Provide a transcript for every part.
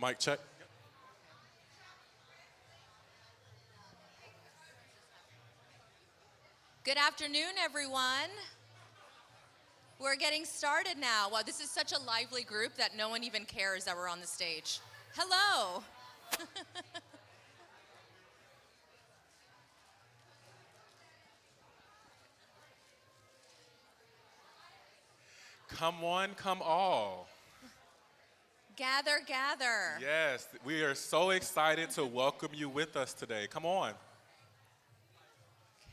Mic check. Good afternoon, everyone. We're getting started now. Wow, this is such a lively group that no one even cares that we're on the stage. Hello. Come one, come all. Gather, gather. Yes, we are so excited to welcome you with us today. Come on.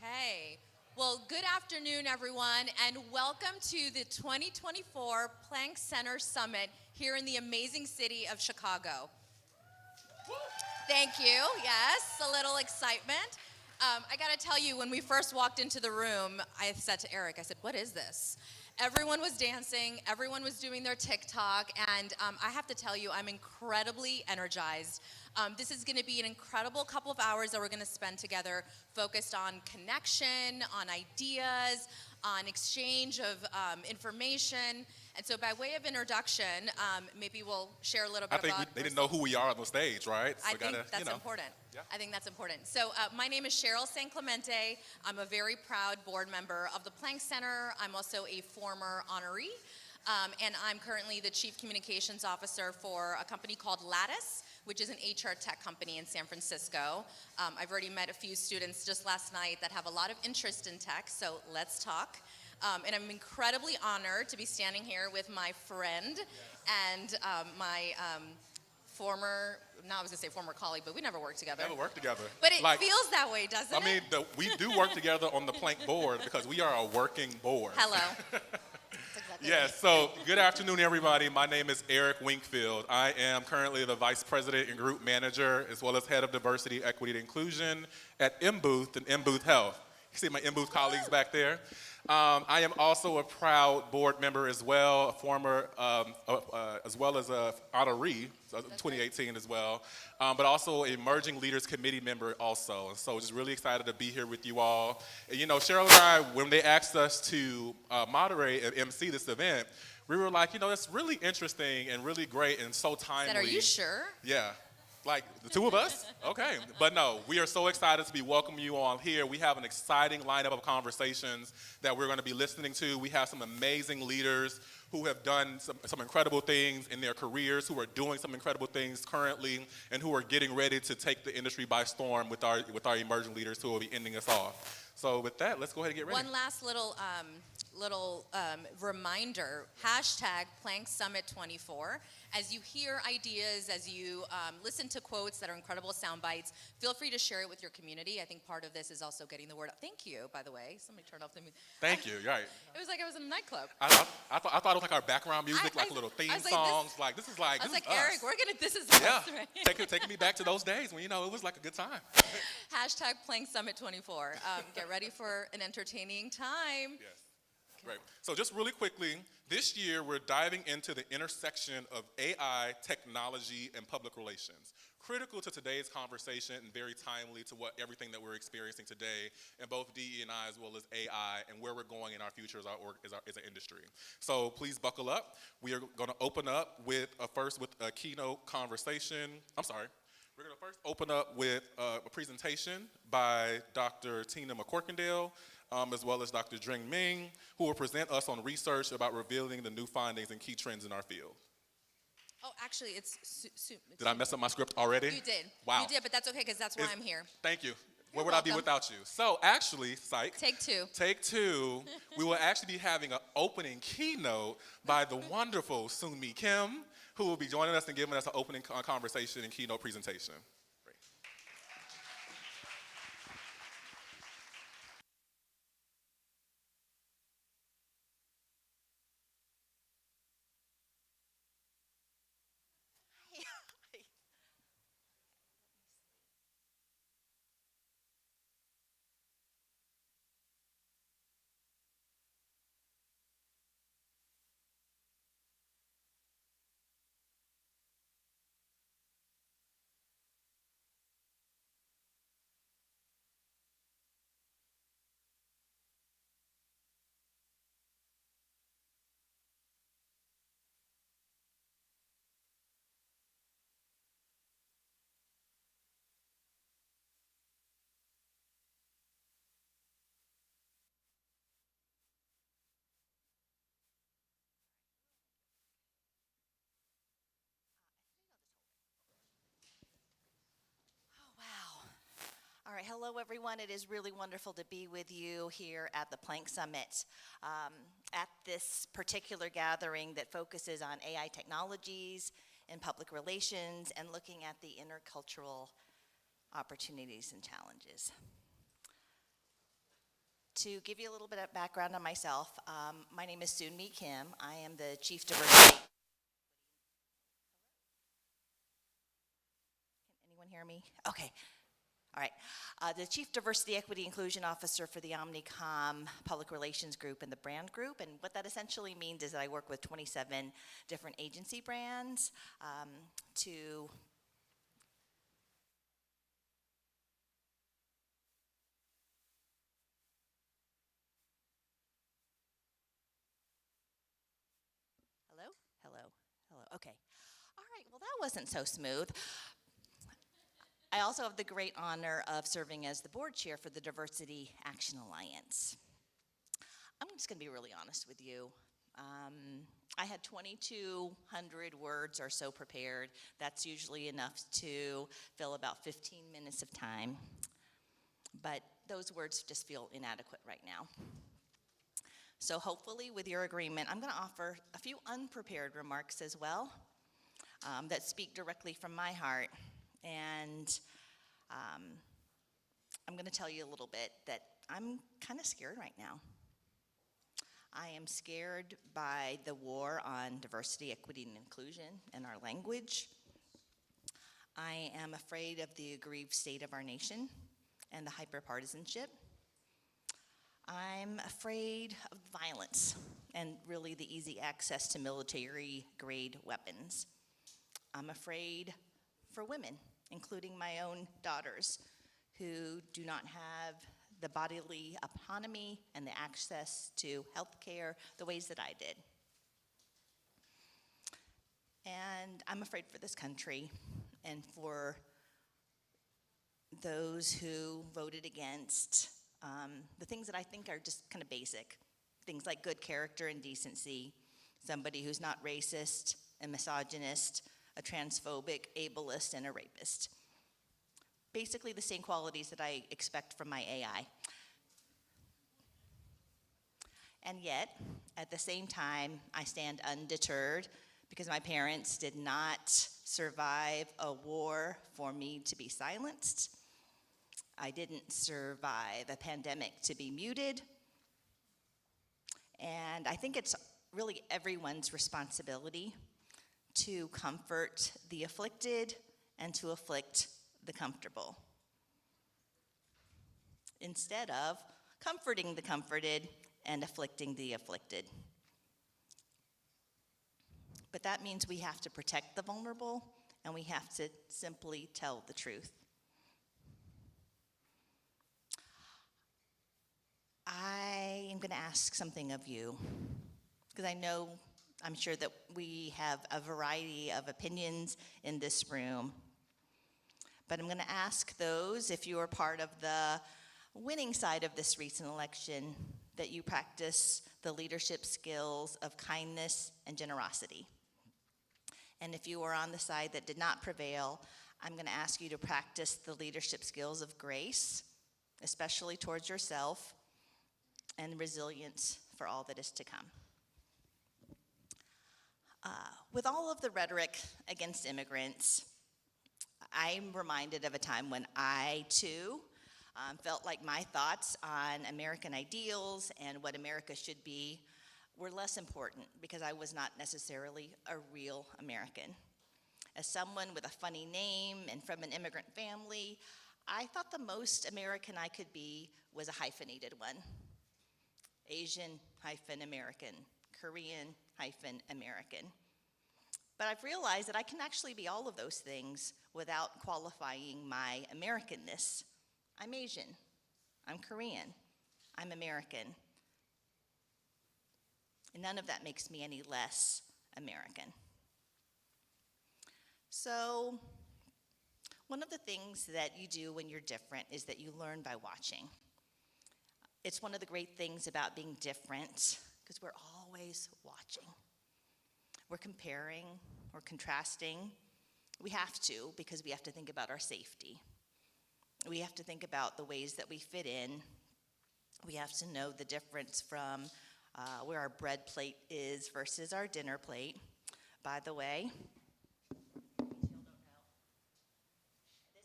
Okay. Well, good afternoon, everyone, and welcome to the 2024 Planck Center Summit here in the amazing city of Chicago. Thank you. Yes, a little excitement. I got to tell you, when we first walked into the room, I said to Eric, I said, what is this? Everyone was dancing, everyone was doing their TikTok, and I have to tell you, I'm incredibly energized. This is going to be an incredible couple of hours that we're going to spend together, focused on connection, on ideas, on exchange of information. And so by way of introduction, maybe we'll share a little I bit think about they didn't know who we are on the stage, right? So I think that's important. Yeah. I think that's important. So my name is Cheryl San Clemente. I'm a very proud board member of the Planck Center. I'm also a former honoree, and I'm currently the Chief Communications Officer for a company called Lattice, which is an HR tech company in San Francisco. I've already met a few students just last night that have a lot of interest in tech, so let's talk. And I'm incredibly honored to be standing here with my friend and my former, I was going to say former colleague, but we never worked together. Never worked together. But it feels that way, doesn't it? I mean, we do work together on the Planck board because we are a working board. Hello. That's exactly Yes, so good afternoon, everybody. My name is Eric Winkfield. I am currently the Vice President and Group Manager, as well as Head of Diversity, Equity, and Inclusion at MBooth and MBooth Health. You see my MBooth colleagues back there? I am also a proud board member as well, a former, as well as a honoree, 2018 as well, but also an Emerging Leaders Committee member also. And so just really excited to be here with you all. And you know, Cheryl and I, when they asked us to moderate and MC this event, we were like, you know, it's really interesting and really great and so timely. Are you sure? Yeah. Like the two of us? Okay. But no, we are so excited to be welcoming you all here. We have an exciting lineup of conversations that we're going to be listening to. We have some amazing leaders who have done some incredible things in their careers, who are doing some incredible things currently, and who are getting ready to take the industry by storm with our emerging leaders who will be ending us off. So with that, let's go ahead and get ready. One last little reminder, hashtag Planck Summit 24. As you hear ideas, as you listen to quotes that are incredible sound bites, feel free to share it with your community. I think part of this is also getting the word out. Thank you, by the way. Somebody turned off the music. Thank you, you're right. It was like I was in a nightclub. I thought it was like our background music, like a little theme songs. This is I was like, Eric, this is yeah, us, right? taking me back to those days when, you know, it was like a good time. Hashtag Planck Summit 24. Get ready for an entertaining time. Yes. Great. So just really quickly, this year we're diving into the intersection of AI, technology, and public relations. Critical to today's conversation and very timely to everything that we're experiencing today in both DE&I as well as AI and where we're going in our future as an industry. So please buckle up. We are going to open up with first with a keynote conversation. We're going to first open up with a presentation by Dr. Tina McCorkindale, as well as Dr. Dring Ming, who will present us on research about revealing the new findings and key trends in our field. Oh, actually, it's Did I mess up my script already? You did. Wow. You did, but that's okay because that's why I'm here. Thank you. Where You're would I be welcome. without you? So actually, psych. Take two. Take two. We will actually be having an opening keynote by the wonderful Soon-Mi Kim, who will be joining us and giving us an opening conversation and keynote presentation. Hello, everyone. It is really wonderful to be with you here at the Planck Summit. At this particular gathering that focuses on AI technologies and public relations and looking at the intercultural opportunities and challenges. To give you a little bit of background on myself, my name is Soon-Mi Kim. I am the Chief Diversity. Can anyone hear me? Okay. All right. The Chief Diversity, Equity, Inclusion Officer for the Omnicom Public Relations Group and the Brand Group. And what that essentially means is that I work with 27 different agency brands to Hello? Hello? Hello? Okay. All right. Well, that wasn't so smooth. I also have the great honor of serving as the board chair for the Diversity Action Alliance. I'm just going to be really honest with you. I had 2,200 words or so prepared. That's usually enough to fill about 15 minutes of time. But those words just feel inadequate right now. So hopefully, with your agreement, I'm going to offer a few unprepared remarks as well that speak directly from my heart. And I'm going to tell you a little bit that I'm kind of scared right now. I am scared by the war on diversity, equity, and inclusion in our language. I am afraid of the aggrieved state of our nation and the hyperpartisanship. I'm afraid of violence and really the easy access to military-grade weapons. I'm afraid for women, including my own daughters, who do not have the bodily autonomy and the access to health care the ways that I did. And I'm afraid for this country and for those who voted against the things that I think are just kind of basic. Things like good character and decency, somebody who's not racist and misogynist, a transphobic, ableist, and a rapist. Basically the same qualities that I expect from my AI. And yet, at the same time, I stand undeterred because my parents did not survive a war for me to be silenced. I didn't survive a pandemic to be muted. And I think it's really everyone's responsibility to comfort the afflicted and to afflict the comfortable, instead of comforting the comforted and afflicting the afflicted. But that means we have to protect the vulnerable, and we have to simply tell the truth. I am going to ask something of you, because I'm sure that we have a variety of opinions in this room. But I'm going to ask those, if you are part of the winning side of this recent election, that you practice the leadership skills of kindness and generosity. And if you are on the side that did not prevail, I'm going to ask you to practice the leadership skills of grace, especially towards yourself, and resilience for all that is to come. With all of the rhetoric against immigrants, I'm reminded of a time when I, too, felt like my thoughts on American ideals and what America should be were less important because I was not necessarily a real American. As someone with a funny name and from an immigrant family, I thought the most American I could be was a hyphenated one. Asian-American, Korean-American. But I've realized that I can actually be all of those things without qualifying my Americanness. I'm Asian, I'm Korean, I'm American. And none of that makes me any less American. So, one of the things that you do when you're different is that you learn by watching. It's one of the great things about being different, because we're always watching. We're comparing, we're contrasting. We have to, because we have to think about our safety. We have to think about the ways that we fit in. We have to know the difference from where our bread plate is versus our dinner plate. By the way, this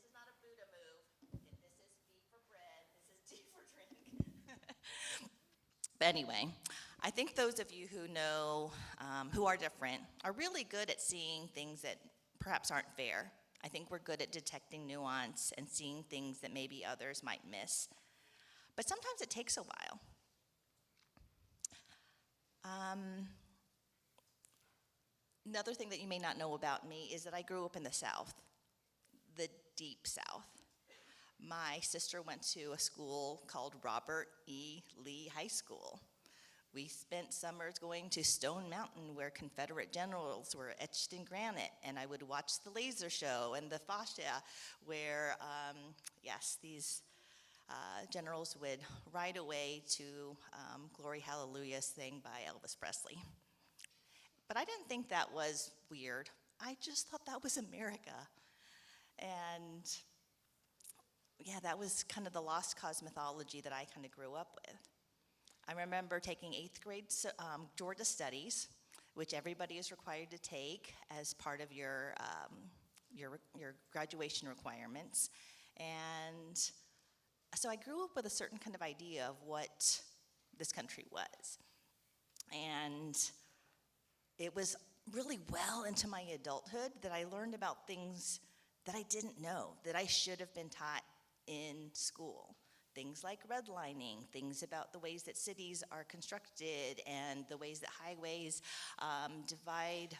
is not a Buddha move. This is B for bread, this is D for drink. But anyway, I think those of you who know, who are different, are really good at seeing things that perhaps aren't fair. I think we're good at detecting nuance and seeing things that maybe others might miss. But sometimes it takes a while. Another thing that you may not know about me is that I grew up in the South, the deep South. My sister went to a school called Robert E. Lee High School. We spent summers going to Stone Mountain where Confederate generals were etched in granite, and I would watch the laser show and the fascia where, these generals would ride away to Glory Hallelujah sang by Elvis Presley. But I didn't think that was weird. I just thought that was America. And yeah, that was kind of the lost cause mythology that I kind of grew up with. I remember taking 8th grade Georgia Studies, which everybody is required to take as part of your graduation requirements. And so I grew up with a certain kind of idea of what this country was. And it was really well into my adulthood that I learned about things that I didn't know, that I should have been taught in school. Things like redlining, things about the ways that cities are constructed and the ways that highways divide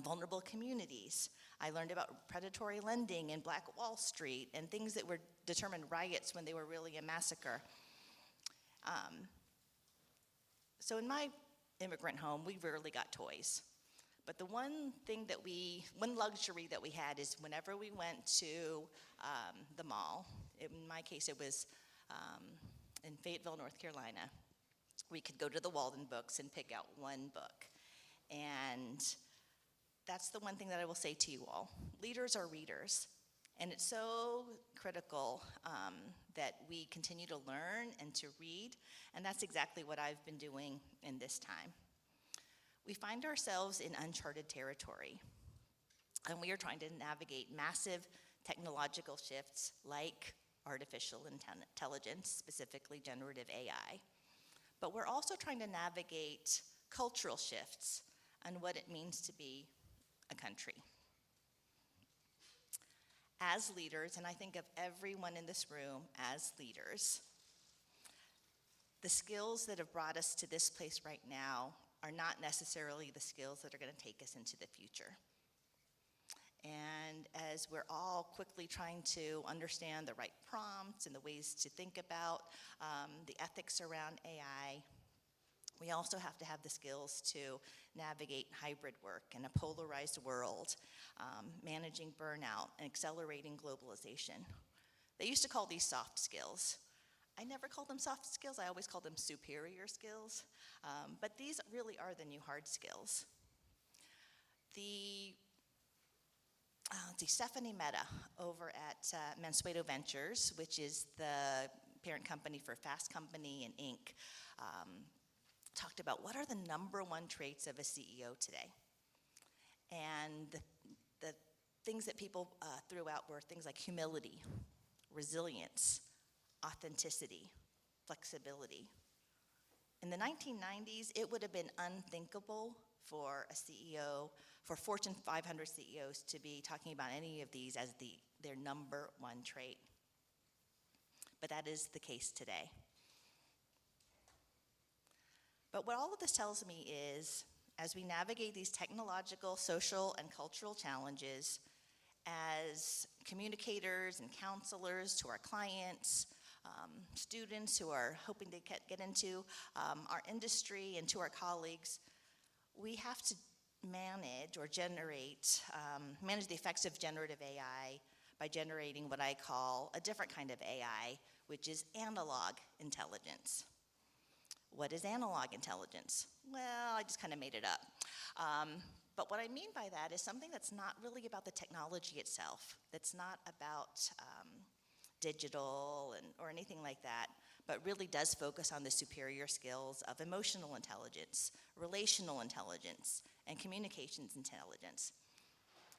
vulnerable communities. I learned about predatory lending and Black Wall Street and things that were determined riots when they were really a massacre. So in my immigrant home, we rarely got toys. But the one luxury that we had is whenever we went to the mall, in my case it was in Fayetteville, North Carolina, we could go to the Walden Books and pick out one book. And that's the one thing that I will say to you all. Leaders are readers. And it's so critical that we continue to learn and to read. And that's exactly what I've been doing in this time. We find ourselves in uncharted territory. And we are trying to navigate massive technological shifts like artificial intelligence, specifically generative AI. But we're also trying to navigate cultural shifts and what it means to be a country. As leaders, and I think of everyone in this room as leaders, the skills that have brought us to this place right now are not necessarily the skills that are going to take us into the future. And as we're all quickly trying to understand the right prompts and the ways to think about the ethics around AI, we also have to have the skills to navigate hybrid work in a polarized world, managing burnout and accelerating globalization. They used to call these soft skills. I never called them soft skills, I always called them superior skills. But these really are the new hard skills. Stephanie Mehta over at Mansueto Ventures, which is the parent company for Fast Company and Inc., talked about what are the #1 traits of a CEO today. And the things that people threw out were things like humility, resilience, authenticity, flexibility. In the 1990s, it would have been unthinkable for a CEO, for Fortune 500 CEOs to be talking about any of these as their #1 trait. But that is the case today. But what all of this tells me is, as we navigate these technological, social, and cultural challenges, as communicators and counselors to our clients, students who are hoping to get into our industry, and to our colleagues, we have to manage the effects of generative AI by generating what I call a different kind of AI, which is analog intelligence. What is analog intelligence? Well, I just kind of made it up. But what I mean by that is something that's not really about the technology itself, that's not about digital or anything like that, but really does focus on the superior skills of emotional intelligence, relational intelligence, and communications intelligence.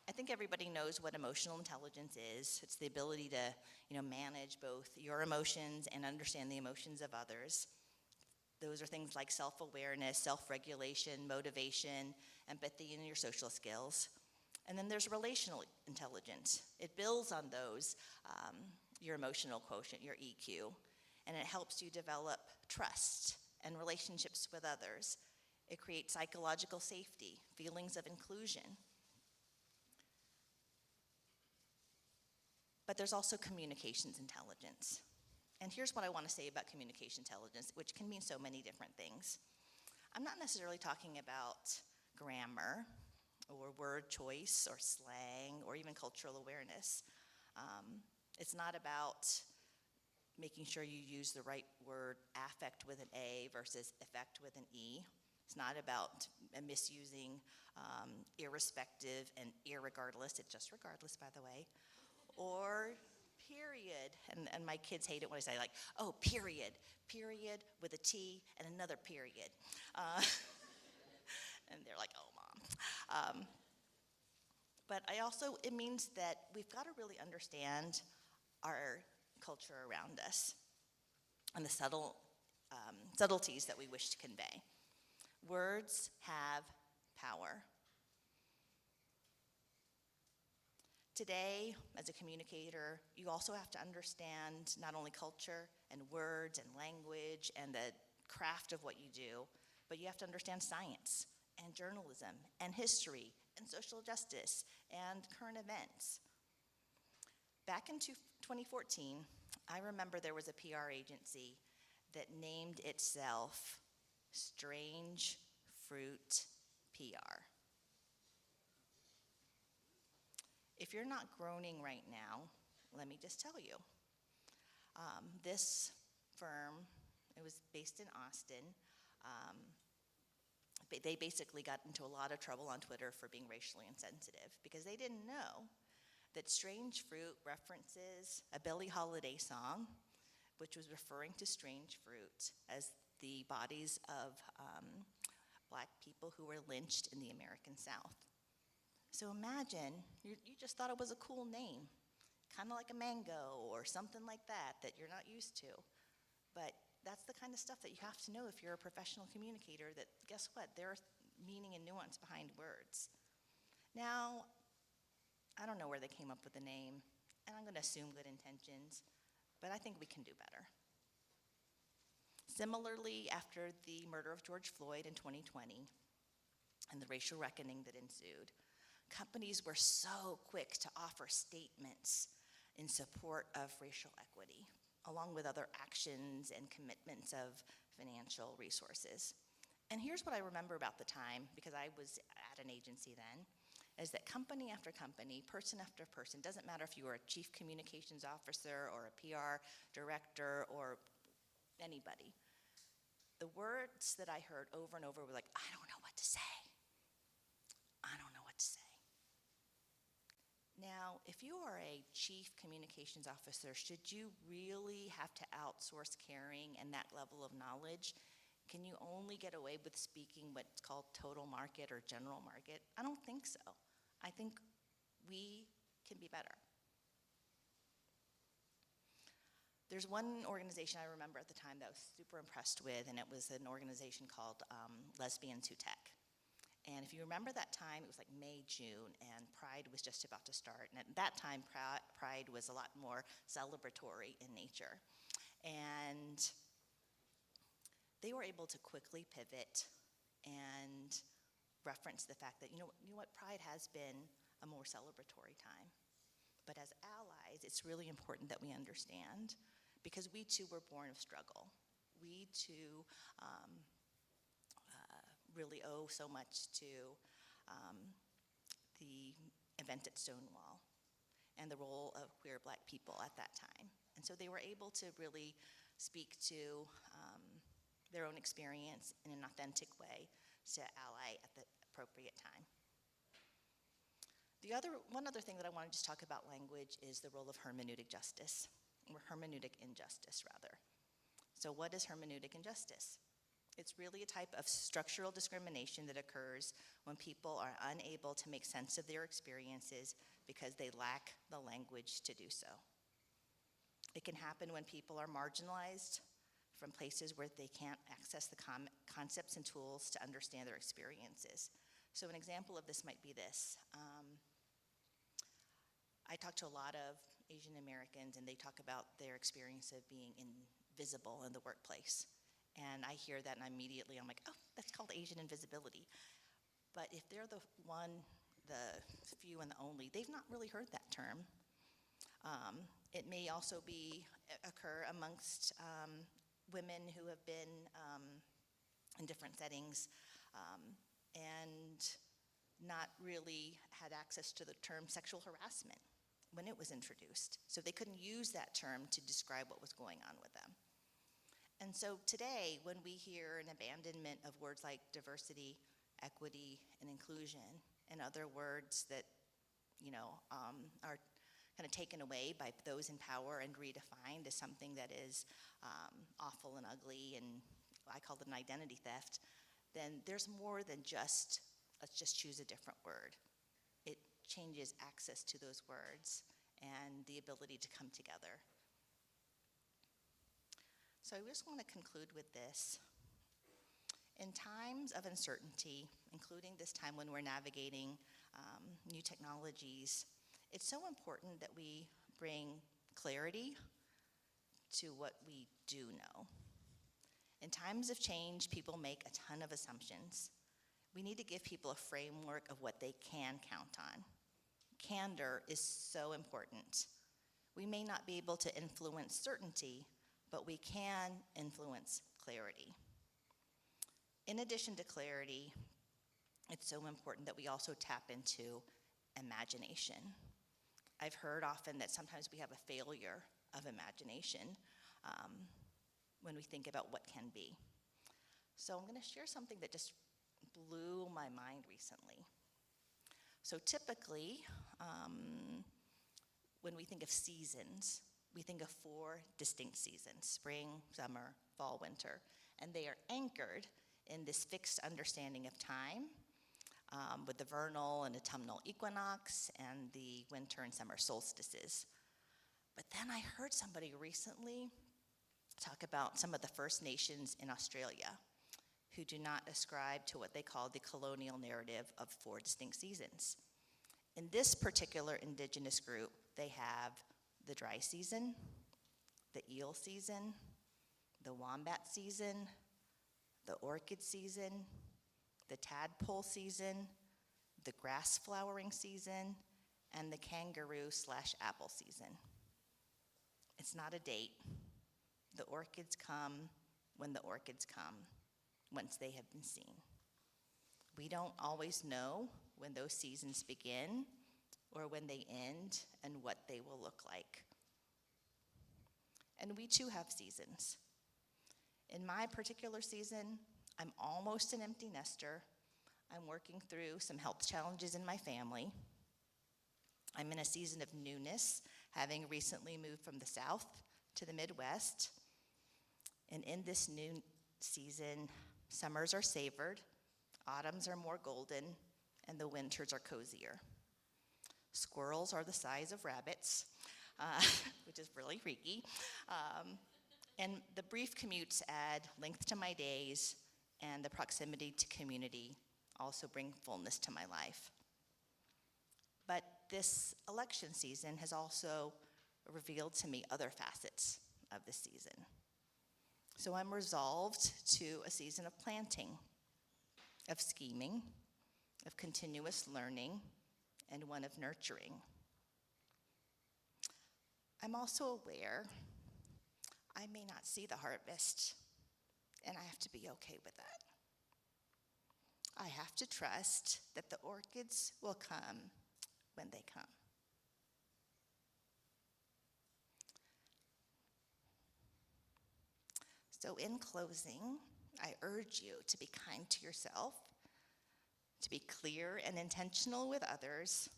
I think everybody knows what emotional intelligence is. It's the ability to, manage both your emotions and understand the emotions of others. Those are things like self-awareness, self-regulation, motivation, empathy, and your social skills. And then there's relational intelligence. It builds on those, your emotional quotient, your EQ, and it helps you develop trust and relationships with others. It creates psychological safety, feelings of inclusion. But there's also communications intelligence. And here's what I want to say about communication intelligence, which can mean so many different things. I'm not necessarily talking about grammar or word choice or slang or even cultural awareness. It's not about making sure you use the right word affect with an A versus effect with an E. It's not about misusing irrespective and irregardless. It's just regardless, by the way. Or period. And my kids hate it when I say, like, oh, period with a T and another period. And they're like, oh, Mom. But it means that we've got to really understand our culture around us and the subtleties that we wish to convey. Words have power. Today, as a communicator, you also have to understand not only culture and words and language and the craft of what you do, but you have to understand science and journalism and history and social justice and current events. Back in 2014, I remember there was a PR agency that named itself Strange Fruit PR. If you're not groaning right now, let me just tell you. This firm, it was based in Austin. They basically got into a lot of trouble on Twitter for being racially insensitive because they didn't know that Strange Fruit references a Billie Holiday song, which was referring to strange fruit as the bodies of Black people who were lynched in the American South. So imagine, you just thought it was a cool name, kind of like a mango or something like that you're not used to. But that's the kind of stuff that you have to know if you're a professional communicator, that guess what, there's meaning and nuance behind words. Now, I don't know where they came up with the name, and I'm going to assume good intentions, but I think we can do better. Similarly, after the murder of George Floyd in 2020 and the racial reckoning that ensued, companies were so quick to offer statements in support of racial equity, along with other actions and commitments of financial resources. And here's what I remember about the time, because I was at an agency then, is that company after company, person after person, doesn't matter if you were a chief communications officer or a PR director or anybody, the words that I heard over and over were like, I don't know what to say. I don't know what to say. Now, if you are a chief communications officer, should you really have to outsource caring and that level of knowledge? Can you only get away with speaking what's called total market or general market? I don't think so. I think we can be better. There's one organization I remember at the time that I was super impressed with, and it was an organization called Lesbians Who Tech. And if you remember that time, it was like May, June, and Pride was just about to start. And at that time, Pride was a lot more celebratory in nature. And they were able to quickly pivot and reference the fact that, you know what, Pride has been a more celebratory time. But as allies, it's really important that we understand, because we too were born of struggle. We too really owe so much to the event at Stonewall and the role of queer Black people at that time. And so they were able to really speak to their own experience in an authentic way to ally at the appropriate time. One other thing that I want to just talk about language is the role of hermeneutic justice. or hermeneutic injustice, rather. So what is hermeneutic injustice? It's really a type of structural discrimination that occurs when people are unable to make sense of their experiences because they lack the language to do so. It can happen when people are marginalized from places where they can't access the concepts and tools to understand their experiences. So an example of this might be this. I talk to a lot of Asian Americans, and they talk about their experience of being invisible in the workplace. And I hear that, and immediately I'm like, oh, that's called Asian invisibility. But if they're the few and the only, they've not really heard that term. It may also occur amongst women who have been in different settings and not really had access to the term sexual harassment when it was introduced. So they couldn't use that term to describe what was going on with them. And so today, when we hear an abandonment of words like diversity, equity, and inclusion, and other words that, are kind of taken away by those in power and redefined as something that is awful and ugly, and I call it an identity theft, then there's more than just, let's just choose a different word. It changes access to those words and the ability to come together. So I just want to conclude with this. In times of uncertainty, including this time when we're navigating new technologies, it's so important that we bring clarity to what we do know. In times of change, people make a ton of assumptions. We need to give people a framework of what they can count on. Candor is so important. We may not be able to influence certainty, but we can influence clarity. In addition to clarity, it's so important that we also tap into imagination. I've heard often that sometimes we have a failure of imagination when we think about what can be. So I'm going to share something that just blew my mind recently. So typically, when we think of seasons, we think of 4 distinct seasons: spring, summer, fall, winter, and they are anchored in this fixed understanding of time with the vernal and autumnal equinox and the winter and summer solstices. But then I heard somebody recently talk about some of the First Nations in Australia who do not ascribe to what they call the colonial narrative of 4 distinct seasons. In this particular indigenous group, they have the dry season, the eel season, the wombat season, the orchid season, the tadpole season, the grass flowering season, and the kangaroo/apple season. It's not a date. The orchids come when the orchids come, once they have been seen. We don't always know when those seasons begin or when they end and what they will look like. And we too have seasons. In my particular season, I'm almost an empty nester. I'm working through some health challenges in my family. I'm in a season of newness, having recently moved from the South to the Midwest. And in this new season, summers are savored, autumns are more golden, and the winters are cozier. Squirrels are the size of rabbits, which is really freaky. And the brief commutes add length to my days, and the proximity to community also bring fullness to my life. But this election season has also revealed to me other facets of the season. So I'm resolved to a season of planting, of scheming, of continuous learning, and one of nurturing. I'm also aware I may not see the harvest, and I have to be okay with that. I have to trust that the orchids will come when they come. So in closing, I urge you to be kind to yourself, to be clear and intentional with others,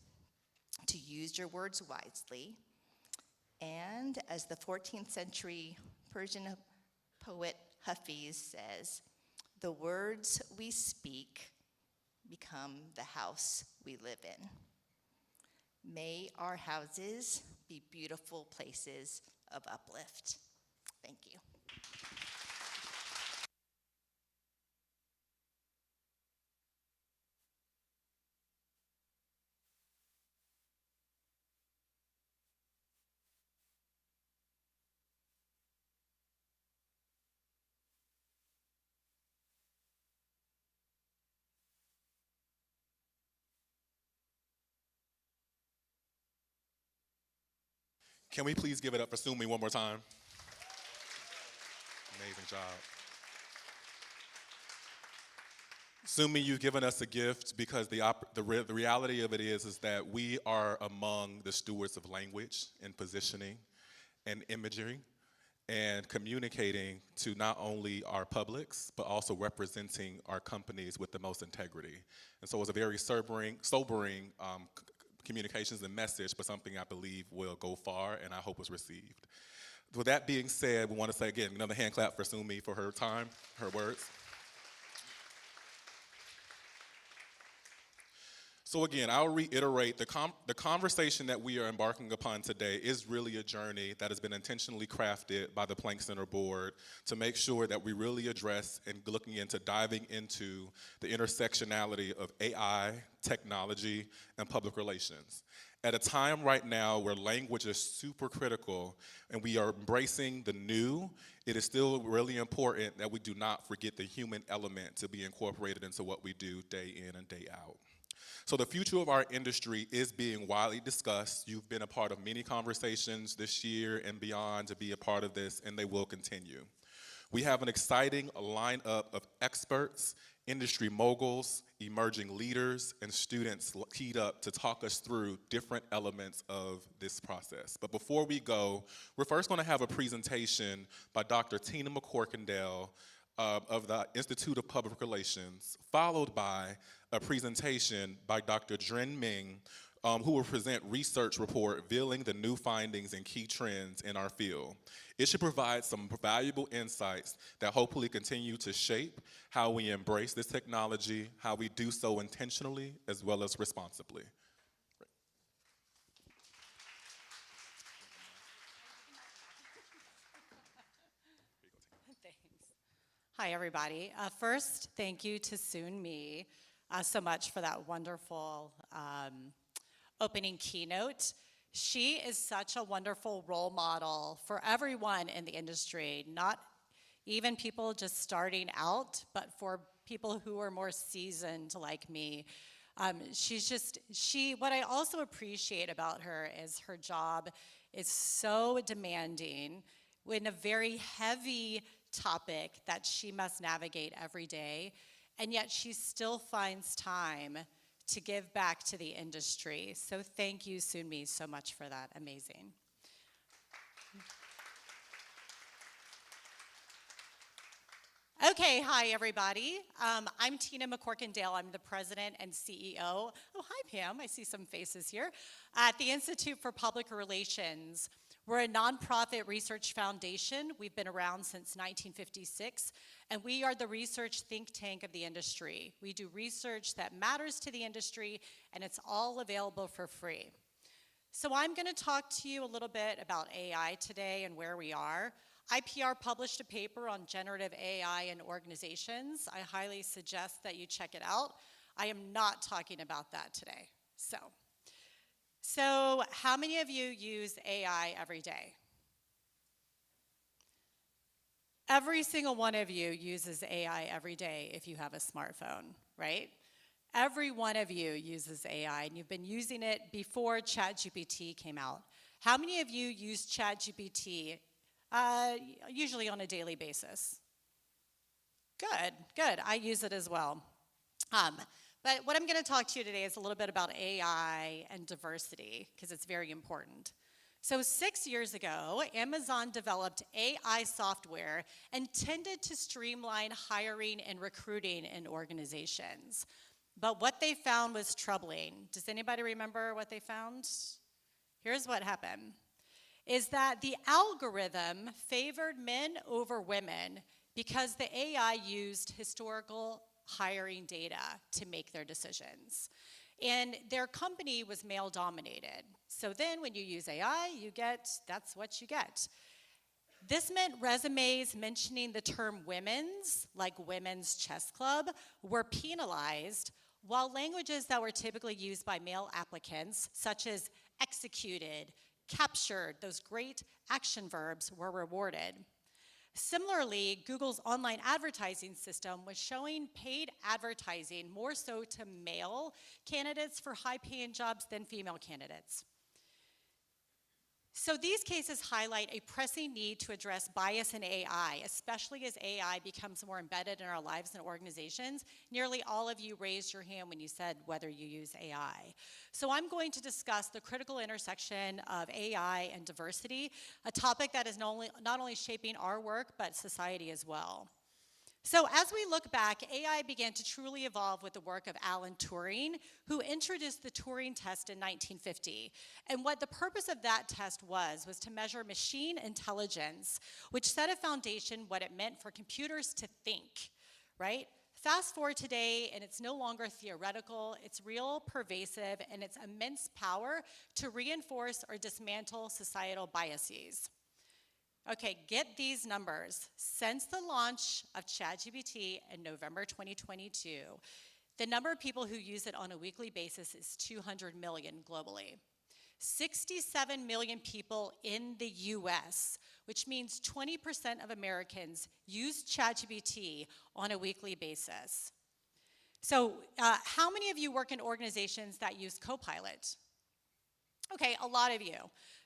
to use your words wisely, And as the 14th century Persian poet Hafiz says, the words we speak become the house we live in. May our houses be beautiful places of uplift. Thank you. Can we please give it up for Sumi one more time? Amazing job. Sumi, you've given us a gift because the reality of it is that we are among the stewards of language and positioning and imagery and communicating to not only our publics, but also representing our companies with the most integrity. And so it was a very sobering communications and message, but something I believe will go far and I hope was received. With that being said, we want to say again, another hand clap for Sumi for her time, her words. So again, I'll reiterate, the conversation that we are embarking upon today is really a journey that has been intentionally crafted by the Planck Center Board to make sure that we really address and looking into diving into the intersectionality of AI, technology, and public relations. At a time right now where language is super critical and we are embracing the new, it is still really important that we do not forget the human element to be incorporated into what we do day in and day out. So the future of our industry is being widely discussed. You've been a part of many conversations this year and beyond to be a part of this, and they will continue. We have an exciting lineup of experts, industry moguls, emerging leaders, and students keyed up to talk us through different elements of this process. But before we go, we're first going to have a presentation by Dr. Tina McCorkindale of the Institute of Public Relations, followed by a presentation by Dr. Dren Ming, who will present research report revealing the new findings and key trends in our field. It should provide some valuable insights that hopefully continue to shape how we embrace this technology, how we do so intentionally as well as responsibly. Hi, everybody. First, thank you to Soon Mi so much for that wonderful opening keynote. She is such a wonderful role model for everyone in the industry, not even people just starting out, but for people who are more seasoned like me. What I also appreciate about her is her job is so demanding in a very heavy topic that she must navigate every day, and yet she still finds time to give back to the industry. So thank you, Soon Mi, so much for that. Amazing. Okay, hi everybody. I'm Tina McCorkindale. I'm the president and CEO. Oh, hi Pam, I see some faces here. At the Institute for Public Relations. We're a nonprofit research foundation. We've been around since 1956, and we are the research think tank of the industry. We do research that matters to the industry, and it's all available for free. So I'm going to talk to you a little bit about AI today and where we are. IPR published a paper on generative AI in organizations. I highly suggest that you check it out. I am not talking about that today. So how many of you use AI every day? Every single one of you uses AI every day if you have a smartphone, right? Every one of you uses AI, and you've been using it before ChatGPT came out. How many of you use ChatGPT usually on a daily basis? Good. I use it as well. But what I'm going to talk to you today is a little bit about AI and diversity, because it's very important. So 6 years ago, Amazon developed AI software intended to streamline hiring and recruiting in organizations. But what they found was troubling. Does anybody remember what they found? Here's what happened. is that the algorithm favored men over women because the AI used historical hiring data to make their decisions. And their company was male dominated. So then when you use AI, that's what you get. This meant resumes mentioning the term women's, like women's chess club, were penalized, while languages that were typically used by male applicants, such as executed, captured, those great action verbs, were rewarded. Similarly, Google's online advertising system was showing paid advertising more so to male candidates for high-paying jobs than female candidates. So these cases highlight a pressing need to address bias in AI, especially as AI becomes more embedded in our lives and organizations. Nearly all of you raised your hand when you said whether you use AI. So I'm going to discuss the critical intersection of AI and diversity, a topic that is not only shaping our work, but society as well. So as we look back, AI began to truly evolve with the work of Alan Turing, who introduced the Turing test in 1950. And what the purpose of that test was to measure machine intelligence, which set a foundation what it meant for computers to think, right? Fast forward today, and it's no longer theoretical, it's real, pervasive, and its immense power to reinforce or dismantle societal biases. Okay, get these numbers. Since the launch of ChatGPT in November 2022, the number of people who use it on a weekly basis is 200 million globally. 67 million people in the US, which means 20% of Americans use ChatGPT on a weekly basis. So how many of you work in organizations that use Copilot? Okay, a lot of you.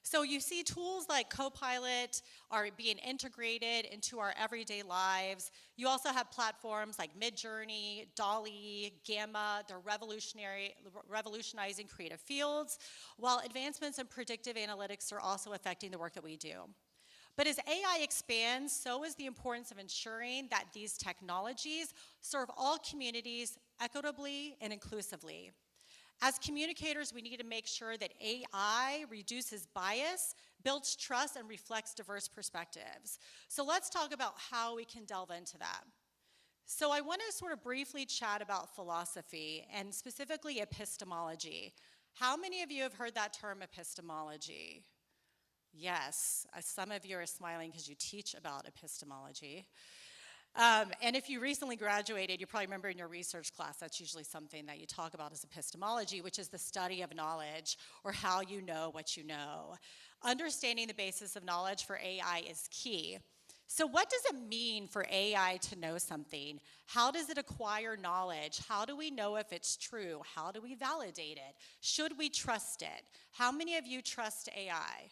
So you see tools like Copilot are being integrated into our everyday lives. You also have platforms like Midjourney, DALL-E, Gamma. They're revolutionizing creative fields, while advancements in predictive analytics are also affecting the work that we do. But as AI expands, so is the importance of ensuring that these technologies serve all communities equitably and inclusively. As communicators, we need to make sure that AI reduces bias, builds trust, and reflects diverse perspectives. So let's talk about how we can delve into that. So I want to sort of briefly chat about philosophy, and specifically epistemology. How many of you have heard that term, epistemology? Yes, some of you are smiling because you teach about epistemology. And if you recently graduated, you probably remember in your research class, that's usually something that you talk about as epistemology, which is the study of knowledge, or how you know what you know. Understanding the basis of knowledge for AI is key. So what does it mean for AI to know something? How does it acquire knowledge? How do we know if it's true? How do we validate it? Should we trust it? How many of you trust AI?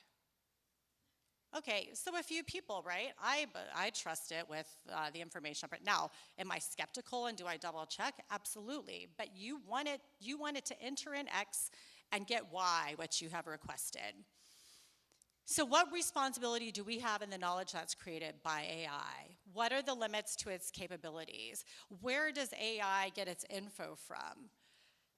Okay, so a few people, right? I trust it with the information. But now, am I skeptical and do I double check? Absolutely. But you want it to enter in X and get Y, what you have requested. So what responsibility do we have in the knowledge that's created by AI? What are the limits to its capabilities? Where does AI get its info from?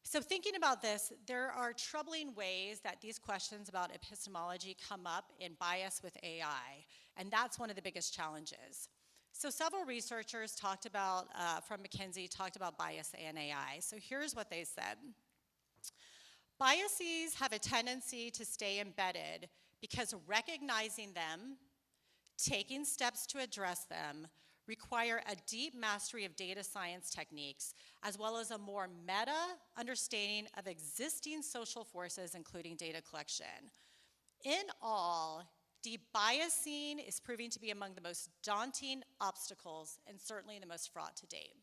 So thinking about this, there are troubling ways that these questions about epistemology come up in bias with AI, and that's one of the biggest challenges. So several researchers talked about, from McKinsey, talked about bias and AI. So here's what they said. Biases have a tendency to stay embedded because recognizing them, taking steps to address them, require a deep mastery of data science techniques, as well as a more meta understanding of existing social forces, including data collection. In all, debiasing is proving to be among the most daunting obstacles and certainly the most fraught to date.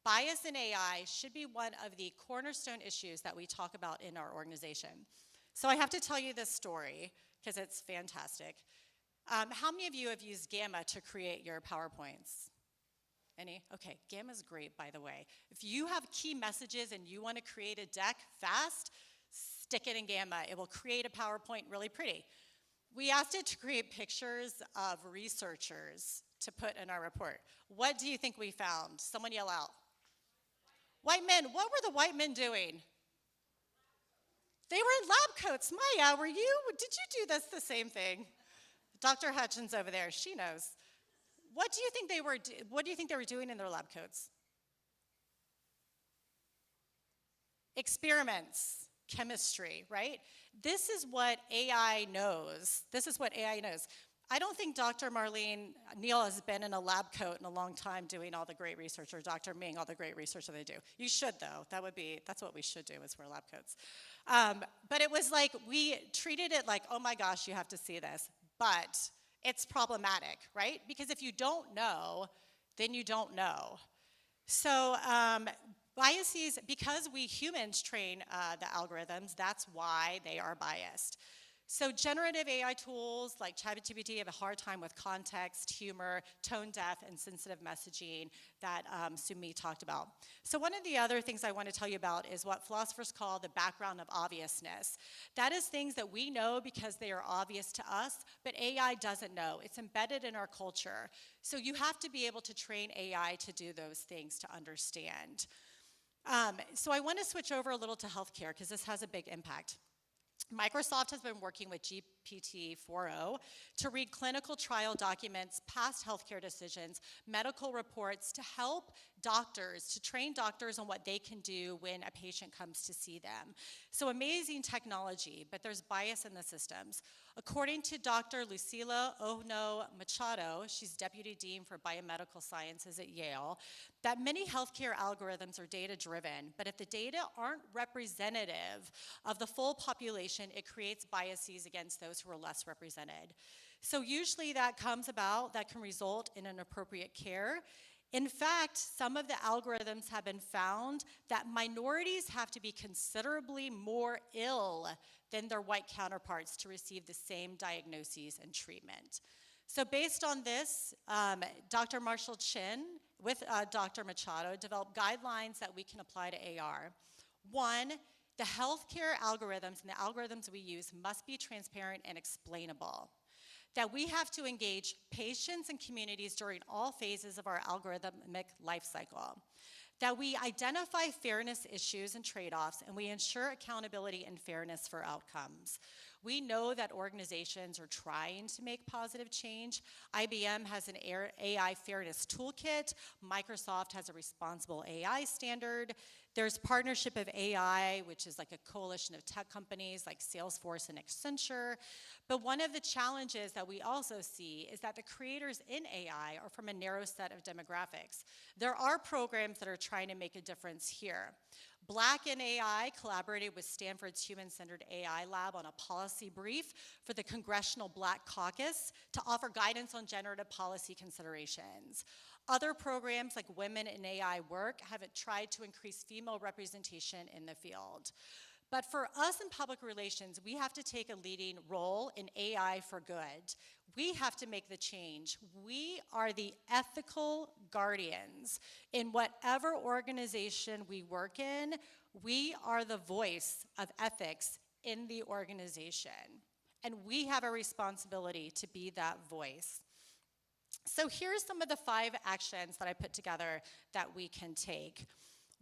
Bias in AI should be one of the cornerstone issues that we talk about in our organization. So I have to tell you this story because it's fantastic. How many of you have used Gamma to create your PowerPoints? Any? Okay, Gamma's great, by the way. If you have key messages and you want to create a deck fast, stick it in Gamma. It will create a PowerPoint really pretty. We asked it to create pictures of researchers to put in our report. What do you think we found? Someone yell out. White men. What were the white men doing? They were in lab coats. Maya, did you do this the same thing? Dr. Hutchins over there, she knows. What do you think they were doing in their lab coats? Experiments, chemistry, right? This is what AI knows. I don't think Dr. Marlene Neal has been in a lab coat in a long time doing all the great research, or Dr. Ming, all the great research that they do. You should, though. That's what we should do, is wear lab coats. But it was like, we treated it like, oh my gosh, you have to see this. But it's problematic, right? Because if you don't know, then you don't know. So biases, because we humans train the algorithms, that's why they are biased. So generative AI tools like ChatGPT have a hard time with context, humor, tone deaf, and sensitive messaging that Sumi talked about. So one of the other things I want to tell you about is what philosophers call the background of obviousness. That is things that we know because they are obvious to us, but AI doesn't know. It's embedded in our culture. So you have to be able to train AI to do those things to understand. So I want to switch over a little to healthcare because this has a big impact. Microsoft has been working with GPT-4o to read clinical trial documents, past healthcare decisions, medical reports to help doctors, to train doctors on what they can do when a patient comes to see them. So amazing technology, but there's bias in the systems. According to Dr. Lucila Ohno Machado, she's Deputy Dean for Biomedical Sciences at Yale, that many healthcare algorithms are data-driven, but if the data aren't representative of the full population, it creates biases against those who are less represented. So usually that can result in inappropriate care. In fact, some of the algorithms have been found that minorities have to be considerably more ill than their white counterparts to receive the same diagnoses and treatment. So based on this, Dr. Marshall Chin with Dr. Machado developed guidelines that we can apply to AR. One, the healthcare algorithms and the algorithms we use must be transparent and explainable. That we have to engage patients and communities during all phases of our algorithmic life cycle. That we identify fairness issues and trade-offs, and we ensure accountability and fairness for outcomes. We know that organizations are trying to make positive change. IBM has an AI fairness toolkit. Microsoft has a responsible AI standard. There's Partnership of AI, which is like a coalition of tech companies like Salesforce and Accenture. But one of the challenges that we also see is that the creators in AI are from a narrow set of demographics. There are programs that are trying to make a difference here. Black in AI collaborated with Stanford's Human-Centered AI Lab on a policy brief for the Congressional Black Caucus to offer guidance on generative policy considerations. Other programs like Women in AI Work have tried to increase female representation in the field. But for us in public relations, we have to take a leading role in AI for good. We have to make the change. We are the ethical guardians. In whatever organization we work in, we are the voice of ethics in the organization. And we have a responsibility to be that voice. So here's some of the 5 actions that I put together that we can take.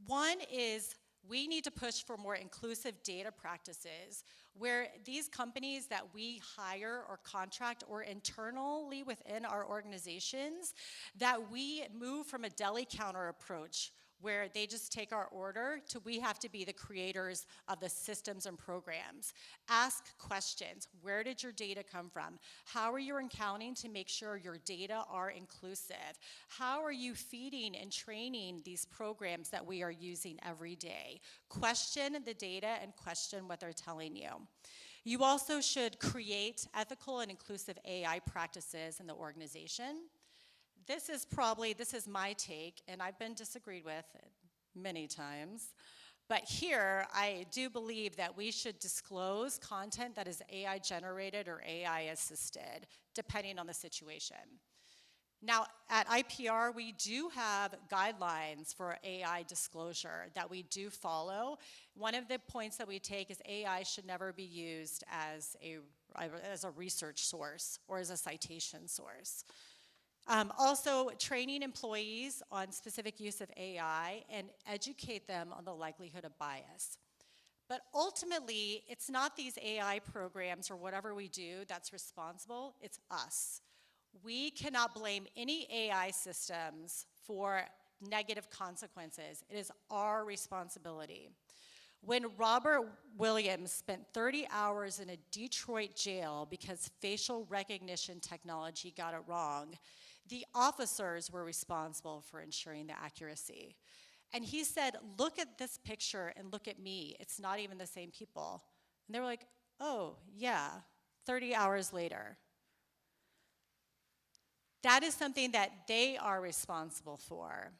One is we need to push for more inclusive data practices where these companies that we hire or contract or internally within our organizations, that we move from a deli counter approach where they just take our order to we have to be the creators of the systems and programs. Ask questions. Where did your data come from? How are you accounting to make sure your data are inclusive? How are you feeding and training these programs that we are using every day? Question the data and question what they're telling you. You also should create ethical and inclusive AI practices in the organization. This is my take, and I've been disagreed with many times. But here, I do believe that we should disclose content that is AI generated or AI assisted, depending on the situation. Now, at IPR, we do have guidelines for AI disclosure that we do follow. One of the points that we take is AI should never be used as a research source or as a citation source. Also, training employees on specific use of AI and educate them on the likelihood of bias. But ultimately, it's not these AI programs or whatever we do that's responsible, it's us. We cannot blame any AI systems for negative consequences. It is our responsibility. When Robert Williams spent 30 hours in a Detroit jail because facial recognition technology got it wrong, the officers were responsible for ensuring the accuracy. And he said, look at this picture and look at me. It's not even the same people. And they were like, oh, yeah, 30 hours later. That is something that they are responsible for.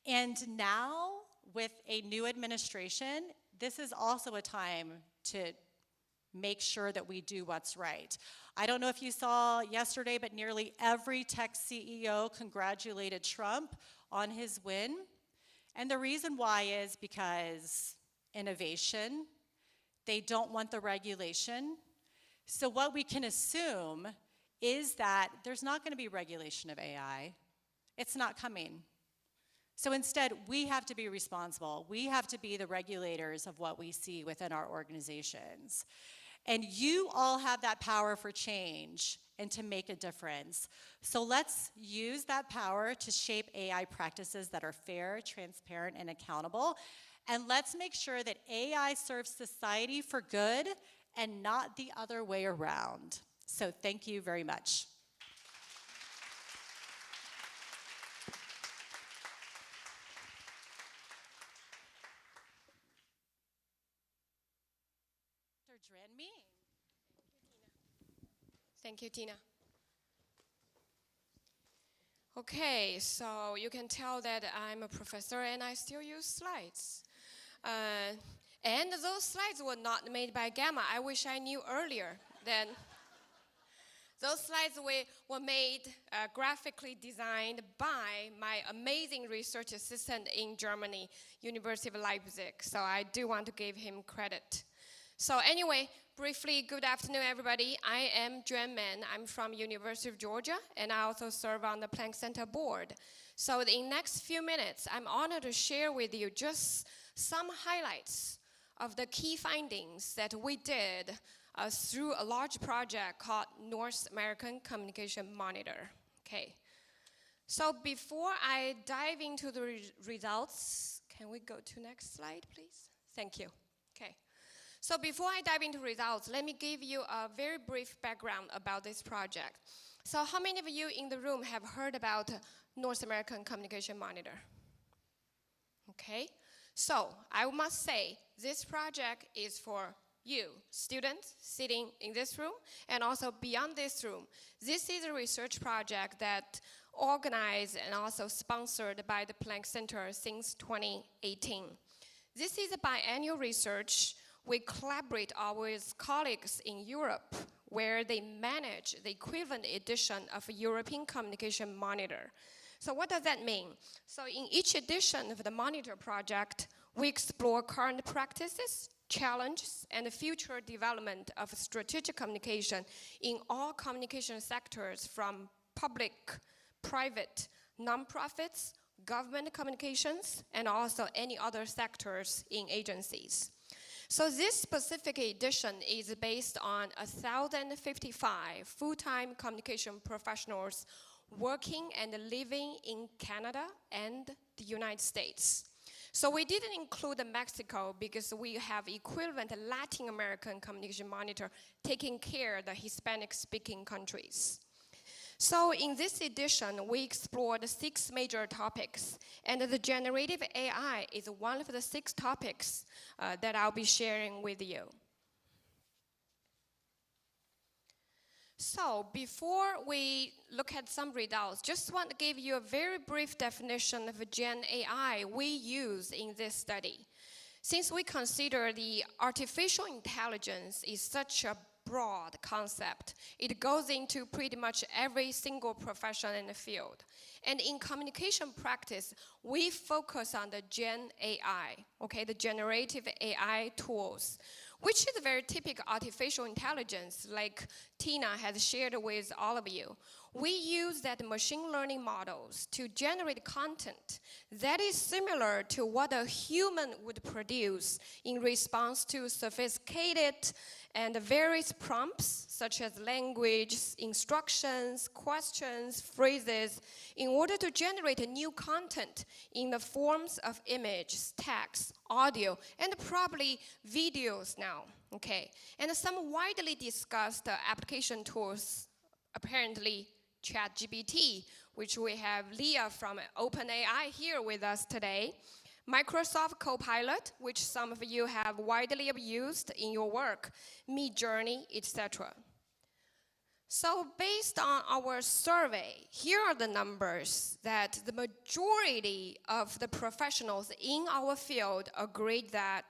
And now, with a new administration, this is also a time to make sure that we do what's right. I don't know if you saw yesterday, but nearly every tech CEO congratulated Trump on his win. And the reason why is because innovation, they don't want the regulation. So what we can assume is that there's not going to be regulation of AI. It's not coming. So instead, we have to be responsible. We have to be the regulators of what we see within our organizations. And you all have that power for change and to make a difference. So let's use that power to shape AI practices that are fair, transparent, and accountable. And let's make sure that AI serves society for good and not the other way around. So thank you very much. Dr. Dran Ming. Thank you, Tina. Okay, so you can tell that I'm a professor and I still use slides. And those slides were not made by Gamma. I wish I knew earlier that those slides were made, graphically designed by my amazing research assistant in Germany, University of Leipzig. So I do want to give him credit. So anyway, briefly, good afternoon, everybody. I am Dran Ming. I'm from University of Georgia, and I also serve on the Planck Center board. So in the next few minutes, I'm honored to share with you just some highlights of the key findings that we did through a large project called North American Communication Monitor. Okay. So before I dive into the results, can we go to next slide, please? Thank you. Okay. So before I dive into results, let me give you a very brief background about this project. So how many of you in the room have heard about North American Communication Monitor? Okay. So I must say, this project is for you, students sitting in this room, and also beyond this room. This is a research project that organized and also sponsored by the Planck Center since 2018. This is a biannual research. We collaborate with colleagues in Europe, where they manage the equivalent edition of a European Communication Monitor. So what does that mean? So in each edition of the Monitor project, we explore current practices, challenges, and the future development of strategic communication in all communication sectors, from public, private, nonprofits, government communications, and also any other sectors in agencies. So this specific edition is based on 1,055 full-time communication professionals working and living in Canada and the United States. So we didn't include Mexico because we have equivalent Latin American Communication Monitor taking care of the Hispanic-speaking countries. So in this edition, we explored 6 major topics, and the generative AI is one of the 6 topics that I'll be sharing with you. So before we look at some results, just want to give you a very brief definition of Gen AI we use in this study. Since we consider the artificial intelligence is such a broad concept, it goes into pretty much every single profession in the field. And in communication practice, we focus on the Gen AI, okay, the generative AI tools, which is very typical artificial intelligence, like Tina has shared with all of you. we use that machine learning models to generate content that is similar to what a human would produce in response to sophisticated and various prompts, such as language, instructions, questions, phrases, in order to generate new content in the forms of images, text, audio, and probably videos now, okay? And some widely discussed application tools, apparently ChatGPT, which we have Leah from OpenAI here with us today, Microsoft Copilot, which some of you have widely used in your work, Midjourney, etc. So based on our survey, here are the numbers that the majority of the professionals in our field agree that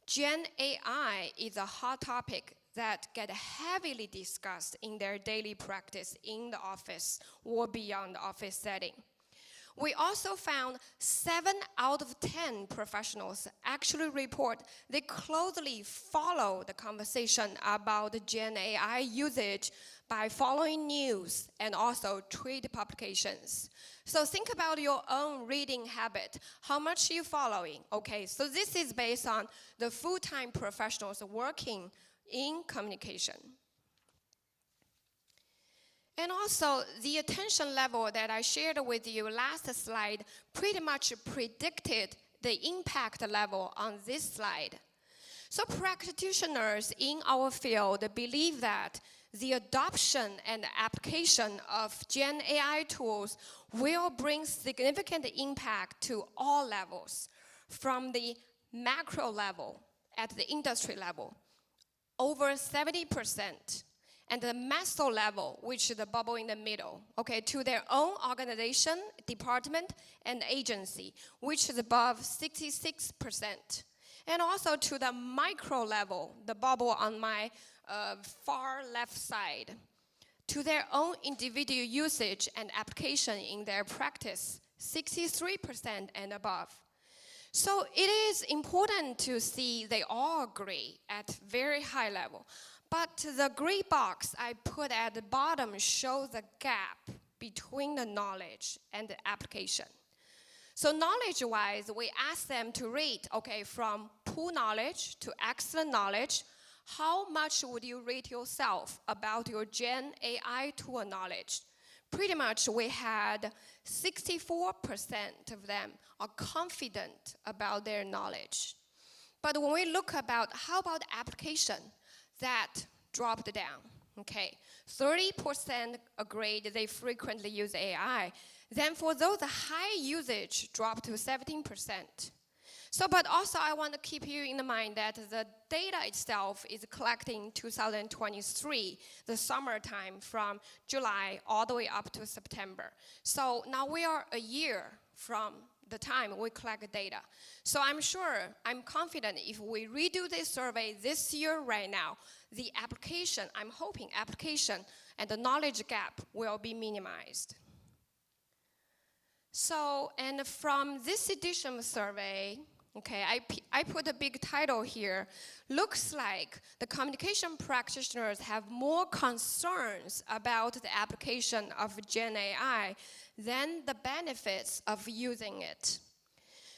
Gen AI is a hot topic that get heavily discussed in their daily practice in the office or beyond the office setting. We also found 7 out of 10 professionals actually report they closely follow the conversation about Gen AI usage by following news and also trade publications. So think about your own reading habit. How much are you following? Okay, so this is based on the full-time professionals working in communication. And also, the attention level that I shared with you last slide pretty much predicted the impact level on this slide. So practitioners in our field believe that the adoption and application of Gen AI tools will bring significant impact to all levels, from the macro level at the industry level, over 70%, and the meso level, which is the bubble in the middle, okay, to their own organization, department, and agency, which is above 66%. And also to the micro level, the bubble on my far left side, to their own individual usage and application in their practice, 63% and above. So it is important to see they all agree at very high level. But the gray box I put at the bottom shows the gap between the knowledge and the application. So knowledge-wise, we ask them to rate, okay, from poor knowledge to excellent knowledge, how much would you rate yourself about your Gen AI tool knowledge? Pretty much we had 64% of them are confident about their knowledge. But when we look about how about application, that dropped down, okay? 30% agreed they frequently use AI. Then for those high usage, dropped to 17%. So, but also I want to keep you in mind that the data itself is collecting 2023, the summertime from July all the way up to September. So now we are a year from the time we collect data. So I'm confident if we redo this survey this year right now, the application, I'm hoping application and the knowledge gap will be minimized. So, and from this edition of survey, okay, I put a big title here. Looks like the communication practitioners have more concerns about the application of Gen AI than the benefits of using it.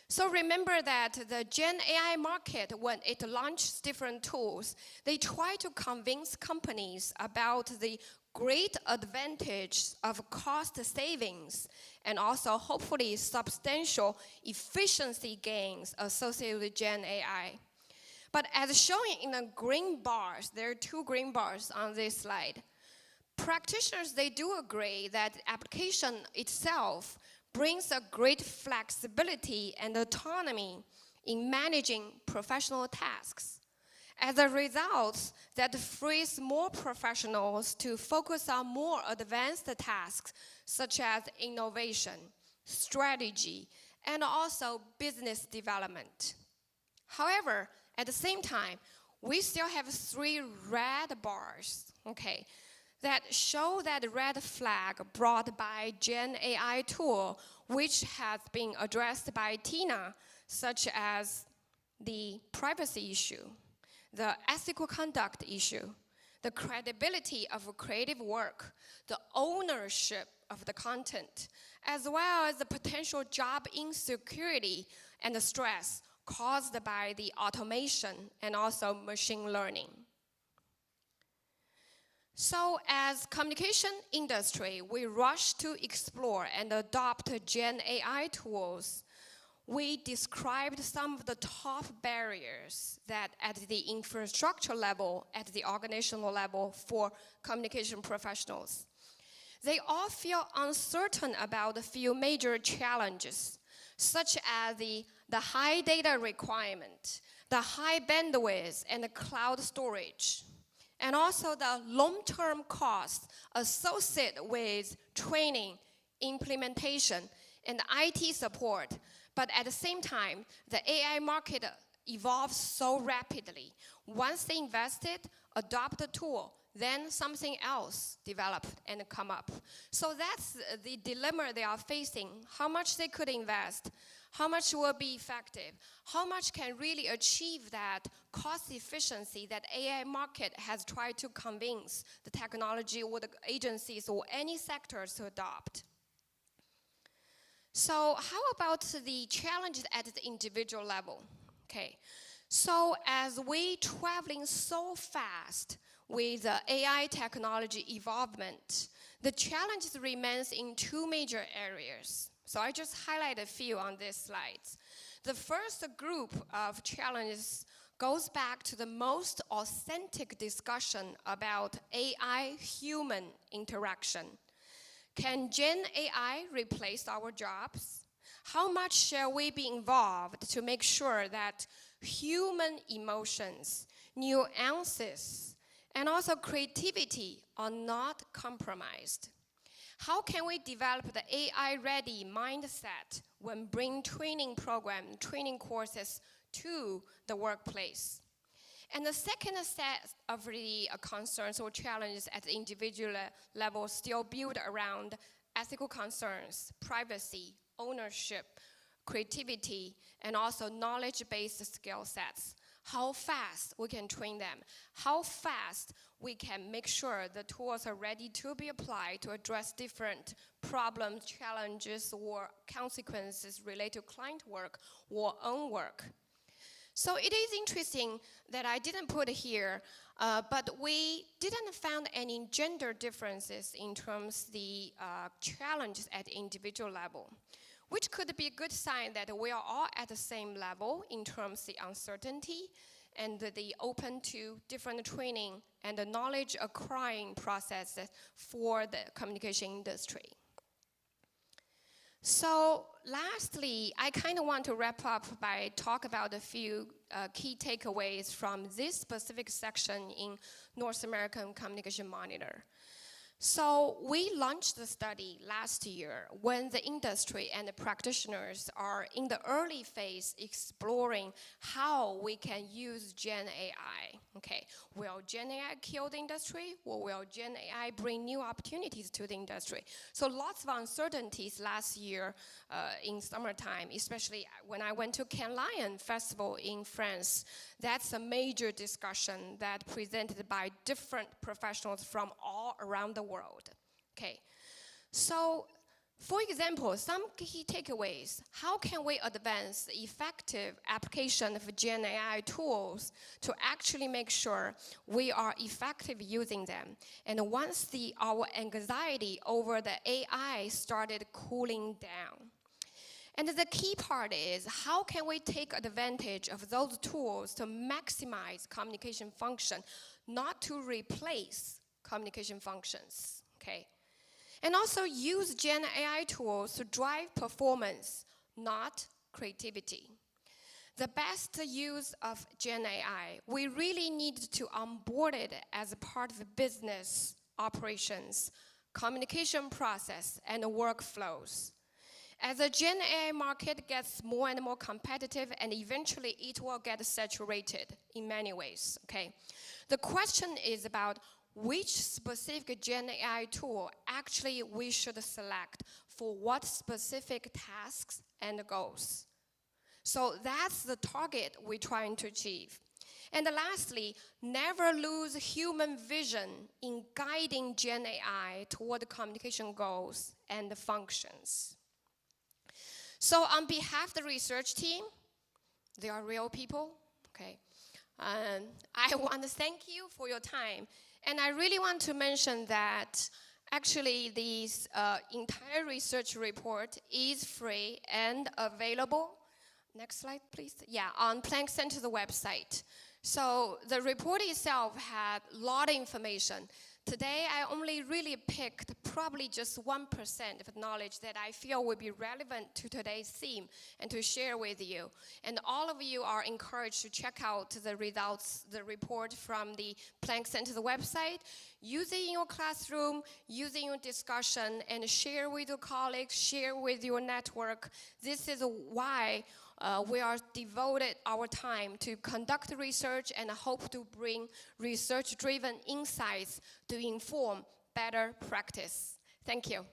So remember that the Gen AI market, when it launches different tools, they try to convince companies about the great advantage of cost savings and also hopefully substantial efficiency gains associated with Gen AI. But as shown in the green bars, there are 2 green bars on this slide. Practitioners, they do agree that the application itself brings a great flexibility and autonomy in managing professional tasks. As a result, that frees more professionals to focus on more advanced tasks such as innovation, strategy, and also business development. However, at the same time, we still have 3 red bars, okay, that show that red flag brought by Gen AI tool, which has been addressed by Tina, such as the privacy issue, the ethical conduct issue, the credibility of creative work, the ownership of the content, as well as the potential job insecurity and the stress caused by the automation and also machine learning. So as communication industry, we rush to explore and adopt Gen AI tools. We described some of the top barriers that at the infrastructure level, at the organizational level for communication professionals. They all feel uncertain about a few major challenges, such as the high data requirement, the high bandwidth and the cloud storage, and also the long-term costs associated with training, implementation, and IT support. But at the same time, the AI market evolves so rapidly. Once they invested, adopt the tool, then something else develop and come up. So that's the dilemma they are facing. How much they could invest, how much will be effective, how much can really achieve that cost efficiency that AI market has tried to convince the technology or the agencies or any sectors to adopt. So how about the challenges at the individual level? Okay, so as we traveling so fast with the AI technology evolvement, the challenges remains in two major areas. So I just highlight a few on these slides. The first group of challenges goes back to the most authentic discussion about AI-human interaction. Can Gen AI replace our jobs? How much shall we be involved to make sure that human emotions, nuances, and also creativity are not compromised? How can we develop the AI-ready mindset when bring training program, training courses to the workplace? And the second set of the concerns or challenges at the individual level still build around ethical concerns, privacy, ownership, creativity, and also knowledge-based skill sets. How fast we can train them, how fast we can make sure the tools are ready to be applied to address different problems, challenges, or consequences related to client work or own work. So it is interesting that I didn't put here, but we didn't find any gender differences in terms of the challenges at the individual level, which could be a good sign that we are all at the same level in terms of the uncertainty and the open to different training and the knowledge acquiring process for the communication industry. So lastly, I kind of want to wrap up by talk about a few key takeaways from this specific section in North American Communication Monitor. So we launched the study last year when the industry and the practitioners are in the early phase exploring how we can use Gen AI. Okay, will Gen AI kill the industry, or will Gen AI bring new opportunities to the industry? So lots of uncertainties last year in summertime, especially when I went to Cannes Lions Festival in France. That's a major discussion that presented by different professionals from all around the world. Okay, so for example, some key takeaways. How can we advance the effective application of Gen AI tools to actually make sure we are effective using them? And once our anxiety over the AI started cooling down. And the key part is, how can we take advantage of those tools to maximize communication function, not to replace communication functions, okay? And also use Gen AI tools to drive performance, not creativity. The best use of Gen AI, we really need to onboard it as a part of business operations, communication process, and workflows. As the Gen AI market gets more and more competitive, and eventually it will get saturated in many ways, okay? The question is about which specific Gen AI tool actually we should select for what specific tasks and goals. So that's the target we're trying to achieve. And lastly, never lose human vision in guiding Gen AI toward communication goals and functions. So on behalf of the research team, they are real people, okay? I want to thank you for your time. And I really want to mention that actually this entire research report is free and available. Next slide, please. Yeah, on Planck Center's website. So the report itself had a lot of information. Today, I only really picked probably just 1% of knowledge that I feel would be relevant to today's theme and to share with you. And all of you are encouraged to check out the results, the report from the Planck Center's website, use it in your classroom, use it in your discussion, and share with your colleagues, share with your network. This is why we are devoted our time to conduct research and hope to bring research-driven insights to inform better practice. Thank you.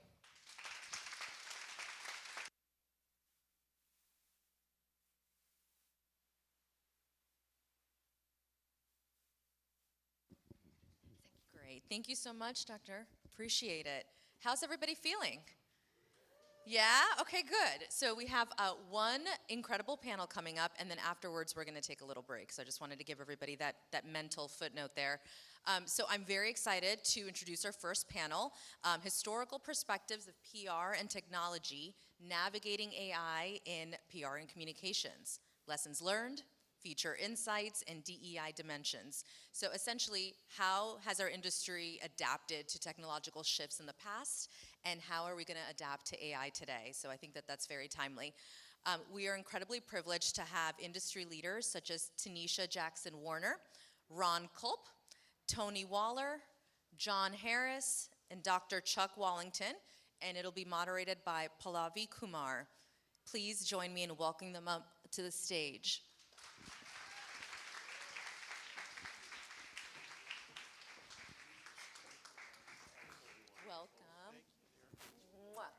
Great. Thank you so much, Doctor. Appreciate it. How's everybody feeling? Yeah? Okay, good. So we have one incredible panel coming up, and then afterwards we're going to take a little break. So I just wanted to give everybody that mental footnote there. So I'm very excited to introduce our first panel, Historical Perspectives of PR and Technology, Navigating AI in PR and Communications, Lessons Learned, Feature Insights, and DEI Dimensions. So essentially, how has our industry adapted to technological shifts in the past, and how are we going to adapt to AI today? So I think that that's very timely. We are incredibly privileged to have industry leaders such as Tanisha Jackson Warner, Ron Culp, Tony Waller, John Harris, and Dr. Chuck Wallington, and it'll be moderated by Pallavi Kumar. Please join me in welcoming them up to the stage. Welcome. Mwah.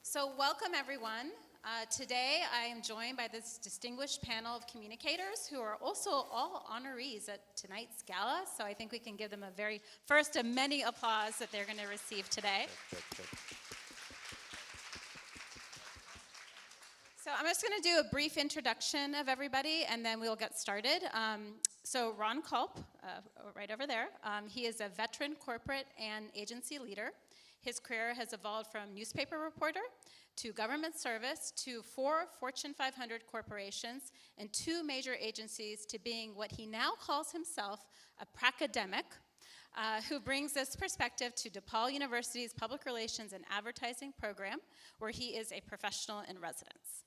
So welcome everyone. Today I am joined by this distinguished panel of communicators who are also all honorees at tonight's gala. So I think we can give them a very first of many applause that they're going to receive today. So I'm just going to do a brief introduction of everybody and then we'll get started. So Ron Culp, right over there, he is a veteran corporate and agency leader. His career has evolved from newspaper reporter to government service to 4 Fortune 500 corporations and 2 major agencies to being what he now calls himself a pracademic who brings this perspective to DePaul University's Public Relations and Advertising program where he is a professional in residence.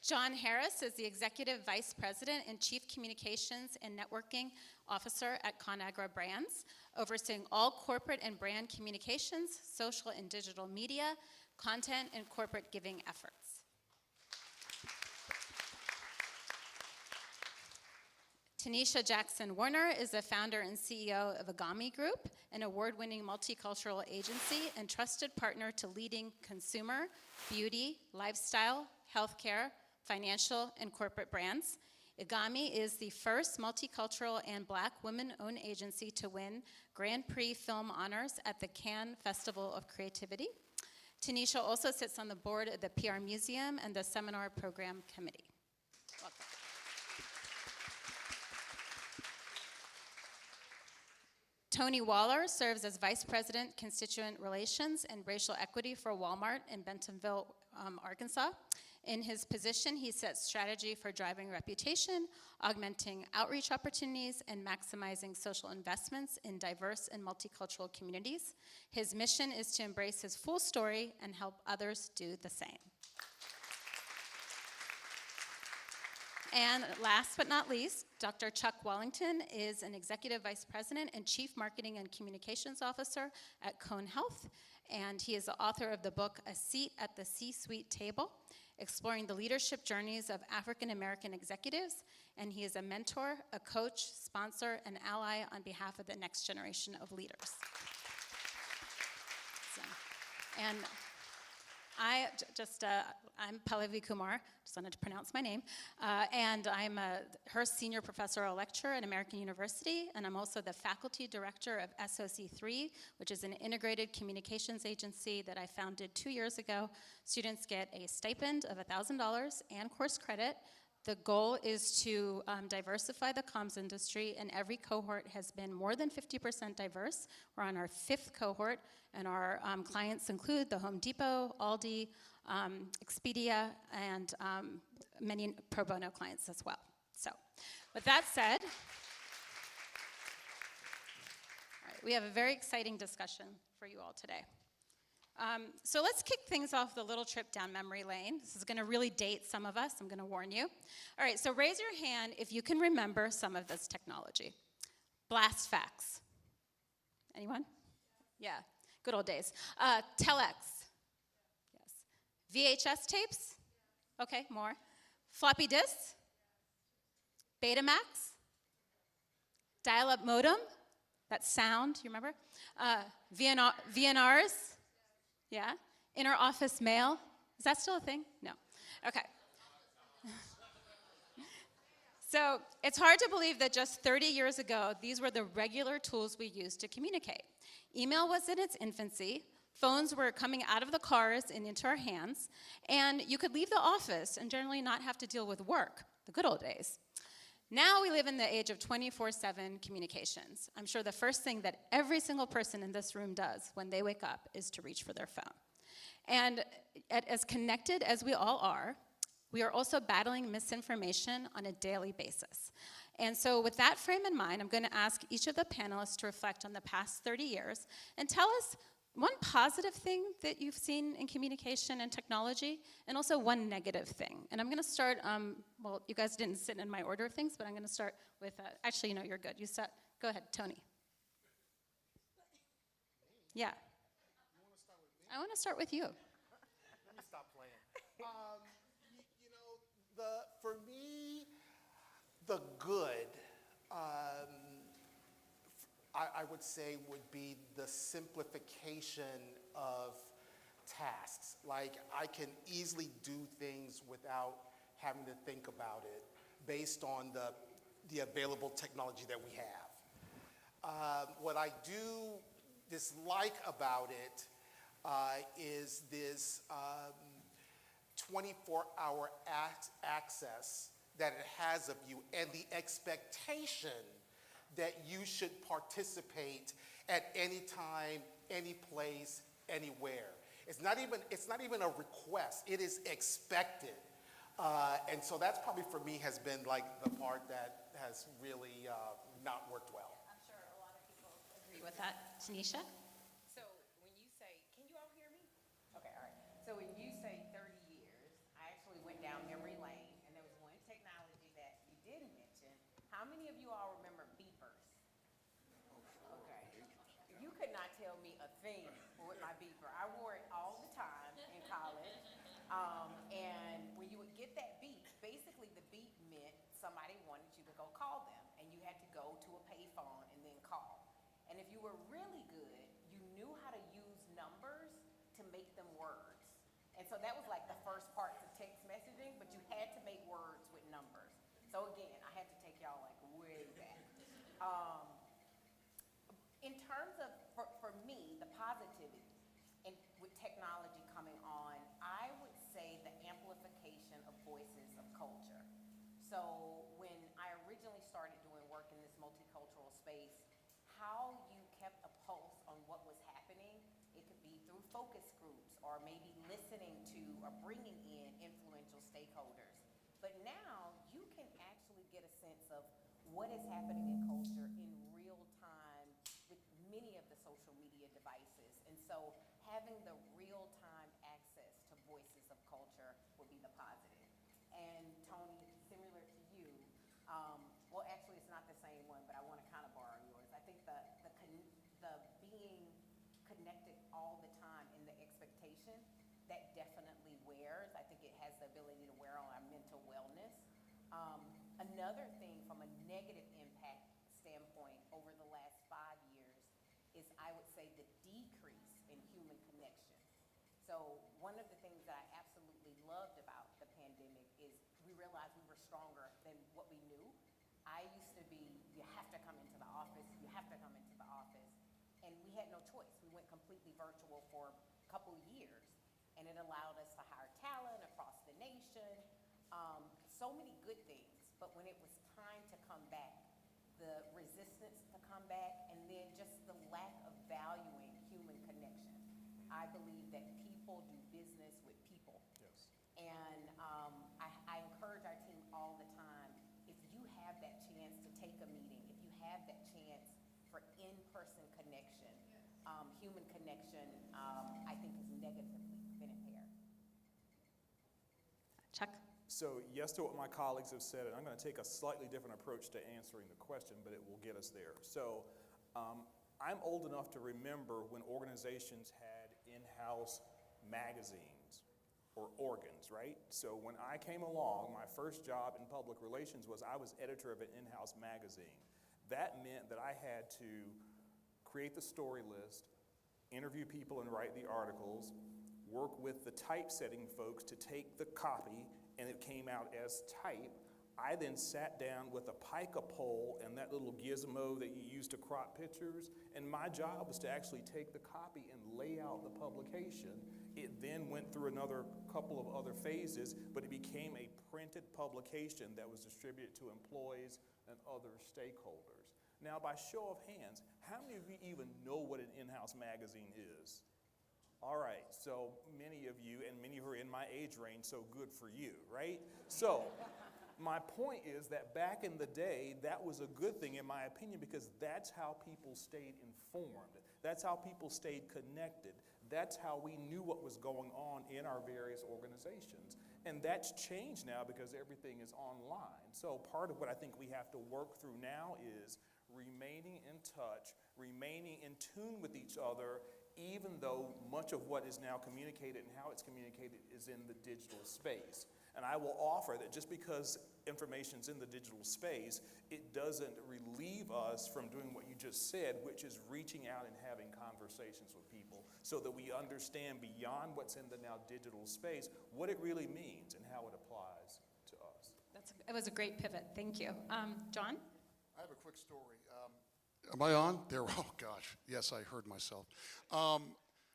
John Harris is the Executive Vice President and Chief Communications and Networking Officer at ConAgra Brands, overseeing all corporate and brand communications, social and digital media, content, and corporate giving efforts. Tanisha Jackson Warner is the founder and CEO of Agami Group, an award-winning multicultural agency and trusted partner to leading consumer, beauty, lifestyle, healthcare, financial, and corporate brands. Agami is the first multicultural and Black women-owned agency to win Grand Prix Film Honors at the Cannes Festival of Creativity. Tanisha also sits on the board of the PR Museum and the Seminar Program Committee. Welcome. Tony Waller serves as Vice President, Constituent Relations and Racial Equity for Walmart in Bentonville, Arkansas. In his position, he sets strategy for driving reputation, augmenting outreach opportunities, and maximizing social investments in diverse and multicultural communities. His mission is to embrace his full story and help others do the same. And last but not least, Dr. Chuck Wellington is an Executive Vice President and Chief Marketing and Communications Officer at Cone Health, and he is the author of the book, A Seat at the C-Suite Table, exploring the leadership journeys of African American executives, and he is a mentor, a coach, sponsor, and ally on behalf of the next generation of leaders. And I'm Pallavi Kumar, just wanted to pronounce my name, and I'm her senior professor or lecturer at American University, and I'm also the faculty director of SOC3, which is an integrated communications agency that I founded 2 years ago. Students get a stipend of $1,000 and course credit. The goal is to diversify the comms industry, and every cohort has been more than 50% diverse. We're on our 5th cohort, and our clients include the Home Depot, Aldi, Expedia, and many pro bono clients as well. So, with that said, all right, we have a very exciting discussion for you all today. So let's kick things off with a little trip down memory lane. This is going to really date some of us, I'm going to warn you. All right, so raise your hand if you can remember some of this technology. Blast fax. Anyone? Yeah, good old days. Telex. Yes. VHS tapes? Okay, more. Floppy disks? Betamax? Dial-up modem? That sound, you remember? VNRs? Yeah. Inter-office mail. Is that still a thing? No. Okay. So it's hard to believe that just 30 years ago, these were the regular tools we used to communicate. Email was in its infancy. Phones were coming out of the cars and into our hands. And you could leave the office and generally not have to deal with work, the good old days. Now we live in the age of 24/7 communications. I'm sure the first thing that every single person in this room does when they wake up is to reach for their phone. And as connected as we all are, we are also battling misinformation on a daily basis. And so with that frame in mind, I'm going to ask each of the panelists to reflect on the past 30 years and tell us one positive thing that you've seen in communication and technology, and also one negative thing. And I'm going to start, well, you guys didn't sit in my order of things, but I'm going to start with, actually, you know, you're good. You start, go ahead, Tony. Yeah. You want to start with me? I want to start with you. Let me stop playing. You know, for me, the good, I would say would be the simplification of tasks. Like, I can easily do things without having to think about it based on the available technology that we have. What I do dislike about it is this 24-hour access that it has of you and the expectation that you should participate at any time, any place, anywhere. It's not even a request. It is expected. And so that's probably for me has been like the part that has really not worked well. I'm sure a lot of people agree with that. Tanisha? So when you say, can you all hear me? Okay, all right. So when you say 30 years, I actually went down memory lane, and there was one technology that you didn't mention. How many of you all remember beepers? Okay. You could not tell me a thing with my beeper. I wore it all the time in college. And when you would get that beep, basically the beep meant somebody wanted you to go call them, and you had to go to a payphone and then call. And if you were really good, you knew how to use numbers to make them words. And so that was like the first part of text messaging, but you had to make words with numbers. So again, I had to take y'all like way back. In terms of, for me, the positivity and with technology coming on, I would say the amplification of voices of culture. So when I originally started doing work in this multicultural space, how you focus groups or maybe listening to or bringing in influential stakeholders. But now you can actually get a sense of what is happening in culture in real time with many of the social media devices. And so having the real time access to voices of culture would be the positive. And Tony, similar to you, well, actually it's not the same one, but I want to kind of borrow yours. I think the being connected all the time and the expectation, that definitely wears. I think it has the ability to wear on our mental wellness. Another thing from a negative impact standpoint over the last 5 years is, I would say, the decrease in human connection. So one of the things that I absolutely loved about the pandemic is we realized we were stronger than what we knew. I used to be, you have to come into the office, you have to come into the office. And we had no choice. We went completely virtual for a couple of years. And it allowed us to hire talent across the nation. So many good things. But when it was time to come back, the resistance to come back, and then just the lack of valuing human connection. I believe that people do business with people. Yes. And I encourage our team all the time, if you have that chance to take a meeting, if you have that chance for in-person connection, human connection, I think has negatively been impaired. Chuck? So yes to what my colleagues have said, and I'm going to take a slightly different approach to answering the question, but it will get us there. So I'm old enough to remember when organizations had in-house magazines or organs, right? So when I came along, my first job in public relations was I was editor of an in-house magazine. That meant that I had to create the story list, interview people and write the articles, work with the typesetting folks to take the copy, and it came out as type. I then sat down with a pica pole and that little gizmo that you use to crop pictures, and my job was to actually take the copy and lay out the publication. It then went through another couple of other phases, but it became a printed publication that was distributed to employees and other stakeholders. Now, by show of hands, how many of you even know what an in-house magazine is? All right, so many of you, and many who are in my age range, so good for you, right? So my point is that back in the day, that was a good thing in my opinion, because that's how people stayed informed. That's how people stayed connected. That's how we knew what was going on in our various organizations. And that's changed now because everything is online. So part of what I think we have to work through now is remaining in touch, remaining in tune with each other, even though much of what is now communicated and how it's communicated is in the digital space. And I will offer that just because information's in the digital space, it doesn't relieve us from doing what you just said, which is reaching out and having conversations with people so that we understand beyond what's in the now digital space, what it really means and how it applies to us. It was a great pivot. Thank you. John? I have a quick story. Am I on? There. Oh, gosh. Yes, I heard myself.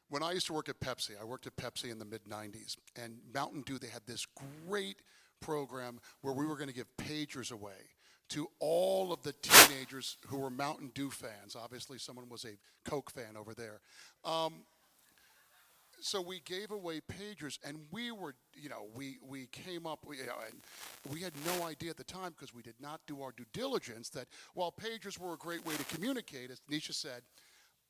When I used to work at Pepsi, I worked at Pepsi in the mid-'90s, and Mountain Dew, they had this great program where we were going to give pagers away to all of the teenagers who were Mountain Dew fans. Obviously, someone was a Coke fan over there. So we gave away pagers, and we were, we came up, and we had no idea at the time, because we did not do our due diligence, that while pagers were a great way to communicate, as Nisha said,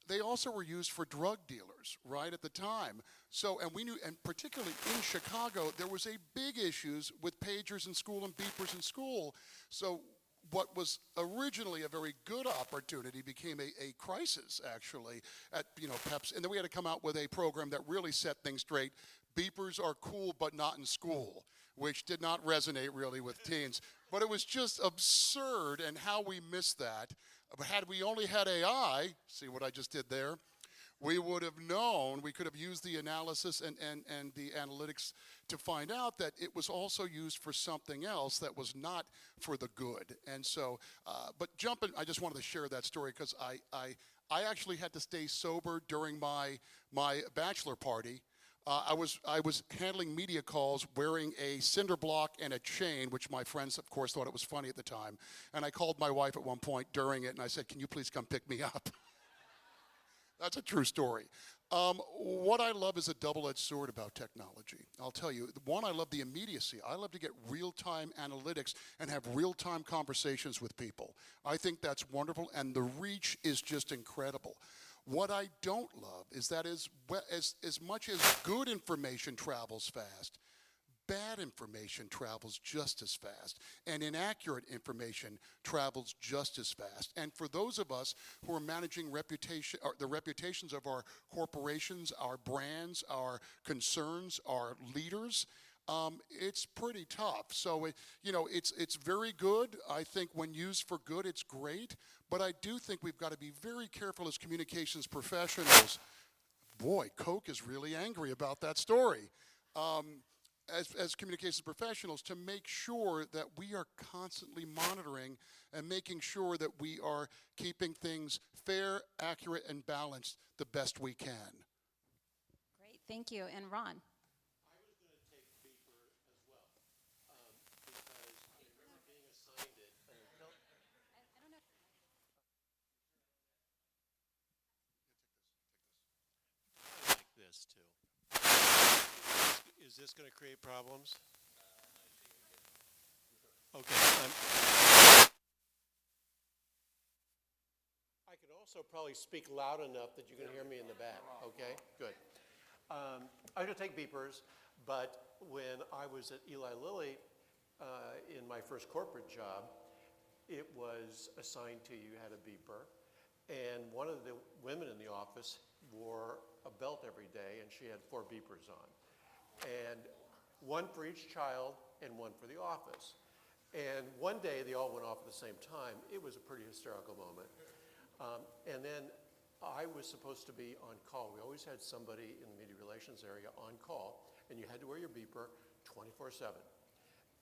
they also were used for drug dealers, right, at the time. So, and we knew, and particularly in Chicago, there was a big issues with pagers in school and beepers in school. So what was originally a very good opportunity became a crisis, actually, at Pepsi. And then we had to come out with a program that really set things straight. Beepers are cool, but not in school, which did not resonate really with teens. But it was just absurd, and how we missed that. But had we only had AI, see what I just did there, we would have known, we could have used the analysis and the analytics to find out that it was also used for something else that was not for the good. And so, but I just wanted to share that story, because I actually had to stay sober during my bachelor party. I was handling media calls wearing a cinder block and a chain, which my friends, of course, thought it was funny at the time. And I called my wife at one point during it, and I said, "Can you please come pick me up?" That's a true story. What I love is a double-edged sword about technology. I'll tell you, one, I love the immediacy. I love to get real-time analytics and have real-time conversations with people. I think that's wonderful, and the reach is just incredible. What I don't love is that as much as good information travels fast, bad information travels just as fast, and inaccurate information travels just as fast. And for those of us who are managing the reputations of our corporations, our brands, our concerns, our leaders, it's pretty tough. So it's very good. I think when used for good, it's great. But I do think we've got to be very careful as communications professionals. Boy, Coke is really angry about that story. As communications professionals, to make sure that we are constantly monitoring and making sure that we are keeping things fair, accurate, and balanced the best we can. Great, thank you. And Ron? I was going to take Beeper as well, because I remember being assigned it. I like this too. Is this going to create problems? Okay. I could also probably speak loud enough that you can hear me in the back. Okay, good. I'm going to take beepers, but when I was at Eli Lilly in my first corporate job, it was assigned to you had a beeper, and one of the women in the office wore a belt every day, and she had 4 beepers on. And one for each child and one for the office. And one day they all went off at the same time. It was a pretty hysterical moment. And then I was supposed to be on call. We always had somebody in the media relations area on call, and you had to wear your beeper 24/7.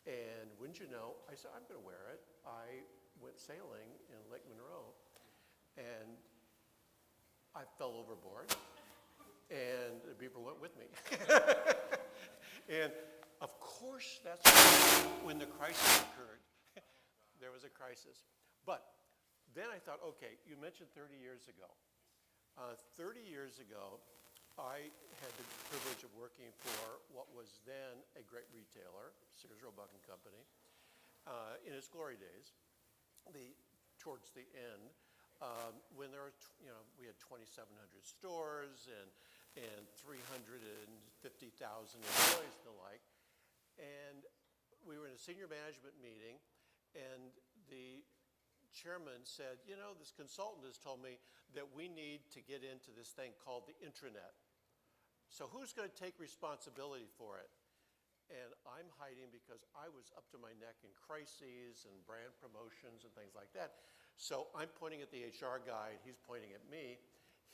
And wouldn't you know, I said, I'm going to wear it. I went sailing in Lake Monroe, and I fell overboard, and the beeper went with me. And of course, that's when the crisis occurred. There was a crisis. But then I thought, okay, you mentioned 30 years ago. 30 years ago, I had the privilege of working for what was then a great retailer, Sears Roebuck and Company, in its glory days, towards the end, when there were, we had 2,700 stores and 350,000 employees and the like. And we were in a senior management meeting, and the chairman said, this consultant has told me that we need to get into this thing called the intranet. So who's going to take responsibility for it? And I'm hiding because I was up to my neck in crises and brand promotions and things like that. So I'm pointing at the HR guy, and he's pointing at me.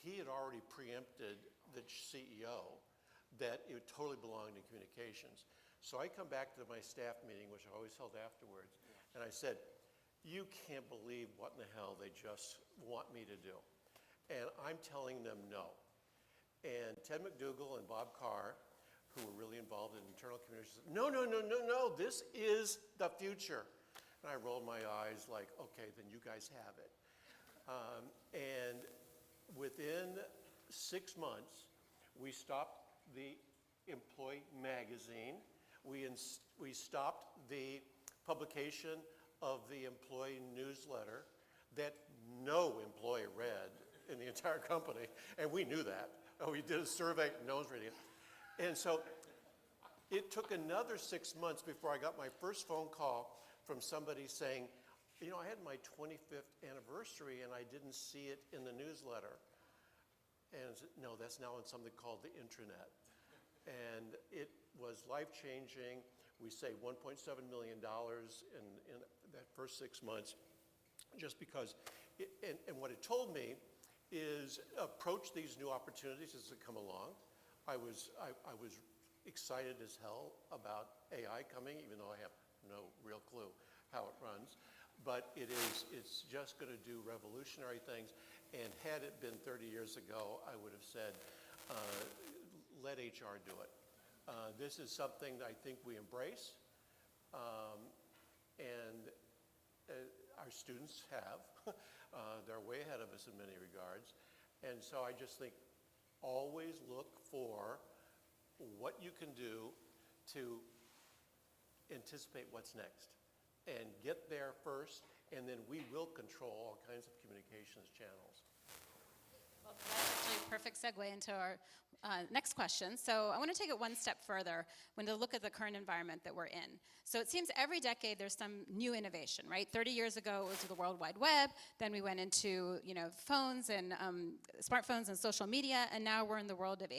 He had already preempted the CEO that it totally belonged in communications. So I come back to my staff meeting, which I always held afterwards, and I said, you can't believe what in the hell they just want me to do. And I'm telling them no. And Ted McDougall and Bob Carr, who were really involved in internal communications, said, no, this is the future. And I rolled my eyes like, okay, then you guys have it. And within 6 months, we stopped the employee magazine. We stopped the publication of the employee newsletter that no employee read in the entire company, and we knew that. We did a survey, no one's reading it. And so it took another 6 months before I got my first phone call from somebody saying, I had my 25th anniversary and I didn't see it in the newsletter. And I said, no, that's now on something called the intranet. And it was life-changing. We saved $1.7 million in that first 6 months just because, and what it told me is approach these new opportunities as they come along. I was excited as hell about AI coming, even though I have no real clue how it runs. But it's just going to do revolutionary things. And had it been 30 years ago, I would have said, let HR do it. This is something that I think we embrace, and our students have. They're way ahead of us in many regards. And so I just think always look for what you can do to anticipate what's next and get there first, and then we will control all kinds of communications channels. Well, that's actually a perfect segue into our next question. So I want to take it one step further when to look at the current environment that we're in. So it seems every decade there's some new innovation, right? 30 years ago it was the World Wide Web, then we went into phones and smartphones and social media, and now we're in the world of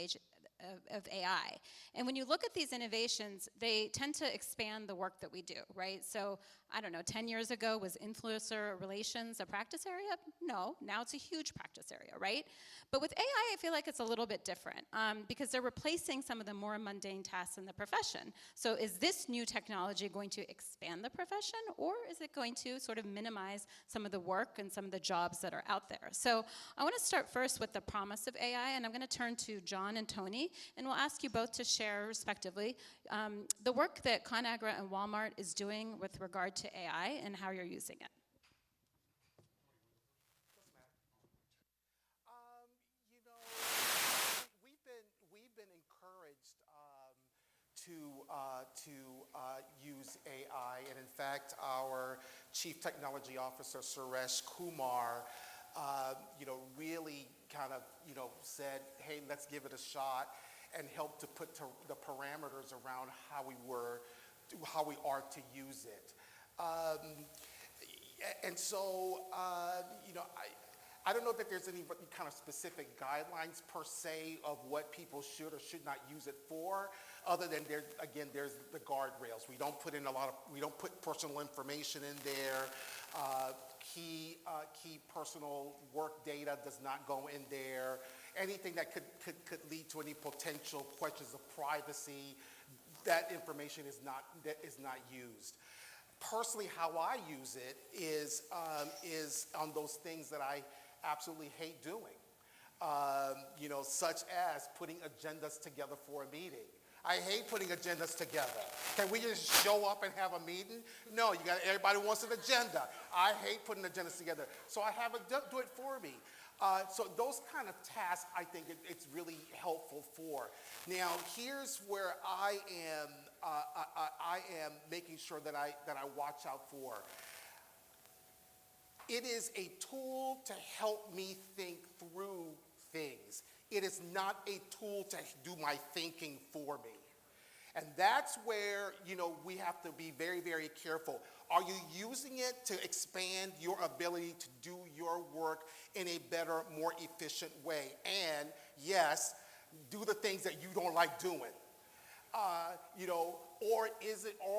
AI. And when you look at these innovations, they tend to expand the work that we do, right? So, I don't know, 10 years ago, was influencer relations a practice area? No, now it's a huge practice area, right? But with AI, I feel like it's a little bit different because they're replacing some of the more mundane tasks in the profession. So is this new technology going to expand the profession, or is it going to sort of minimize some of the work and some of the jobs that are out there? So I want to start first with the promise of AI, and I'm going to turn to John and Tony, and we'll ask you both to share respectively the work that ConAgra and Walmart is doing with regard to AI and how you're using it. We've been encouraged to use AI, and in fact, our Chief Technology Officer Suresh Kumar, really kind of said, "Hey, let's give it a shot," and helped to put the parameters around how we are to use it. And so, I don't know that there's any kind of specific guidelines per se of what people should or should not use it for, other than there's the guardrails. We don't put personal information in there. Key personal work data does not go in there. Anything that could lead to any potential questions of privacy, that information is not used. Personally, how I use it is on those things that I absolutely hate doing, such as putting agendas together for a meeting. I hate putting agendas together. Can we just show up and have a meeting? No, everybody wants an agenda. I hate putting agendas together, so I have it do it for me. So those kind of tasks, I think it's really helpful for. Now, here's where I am making sure that I watch out for. It is a tool to help me think through things. It is not a tool to do my thinking for me. And that's where, we have to be very, very careful. Are you using it to expand your ability to do your work in a better, more efficient way? And yes, do the things that you don't like doing. Or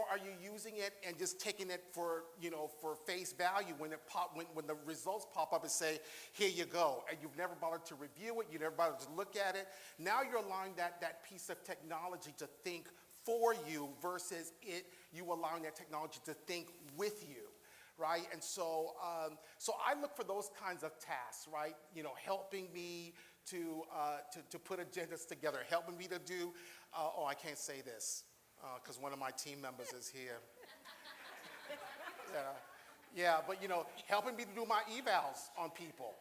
are you using it and just taking it for face value when the results pop up and say, here you go, and you've never bothered to review it, you never bothered to look at it. Now you're allowing that piece of technology to think for you versus you allowing that technology to think with you, right? And so I look for those kinds of tasks, right? Helping me to put agendas together, helping me to do, I can't say this because one of my team members is here. Yeah, but helping me to do my evals on people,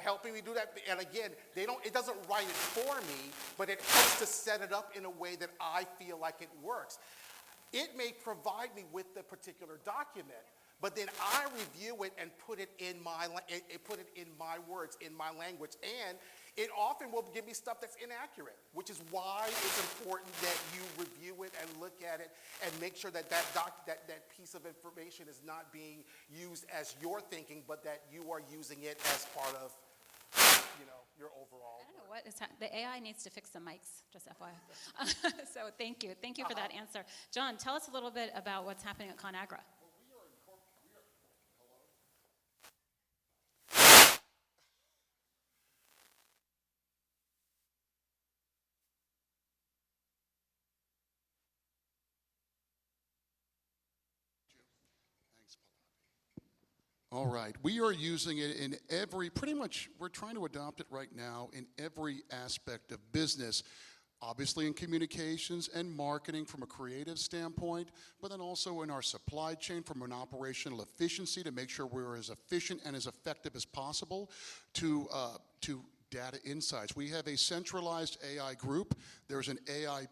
helping me do that. And again, it doesn't write it for me, but it helps to set it up in a way that I feel like it works. It may provide me with the particular document, but then I review it and put it in my words, in my language, and it often will give me stuff that's inaccurate, which is why it's important that you review it and look at it and make sure that piece of information is not being used as your thinking, but that you are using it as part of, your overall. I don't know what is the AI needs to fix the mics, just FYI. So thank you for that answer. John, tell us a little bit about what's happening at ConAgra. All right, we are using it in we're trying to adopt it right now in every aspect of business. Obviously in communications and marketing from a creative standpoint, but then also in our supply chain from an operational efficiency to make sure we're as efficient and as effective as possible to data insights. We have a centralized AI group. There's an AI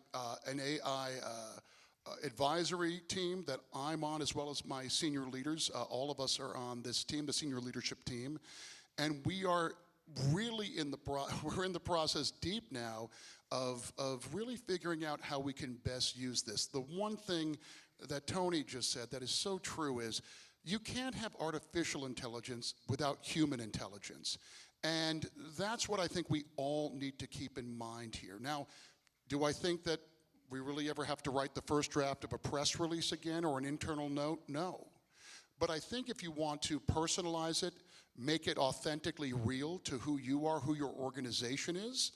advisory team that I'm on, as well as my senior leaders. All of us are on this team, the senior leadership team, and we are really we're in the process deep now of really figuring out how we can best use this. The one thing that Tony just said that is so true is you can't have artificial intelligence without human intelligence. And that's what I think we all need to keep in mind here. Now, do I think that we really ever have to write the first draft of a press release again or an internal note? No. But I think if you want to personalize it, make it authentically real to who you are, who your organization is,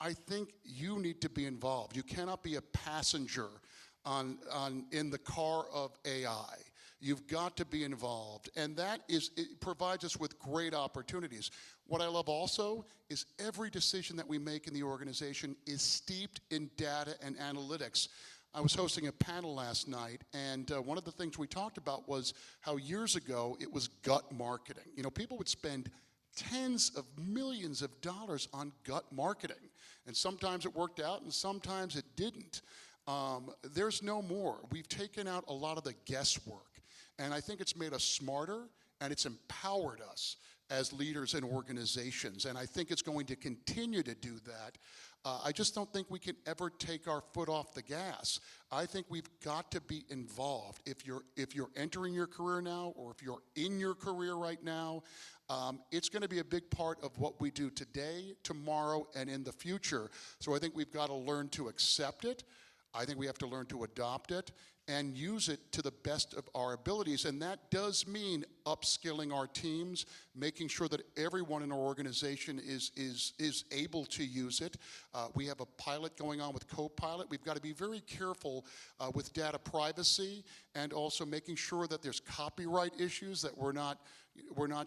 I think you need to be involved. You cannot be a passenger in the car of AI. You've got to be involved, and it provides us with great opportunities. What I love also is every decision that we make in the organization is steeped in data and analytics. I was hosting a panel last night, and one of the things we talked about was how years ago it was gut marketing. You know, people would spend tens of millions of dollars on gut marketing, and sometimes it worked out and sometimes it didn't. There's no more. We've taken out a lot of the guesswork, and I think it's made us smarter and it's empowered us as leaders and organizations, and I think it's going to continue to do that. I just don't think we can ever take our foot off the gas. I think we've got to be involved. If you're entering your career now, or if you're in your career right now, it's going to be a big part of what we do today, tomorrow, and in the future. So I think we've got to learn to accept it. I think we have to learn to adopt it and use it to the best of our abilities. And that does mean upskilling our teams, making sure that everyone in our organization is able to use it. We have a pilot going on with Copilot. We've got to be very careful with data privacy, and also making sure that there's copyright issues, that we're not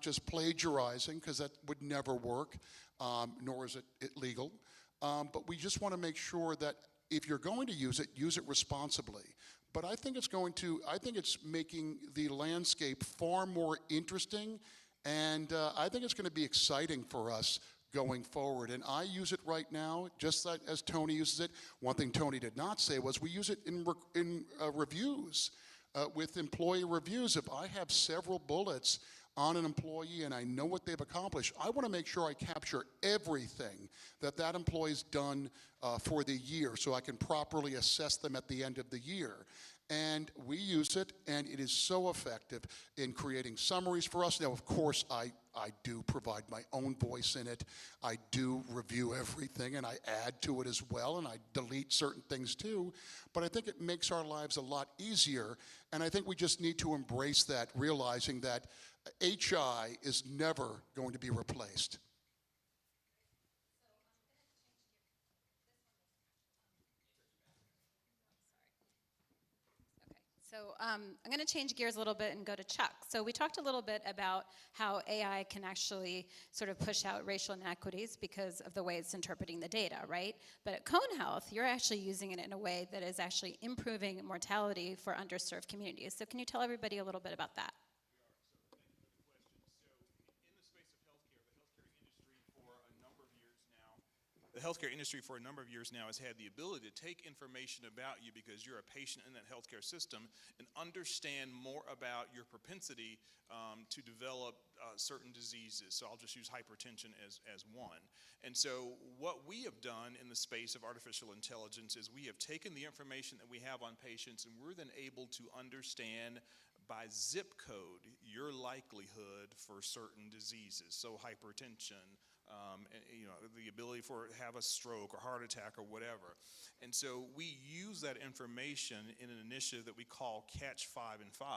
just plagiarizing, because that would never work, nor is it legal. But we just want to make sure that if you're going to use it responsibly. But I think it's making the landscape far more interesting, and I think it's going to be exciting for us going forward. And I use it right now, just like as Tony uses it. One thing Tony did not say was we use it in reviews, with employee reviews. If I have several bullets on an employee and I know what they've accomplished, I want to make sure I capture everything that employee's done for the year, so I can properly assess them at the end of the year. And we use it, and it is so effective in creating summaries for us. Now, of course, I do provide my own voice in it. I do review everything, and I add to it as well, and I delete certain things too. But I think it makes our lives a lot easier, and I think we just need to embrace that, realizing that HI is never going to be replaced. So I'm going to change gears a little bit and go to Chuck. So we talked a little bit about how AI can actually sort of push out racial inequities because of the way it's interpreting the data, right? But at Cone Health, you're actually using it in a way that is actually improving mortality for underserved communities. So can you tell everybody a little bit about that? The healthcare industry for a number of years now has had the ability to take information about you because you're a patient in that healthcare system and understand more about your propensity to develop certain diseases. So I'll just use hypertension as one. And so what we have done in the space of artificial intelligence is we have taken the information that we have on patients, and we're then able to understand by zip code your likelihood for certain diseases. So hypertension, the ability to have a stroke or heart attack or whatever. And so we use that information in an initiative that we call Catch 5 and 5.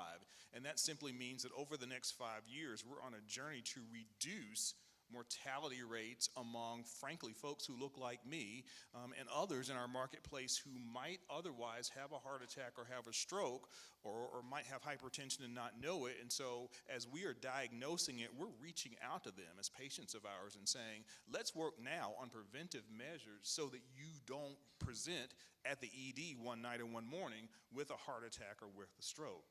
And that simply means that over the next 5 years, we're on a journey to reduce mortality rates among, frankly, folks who look like me and others in our marketplace who might otherwise have a heart attack or have a stroke or might have hypertension and not know it. And so as we are diagnosing it, we're reaching out to them as patients of ours and saying, let's work now on preventive measures so that you don't present at the ED one night or one morning with a heart attack or with a stroke.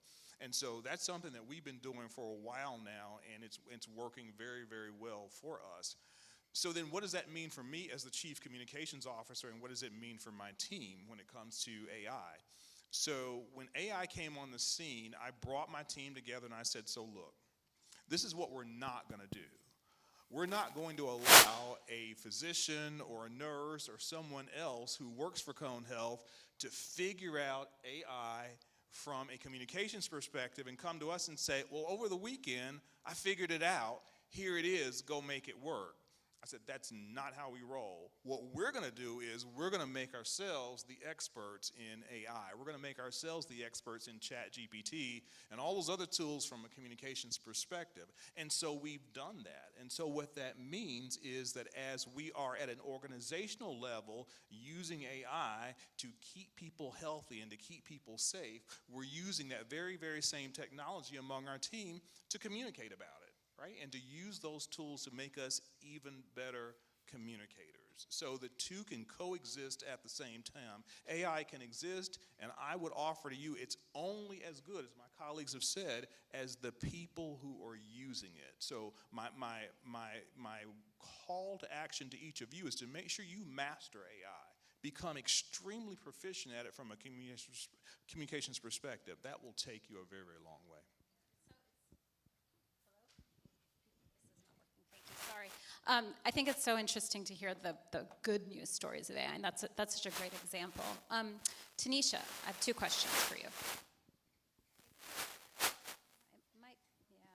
And so that's something that we've been doing for a while now, and it's working very, very well for us. So then what does that mean for me as the Chief Communications Officer, and what does it mean for my team when it comes to AI? So when AI came on the scene, I brought my team together and I said, so look, this is what we're not going to do. We're not going to allow a physician or a nurse or someone else who works for Cone Health to figure out AI from a communications perspective and come to us and say, well, over the weekend, I figured it out. Here it is. Go make it work. I said, that's not how we roll. What we're going to do is we're going to make ourselves the experts in AI. We're going to make ourselves the experts in ChatGPT and all those other tools from a communications perspective. And so we've done that. And so what that means is that as we are at an organizational level using AI to keep people healthy and to keep people safe, we're using that very, very same technology among our team to communicate about it. Right? And to use those tools to make us even better communicators. So the two can coexist at the same time. AI can exist, and I would offer to you it's only as good, as my colleagues have said, as the people who are using it. So my call to action to each of you is to make sure you master AI. Become extremely proficient at it from a communications perspective. That will take you a very, very long way. Sorry. I think it's so interesting to hear the good news stories of AI, and that's such a great example. Tanisha, I have two questions for you. I think it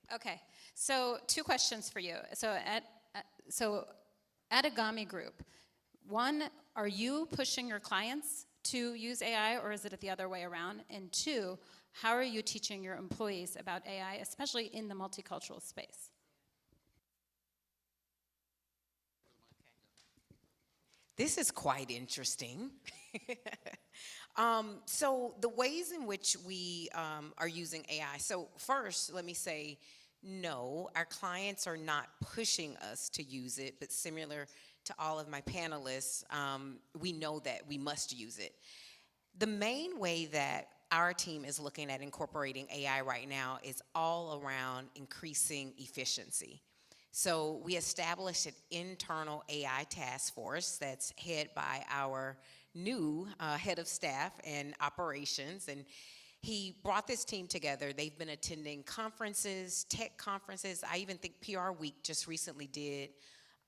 is. Okay, so two questions for you. So at Agami Group, one, are you pushing your clients to use AI, or is it the other way around? And two, how are you teaching your employees about AI, especially in the multicultural space? This is quite interesting. So the ways in which we are using AI. So first, let me say, no, our clients are not pushing us to use it, but similar to all of my panelists, we know that we must use it. The main way that our team is looking at incorporating AI right now is all around increasing efficiency. So we established an internal AI task force that's headed by our new head of staff and operations, and he brought this team together. They've been attending conferences, tech conferences. I even think PR Week just recently did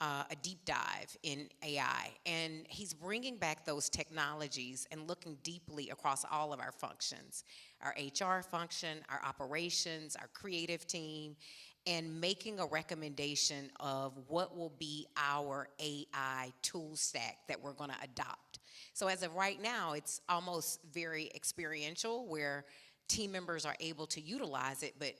a deep dive in AI, and he's bringing back those technologies and looking deeply across all of our functions, our HR function, our operations, our creative team, and making a recommendation of what will be our AI tool stack that we're going to adopt. So as of right now, it's almost very experiential where team members are able to utilize it, but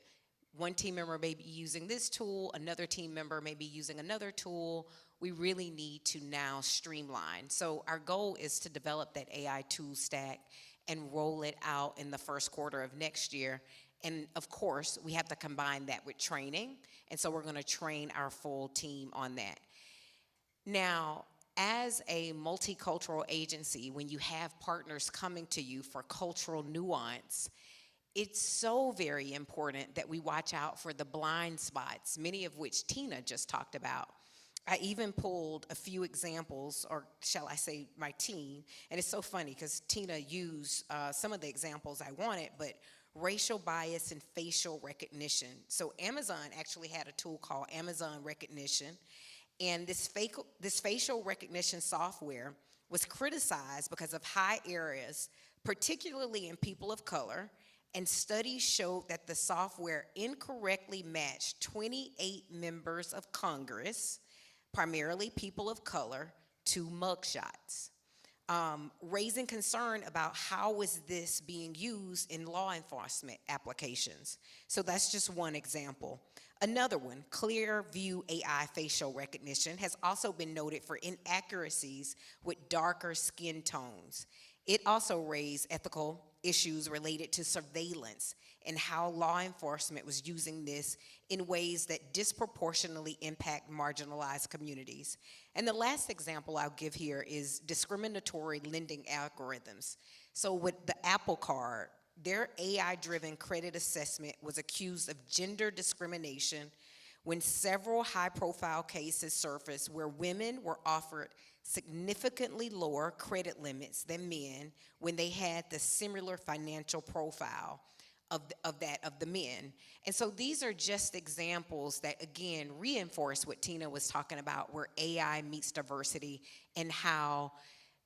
one team member may be using this tool, another team member may be using another tool. We really need to now streamline. So our goal is to develop that AI tool stack and roll it out in the first quarter of next year. And of course, we have to combine that with training. And so we're going to train our full team on that. Now, as a multicultural agency, when you have partners coming to you for cultural nuance, it's so very important that we watch out for the blind spots, many of which Tina just talked about. I even pulled a few examples, or shall I say my team, and it's so funny because Tina used some of the examples I wanted, but racial bias and facial recognition. So Amazon actually had a tool called Amazon Recognition, and this facial recognition software was criticized because of high areas, particularly in people of color, and studies showed that the software incorrectly matched 28 members of Congress, primarily people of color, to mugshots, raising concern about how was this being used in law enforcement applications. So that's just one example. Another one, Clearview AI facial recognition, has also been noted for inaccuracies with darker skin tones. It also raised ethical issues related to surveillance and how law enforcement was using this in ways that disproportionately impact marginalized communities. And the last example I'll give here is discriminatory lending algorithms. So with the Apple Card, their AI-driven credit assessment was accused of gender discrimination when several high-profile cases surfaced where women were offered significantly lower credit limits than men when they had the similar financial profile of the men. And so these are just examples that, again, reinforce what Tina was talking about, where AI meets diversity and how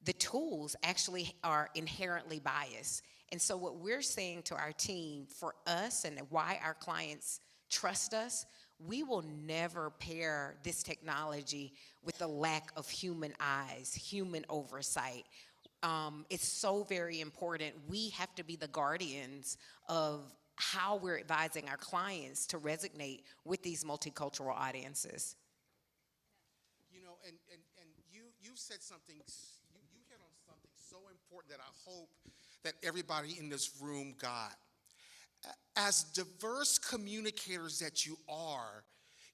the tools actually are inherently biased. And so what we're saying to our team, for us and why our clients trust us, we will never pair this technology with the lack of human eyes, human oversight. It's so very important. We have to be the guardians of how we're advising our clients to resonate with these multicultural audiences. You know, and you said something, you hit on something so important that I hope that everybody in this room got. As diverse communicators that you are,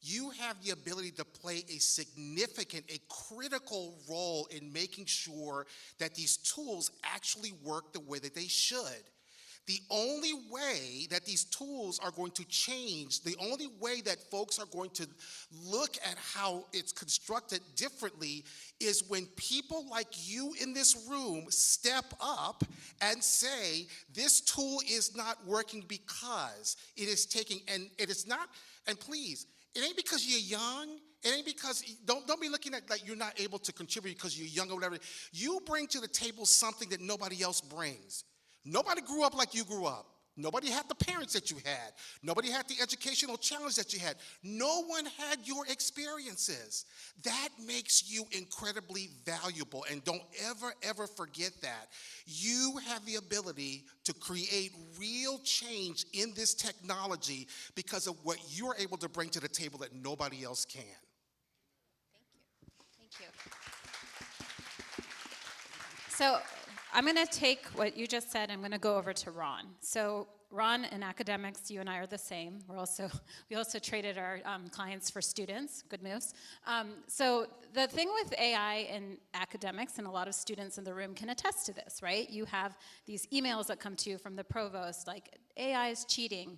you have the ability to play a significant, a critical role in making sure that these tools actually work the way that they should. The only way that these tools are going to change, the only way that folks are going to look at how it's constructed differently is when people like you in this room step up and say, this tool is not working because it is taking, and it is not, and please, it ain't because you're young. It ain't because, don't be looking at like you're not able to contribute because you're young or whatever. You bring to the table something that nobody else brings. Nobody grew up like you grew up. Nobody had the parents that you had. Nobody had the educational challenge that you had. No one had your experiences. That makes you incredibly valuable. And don't ever, ever forget that. You have the ability to create real change in this technology because of what you're able to bring to the table that nobody else can. Thank you. So I'm going to take what you just said, I'm going to go over to Ron. So Ron, in academics, you and I are the same. We also traded our clients for students. Good moves. So the thing with AI in academics, and a lot of students in the room can attest to this, right? You have these emails that come to you from the provost, like AI is cheating,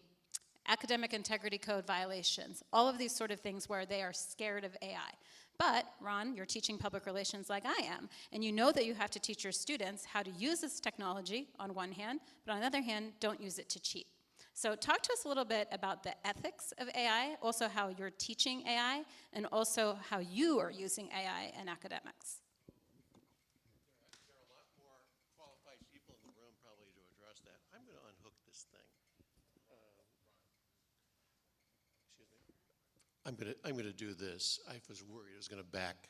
academic integrity code violations, all of these sort of things where they are scared of AI. But, Ron, you're teaching public relations like I am, and you know that you have to teach your students how to use this technology on one hand, but on the other hand, don't use it to cheat. So talk to us a little bit about the ethics of AI, also how you're teaching AI, and also how you are using AI in academics. There are a lot more qualified people in the room probably to address that. I'm going to unhook this thing. I'm going to do this. I was worried it was going to back.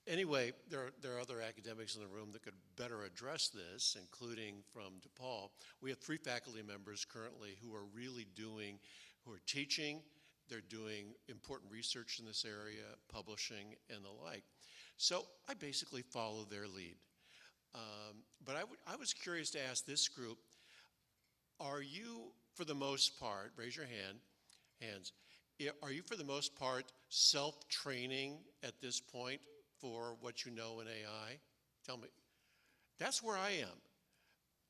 Anyway, there are other academics in the room that could better address this, including from DePaul. We have 3 faculty members currently who are really who are teaching, they're doing important research in this area, publishing, and the like. So I basically follow their lead. But I was curious to ask this group, are you, for the most part, raise your hands, are you for the most part self-training at this point for what you know in AI? Tell me. That's where I am.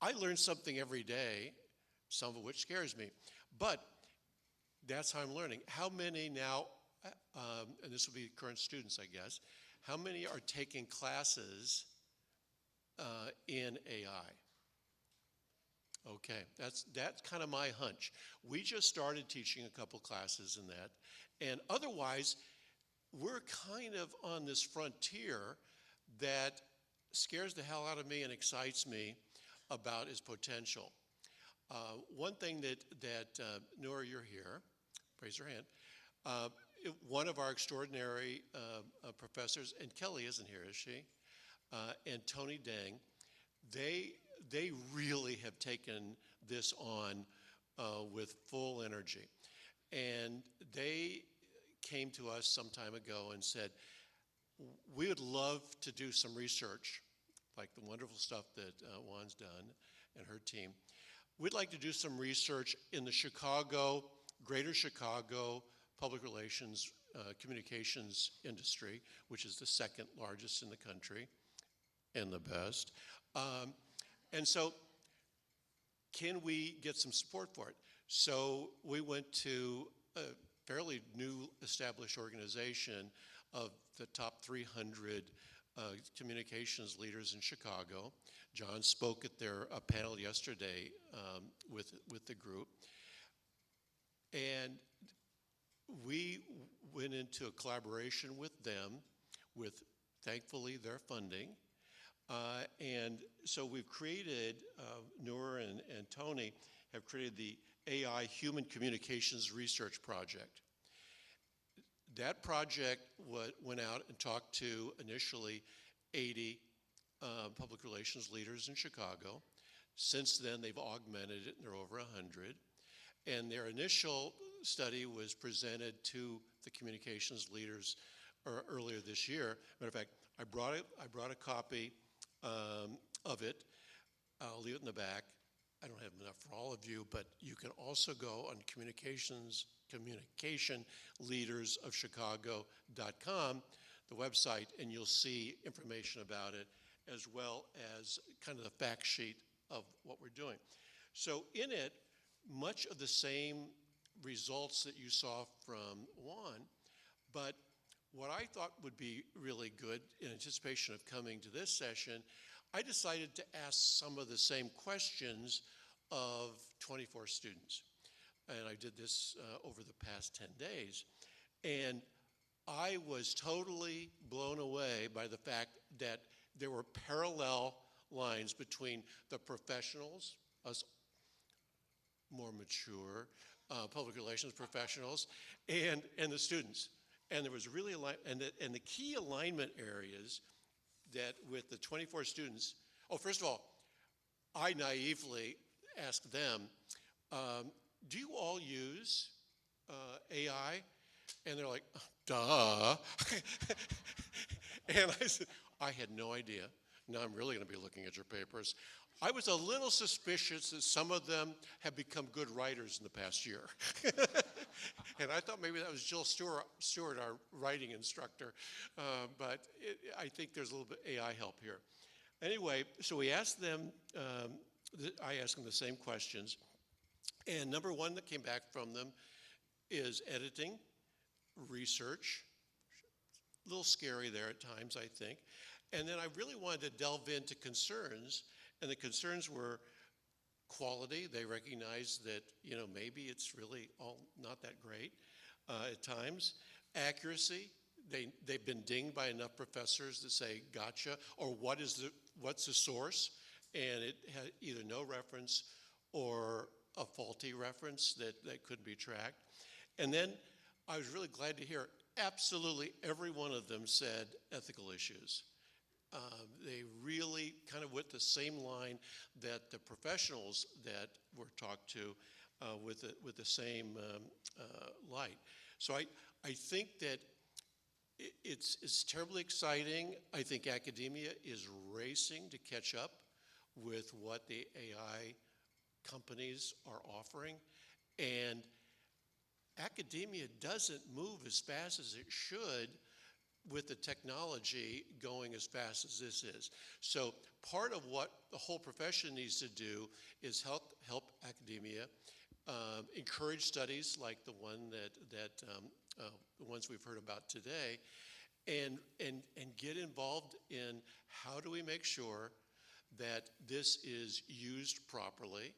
I learn something every day, some of which scares me, but that's how I'm learning. How many now, and this will be current students, I guess, how many are taking classes in AI? Okay, that's kind of my hunch. We just started teaching a couple classes in that, and otherwise, we're kind of on this frontier that scares the hell out of me and excites me about its potential. One thing that Noor, you're here, raise your hand. One of our extraordinary professors, and Kelly isn't here, is she? And Tony Deng, they really have taken this on with full energy. And they came to us some time ago and said, we would love to do some research, like the wonderful stuff that Juan's done and her team. We'd like to do some research in the greater Chicago public relations communications industry, which is the 2nd largest in the country and the best. And so can we get some support for it? So we went to a fairly new established organization of the top 300 communications leaders in Chicago. John spoke at their panel yesterday with the group. And we went into a collaboration with them, with thankfully their funding. And so we've created, Noor and Tony have created the AI Human Communications Research Project. That project went out and talked to initially 80 public relations leaders in Chicago. Since then, they've augmented it, and they're over 100. And their initial study was presented to the communications leaders earlier this year. Matter of fact, I brought a copy of it. I'll leave it in the back. I don't have enough for all of you, but you can also go on communicationleadersofchicago.com, the website, and you'll see information about it, as well as kind of the fact sheet of what we're doing. So in it, much of the same results that you saw from Juan, but what I thought would be really good in anticipation of coming to this session, I decided to ask some of the same questions of 24 students. And I did this over the past 10 days. And I was totally blown away by the fact that there were parallel lines between the professionals, us more mature public relations professionals, and the students. And there was really and the key alignment areas that with the 24 students, first of all, I naively asked them, do you all use AI? And they're like, duh. And I said, I had no idea. Now I'm really going to be looking at your papers. I was a little suspicious that some of them have become good writers in the past year. And I thought maybe that was Jill Stewart, our writing instructor. But I think there's a little bit AI help here. Anyway, so we asked them, I asked them the same questions. And number one that came back from them is editing, research. A little scary there at times, I think. And then I really wanted to delve into concerns. And the concerns were quality. They recognized that, maybe it's really all not that great at times. Accuracy. They've been dinged by enough professors to say, gotcha, or what's the source? And it had either no reference or a faulty reference that couldn't be tracked. And then I was really glad to hear absolutely every one of them said ethical issues. They really kind of went the same line that the professionals that were talked to with the same light. So I think that it's terribly exciting. I think academia is racing to catch up with what the AI companies are offering. And academia doesn't move as fast as it should with the technology going as fast as this is. So part of what the whole profession needs to do is help academia, encourage studies like the one the ones we've heard about today, and get involved in how do we make sure that this is used properly.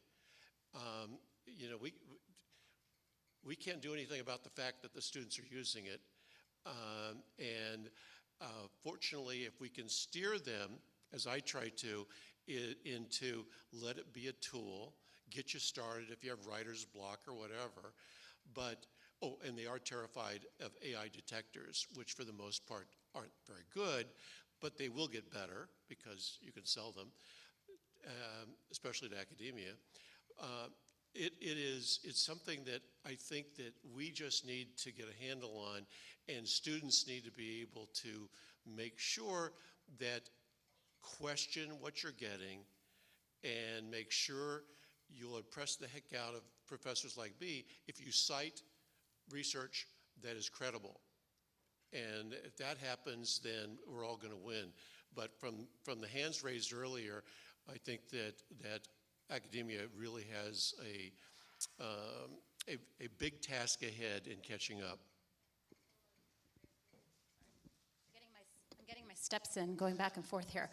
We can't do anything about the fact that the students are using it. Fortunately, if we can steer them, as I try to, into let it be a tool, get you started if you have writer's block or whatever. But, and they are terrified of AI detectors, which for the most part aren't very good, but they will get better because you can sell them, especially to academia. It's something that I think that we just need to get a handle on, and students need to be able to make sure that question what you're getting and make sure you'll impress the heck out of professors like me if you cite research that is credible. And if that happens, then we're all going to win. But from the hands raised earlier, I think that academia really has a big task ahead in catching up. I'm getting my steps in, going back and forth here.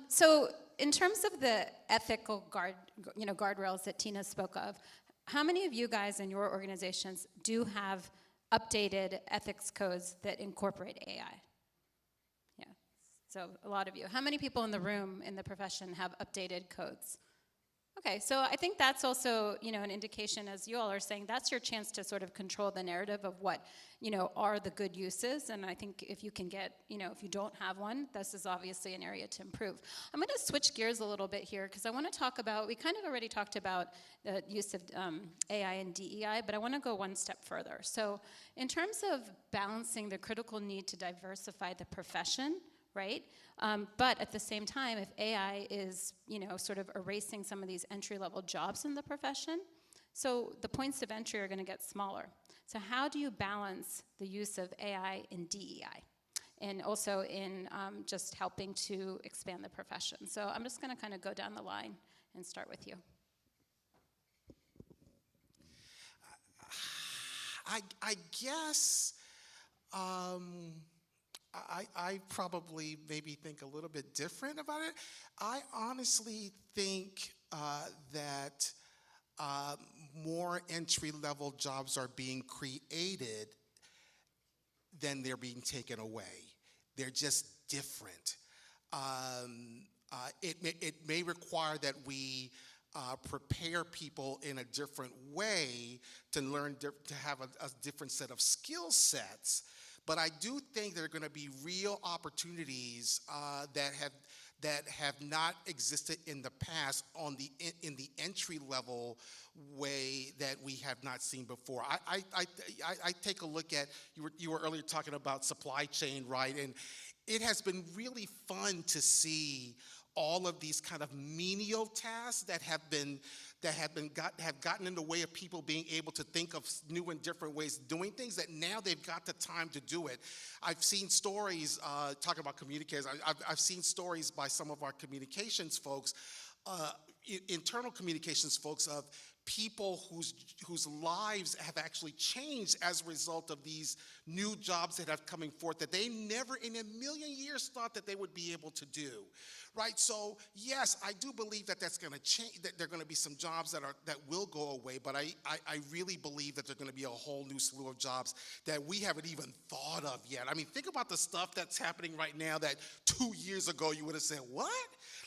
So in terms of the ethical guardrails that Tina spoke of, how many of you guys in your organizations do have updated ethics codes that incorporate AI? Yeah, so a lot of you. How many people in the room in the profession have updated codes? Okay, so I think that's also, an indication, as you all are saying, that's your chance to sort of control the narrative of what, are the good uses. And I think if you can get, if you don't have one, this is obviously an area to improve. I'm going to switch gears a little bit here because I want to talk about, we kind of already talked about the use of AI and DEI, but I want to go one step further. So in terms of balancing the critical need to diversify the profession, right? But at the same time, if AI is, sort of erasing some of these entry-level jobs in the profession, so the points of entry are going to get smaller. So how do you balance the use of AI in DEI? And also in just helping to expand the profession. So I'm just going to kind of go down the line and start with you. I guess I probably maybe think a little bit different about it. I honestly think that more entry-level jobs are being created than they're being taken away. They're just different. It may require that we prepare people in a different way to learn to have a different set of skill sets. But I do think there are going to be real opportunities that have not existed in the past in the entry level way that we have not seen before. I take a look at you were earlier talking about supply chain, right? And it has been really fun to see all of these kind of menial tasks that have gotten in the way of people being able to think of new and different ways of doing things, that now they've got the time to do it. I've seen stories, talking about communicators, I've seen stories by some of our communications folks, internal communications folks, of people whose lives have actually changed as a result of these new jobs that have coming forth that they never in a million years thought that they would be able to do, right? So yes, I do believe that that's going to change, that there are going to be some jobs that will go away, but I really believe that there's going to be a whole new slew of jobs that we haven't even thought of yet. I mean, think about the stuff that's happening right now that 2 years ago you would have said, what?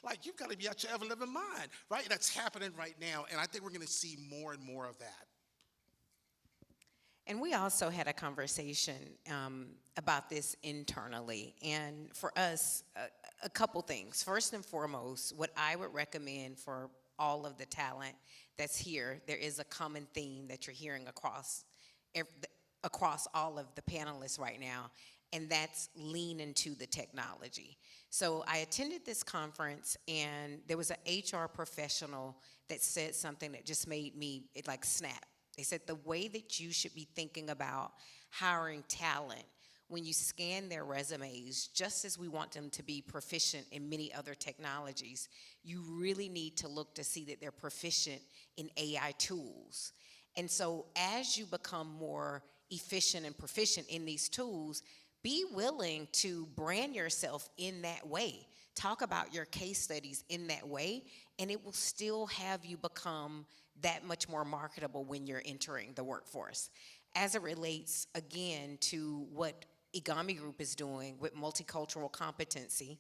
Like, you've got to be out your ever-living mind, right? That's happening right now, and I think we're going to see more and more of that. And we also had a conversation about this internally. And for us, a couple things. First and foremost, what I would recommend for all of the talent that's here, there is a common theme that you're hearing across all of the panelists right now, and that's lean into the technology. So I attended this conference, and there was an HR professional that said something that just made me snap. They said the way that you should be thinking about hiring talent when you scan their resumes, just as we want them to be proficient in many other technologies, you really need to look to see that they're proficient in AI tools. And so as you become more efficient and proficient in these tools, be willing to brand yourself in that way. Talk about your case studies in that way, and it will still have you become that much more marketable when you're entering the workforce. As it relates, again, to what IGAMI Group is doing with multicultural competency,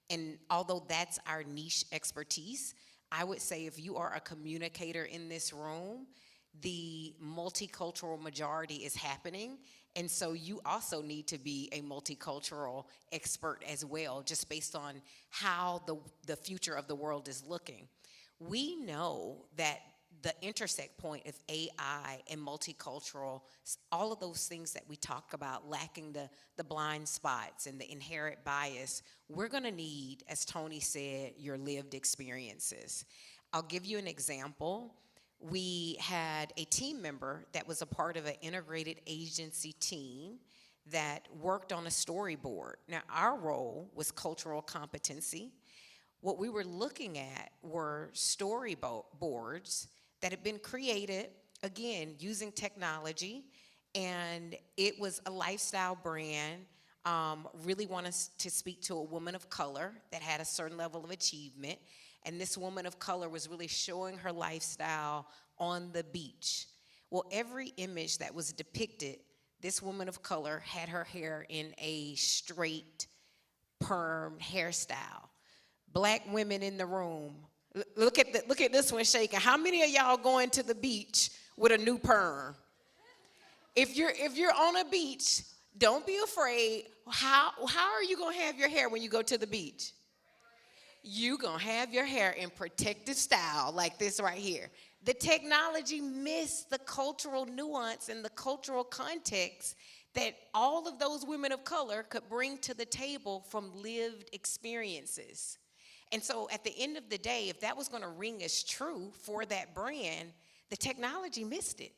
and although that's our niche expertise, I would say if you are a communicator in this room, the multicultural majority is happening, and so you also need to be a multicultural expert as well, just based on how the future of the world is looking. We know that the intersect point of AI and multicultural, all of those things that we talk about, lacking the blind spots and the inherent bias, we're gonna need, as Tony said, your lived experiences. I'll give you an example. We had a team member that was a part of an integrated agency team that worked on a storyboard. Now, our role was cultural competency. What we were looking at were storyboards that had been created, again, using technology, and it was a lifestyle brand. Really wanted to speak to a woman of color that had a certain level of achievement, and this woman of color was really showing her lifestyle on the beach. Well, every image that was depicted, this woman of color had her hair in a straight perm hairstyle. Black women in the room, look at this one shaking. How many of y'all going to the beach with a new perm? If you're on a beach, don't be afraid. How are you gonna have your hair when you go to the beach? You gonna have your hair in protective style like this right here. The technology missed the cultural nuance and the cultural context that all of those women of color could bring to the table from lived experiences. And so at the end of the day, if that was gonna ring as true for that brand, the technology missed it.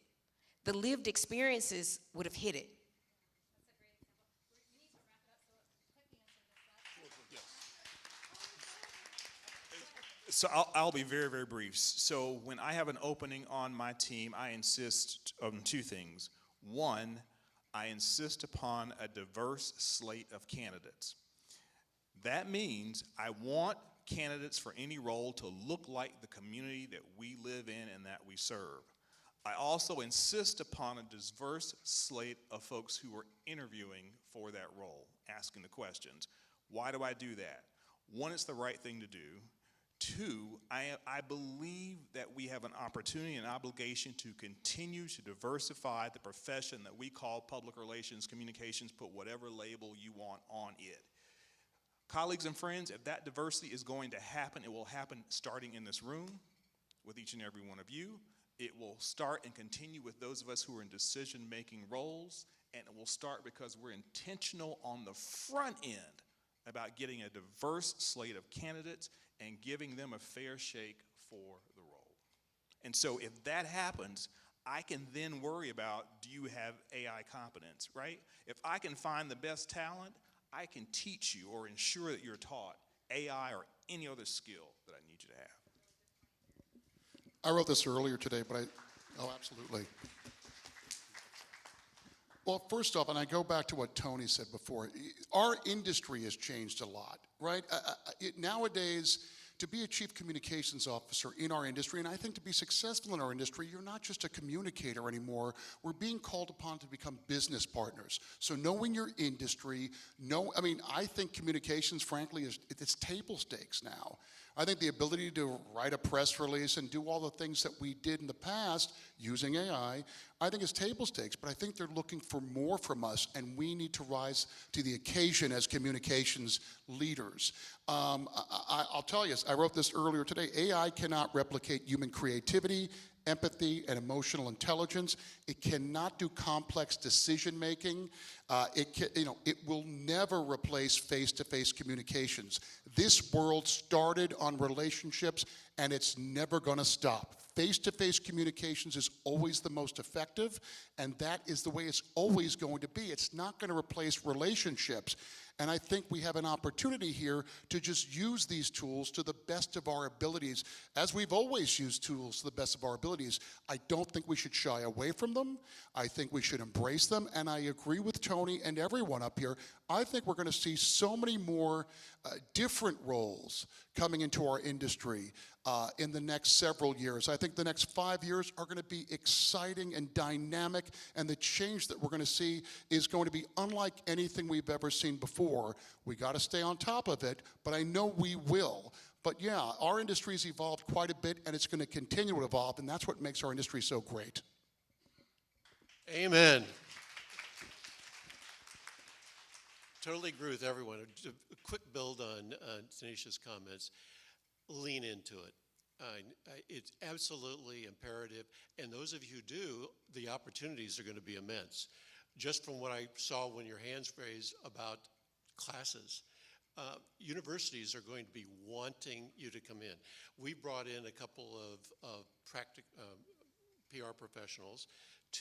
The lived experiences would have hit it. So I'll be very, very brief. So when I have an opening on my team, I insist on two things. One, I insist upon a diverse slate of candidates. That means I want candidates for any role to look like the community that we live in and that we serve. I also insist upon a diverse slate of folks who are interviewing for that role, asking the questions. Why do I do that? One, it's the right thing to do. Two, I believe that we have an opportunity and obligation to continue to diversify the profession that we call public relations, communications, put whatever label you want on it. Colleagues and friends, if that diversity is going to happen, it will happen starting in this room with each and every one of you. It will start and continue with those of us who are in decision-making roles, and it will start because we're intentional on the front end about getting a diverse slate of candidates and giving them a fair shake for the role. And so if that happens, I can then worry about, do you have AI competence, right? If I can find the best talent, I can teach you or ensure that you're taught AI or any other skill that I need you to have. I wrote this earlier today, but oh, absolutely. Well, first off, and I go back to what Tony said before, our industry has changed a lot, right? Nowadays, to be a chief communications officer in our industry, and I think to be successful in our industry, you're not just a communicator anymore. We're being called upon to become business partners. So knowing your industry, I think communications, frankly, it's table stakes now. I think the ability to write a press release and do all the things that we did in the past using AI, I think is table stakes, but I think they're looking for more from us, and we need to rise to the occasion as communications leaders. I'll tell you, I wrote this earlier today, AI cannot replicate human creativity, empathy, and emotional intelligence. It cannot do complex decision making. It will never replace face-to-face communications. This world started on relationships, and it's never going to stop. Face-to-face communications is always the most effective, and that is the way it's always going to be. It's not going to replace relationships. And I think we have an opportunity here to just use these tools to the best of our abilities, as we've always used tools to the best of our abilities. I don't think we should shy away from them. I think we should embrace them, and I agree with Tony and everyone up here. I think we're going to see so many more different roles coming into our industry in the next several years. I think the next 5 years are going to be exciting and dynamic, and the change that we're going to see is going to be unlike anything we've ever seen before. We got to stay on top of it, but I know we will. But yeah, our industry's evolved quite a bit, and it's going to continue to evolve, and that's what makes our industry so great. Amen. Totally agree with everyone. A quick build on Tanisha's comments. Lean into it. It's absolutely imperative, and those of you who do, the opportunities are going to be immense. Just from what I saw when your hands raised about classes, universities are going to be wanting you to come in. We brought in a couple of PR professionals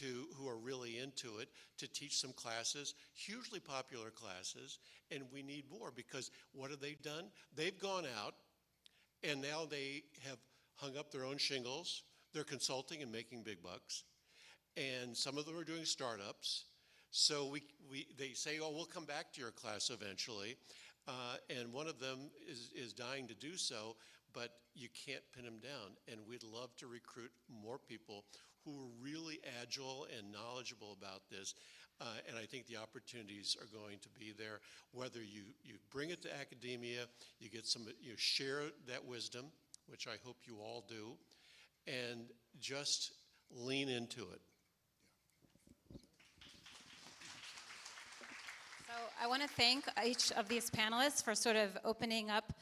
who are really into it to teach some classes, hugely popular classes, and we need more because what have they done? They've gone out And now they have hung up their own shingles. They're consulting and making big bucks. And some of them are doing startups. So they say, oh, we'll come back to your class eventually. And one of them is dying to do so, but you can't pin them down. And we'd love to recruit more people who are really agile and knowledgeable about this. And I think the opportunities are going to be there, whether you bring it to academia, you share that wisdom, which I hope you all do, and just lean into it. So I want to thank each of these panelists for sort of opening up,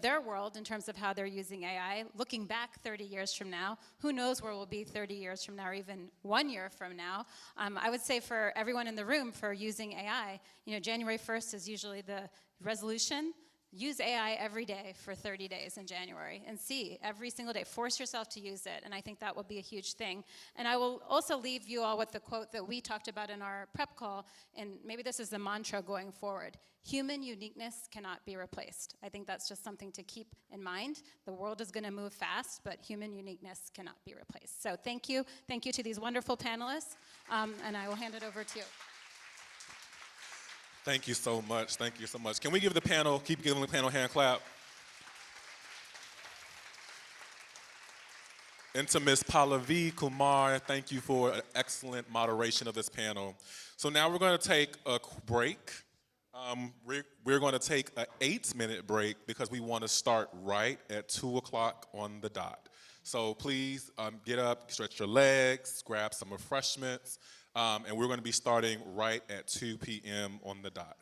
their world in terms of how they're using AI. Looking back 30 years from now, who knows where we'll be 30 years from now or even 1 year from now. I would say for everyone in the room for using AI, January 1st is usually the resolution. Use AI every day for 30 days in January and see every single day. Force yourself to use it, and I think that will be a huge thing. And I will also leave you all with the quote that we talked about in our prep call, and maybe this is the mantra going forward. Human uniqueness cannot be replaced. I think that's just something to keep in mind. The world is going to move fast, but human uniqueness cannot be replaced. So thank you. Thank you to these wonderful panelists, and I will hand it over to you. Thank you so much. Thank you so much. Can we give the panel, keep giving the panel a hand clap? And to Ms. Pallavi Kumar, thank you for an excellent moderation of this panel. So now we're going to take a break. We're going to take an 8-minute break because we want to start right at 2 o'clock on the dot. So please get up, stretch your legs, grab some refreshments, and we're going to be starting right at 2 p.m. on the dot.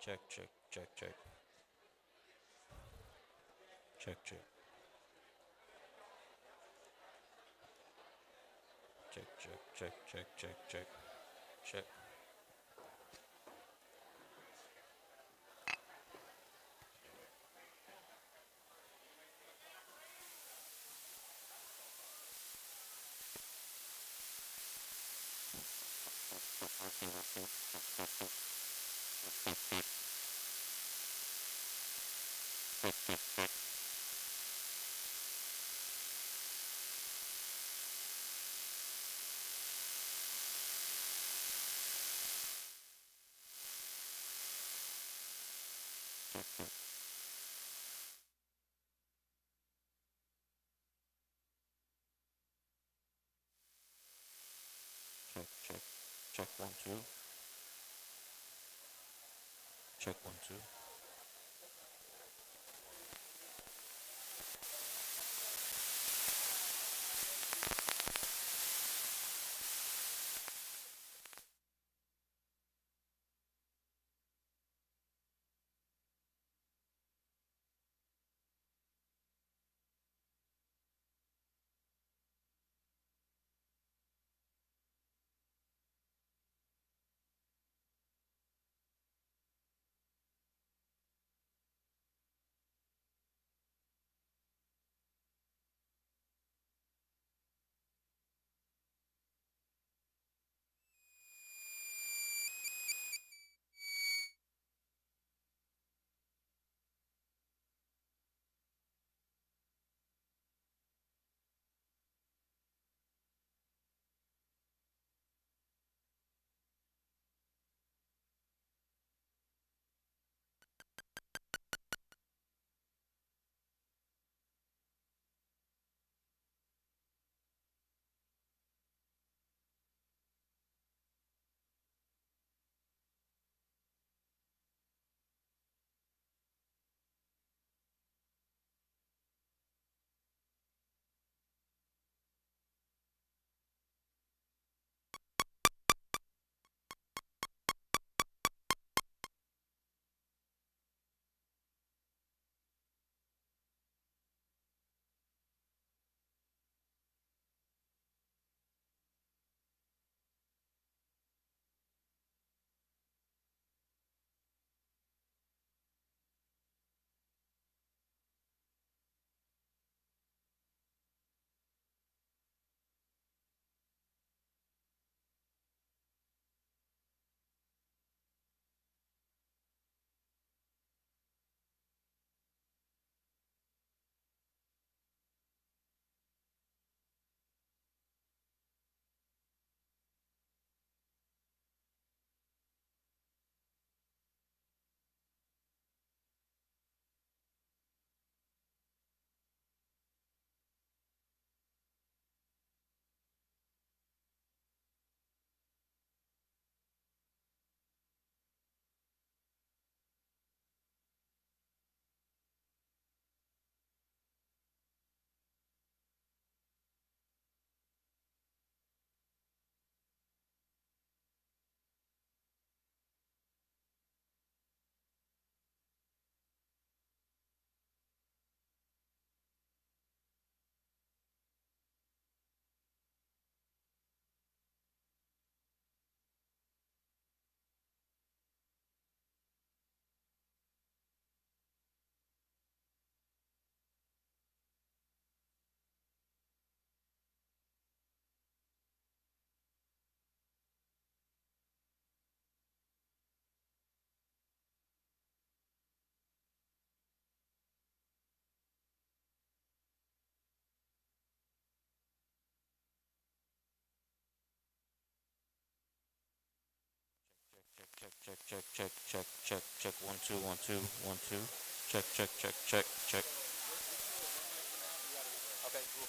Check, check, check, check. Check, check. Check, check, check, check, check, check. Check. Check, check. Check, 1, 2. Check, 1, 2. Check, check, check, check, check, check, check, 1, 2, 1, 2, 1, 2. Check, check, check, check, check. Okay, cool.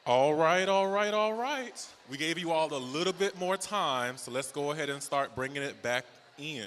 All right, all right, all right. We gave you all a little bit more time, so let's go ahead and start bringing it back in.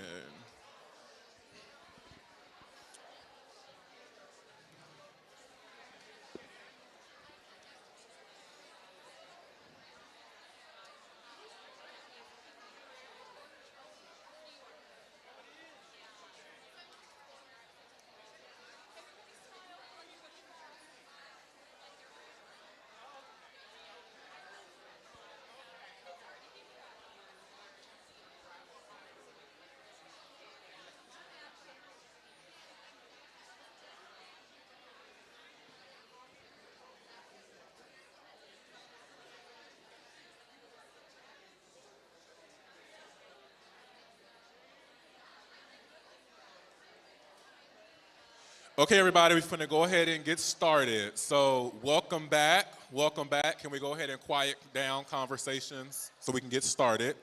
Okay, everybody, we're going to go ahead and get started. So welcome back. Welcome back. Can we go ahead and quiet down conversations so we can get started?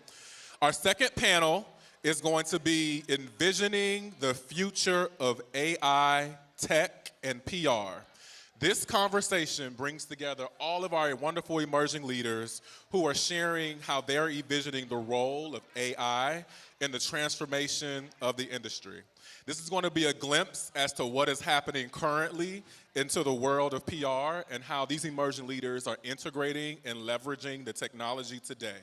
Our second panel is going to be envisioning the future of AI, tech, and PR. This conversation brings together all of our wonderful emerging leaders who are sharing how they're envisioning the role of AI in the transformation of the industry. This is going to be a glimpse as to what is happening currently into the world of PR and how these emerging leaders are integrating and leveraging the technology today.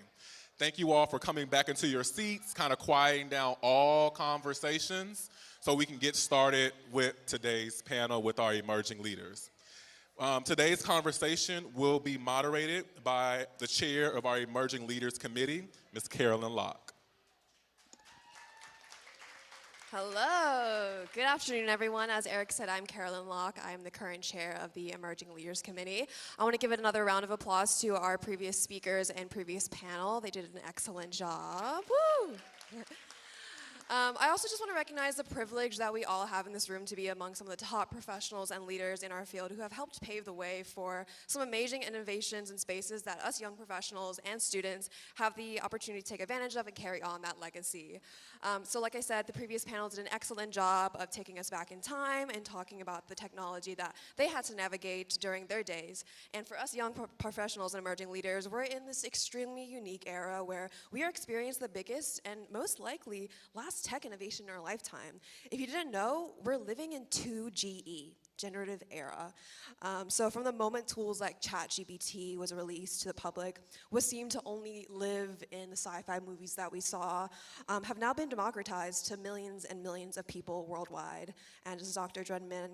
Thank you all for coming back into your seats, kind of quieting down all conversations so we can get started with today's panel with our emerging leaders. Today's conversation will be moderated by the chair of our Emerging Leaders Committee, Ms. Carolyn Locke. Hello. Good afternoon, everyone. As Eric said, I'm Carolyn Locke. I am the current chair of the Emerging Leaders Committee. I want to give it another round of applause to our previous speakers and previous panel. They did an excellent job. Woo! I also just want to recognize the privilege that we all have in this room to be among some of the top professionals and leaders in our field who have helped pave the way for some amazing innovations and spaces that us young professionals and students have the opportunity to take advantage of and carry on that legacy. So like I said, the previous panel did an excellent job of taking us back in time and talking about the technology that they had to navigate during their days. And for us young professionals and emerging leaders, we're in this extremely unique era where we are experiencing the biggest and most likely last tech innovation in our lifetime. If you didn't know, we're living in 2GE, generative era. So from the moment tools like ChatGPT was released to the public, what seemed to only live in the sci-fi movies that we saw, have now been democratized to millions and millions of people worldwide. And as Dr. Dredman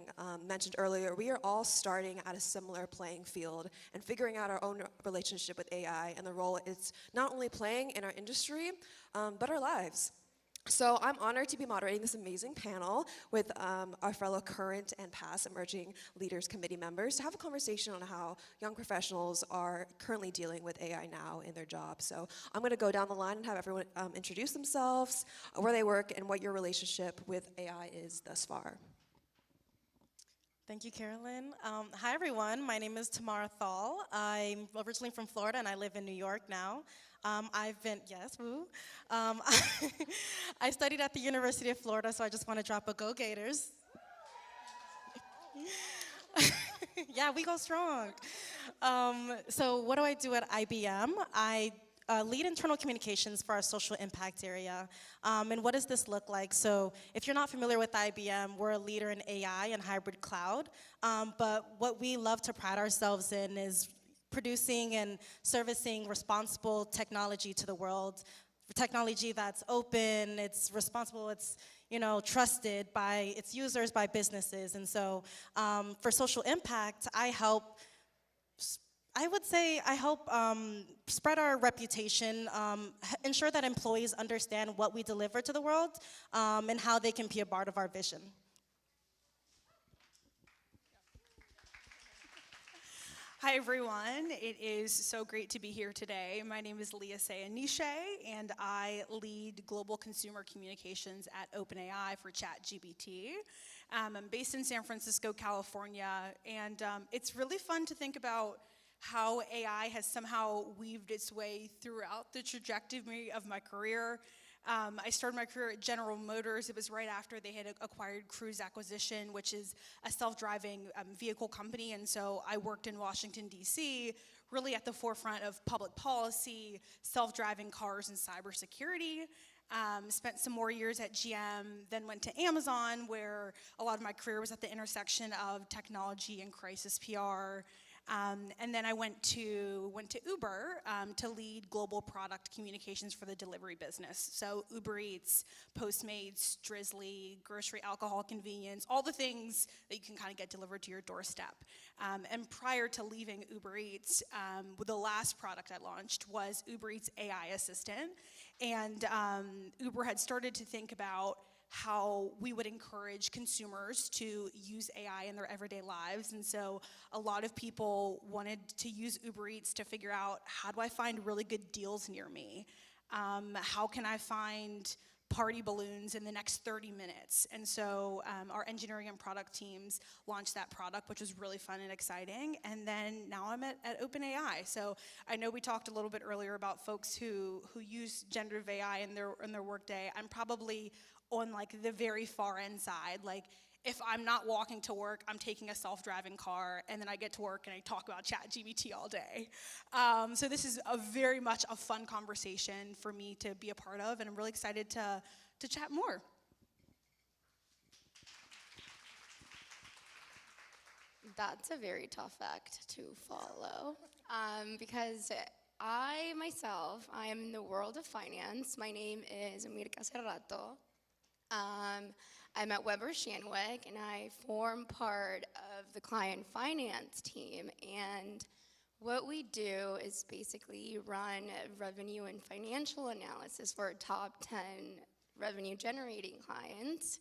mentioned earlier, we are all starting at a similar playing field and figuring out our own relationship with AI and the role it's not only playing in our industry, but our lives. So I'm honored to be moderating this amazing panel with our fellow current and past Emerging Leaders Committee members to have a conversation on how young professionals are currently dealing with AI now in their jobs. So I'm going to go down the line and have everyone introduce themselves, where they work, and what your relationship with AI is thus far. Thank you, Carolyn. Hi, everyone. My name is Tamara Thal. I'm originally from Florida, and I live in New York now. I studied at the University of Florida, so I just want to drop a Go Gators. Yeah, we go strong. So what do I do at IBM? I lead internal communications for our social impact area. And what does this look like? So if you're not familiar with IBM, we're a leader in AI and hybrid cloud. But what we love to pride ourselves in is producing and servicing responsible technology to the world. Technology that's open, it's responsible, it's trusted by its users, by businesses. And so for social impact, I help spread our reputation, ensure that employees understand what we deliver to the world, and how they can be a part of our vision. Hi, everyone. It is so great to be here today. My name is Leah Sayaniche, and I lead global consumer communications at OpenAI for ChatGPT. I'm based in San Francisco, California, and it's really fun to think about how AI has somehow weaved its way throughout the trajectory of my career. I started my career at General Motors. It was right after they had acquired Cruise Acquisition, which is a self-driving vehicle company. And so I worked in Washington, D.C., really at the forefront of public policy, self-driving cars, and cybersecurity. Spent some more years at GM, then went to Amazon, where a lot of my career was at the intersection of technology and crisis PR. And then I went to Uber to lead global product communications for the delivery business. So Uber Eats, Postmates, Drizzly, grocery alcohol convenience, all the things that you can kind of get delivered to your doorstep. And prior to leaving Uber Eats, the last product I launched was Uber Eats AI Assistant. And Uber had started to think about how we would encourage consumers to use AI in their everyday lives. And so a lot of people wanted to use Uber Eats to figure out, how do I find really good deals near me? How can I find party balloons in the next 30 minutes? And so our engineering and product teams launched that product, which was really fun and exciting. And then now I'm at OpenAI. So I know we talked a little bit earlier about folks who use generative AI in their workday. I'm probably on like the very far end side. Like, if I'm not walking to work, I'm taking a self-driving car, and then I get to work and I talk about ChatGPT all day. So this is very much a fun conversation for me to be a part of, and I'm really excited to chat more. That's a very tough act to follow, because I myself, I am in the world of finance. My name is Mirka Serrato. I'm at Weber Shandwick, and I form part of the client finance team. And what we do is basically run revenue and financial analysis for our top 10 revenue generating clients.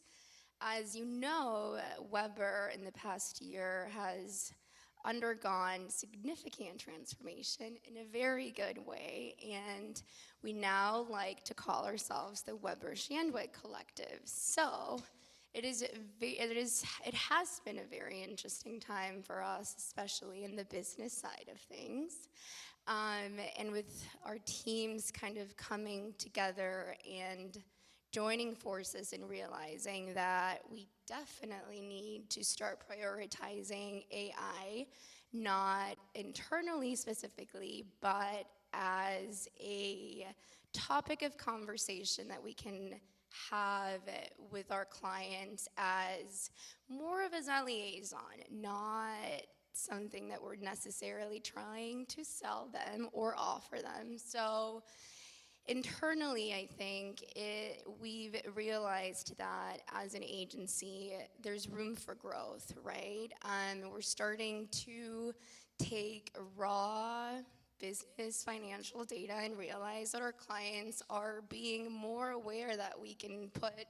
As you know, Weber in the past year has undergone significant transformation in a very good way, and we now like to call ourselves the Weber Shandwick Collective. So it has been a very interesting time for us, especially in the business side of things, and with our teams kind of coming together and joining forces and realizing that we definitely need to start prioritizing AI, not internally specifically, but as a topic of conversation that we can have with our clients as more of as a liaison, not something that we're necessarily trying to sell them or offer them. So internally, I think we've realized that as an agency, there's room for growth, right? We're starting to take raw business financial data and realize that our clients are being more aware that we can put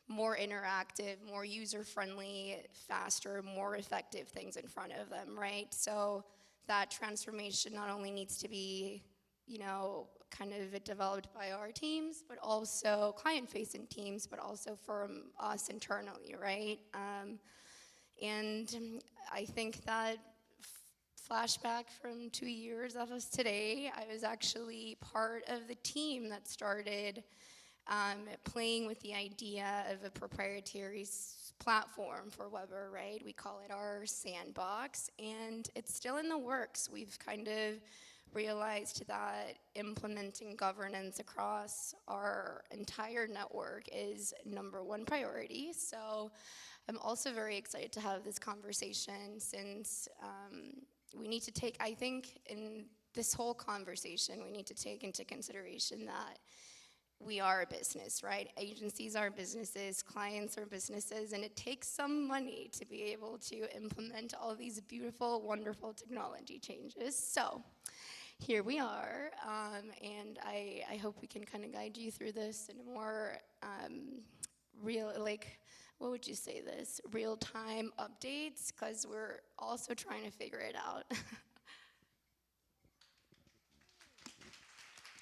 more interactive, more user-friendly, faster, more effective things in front of them, right? So that transformation not only needs to be, kind of developed by our teams, but also client-facing teams, but also from us internally, right? And I think that flashback from 2 years of us today, I was actually part of the team that started playing with the idea of a proprietary platform for Weber, right? We call it our sandbox, and it's still in the works. We've kind of realized that implementing governance across our entire network is #1 priority. So I'm also very excited to have this conversation, since we need to take, I think in this whole conversation, we need to take into consideration that we are a business, right? Agencies are businesses, clients are businesses, and it takes some money to be able to implement all these beautiful, wonderful technology changes. So here we are, and I hope we can kind of guide you through this in a more real, what would you say this? Real-time updates, because we're also trying to figure it out.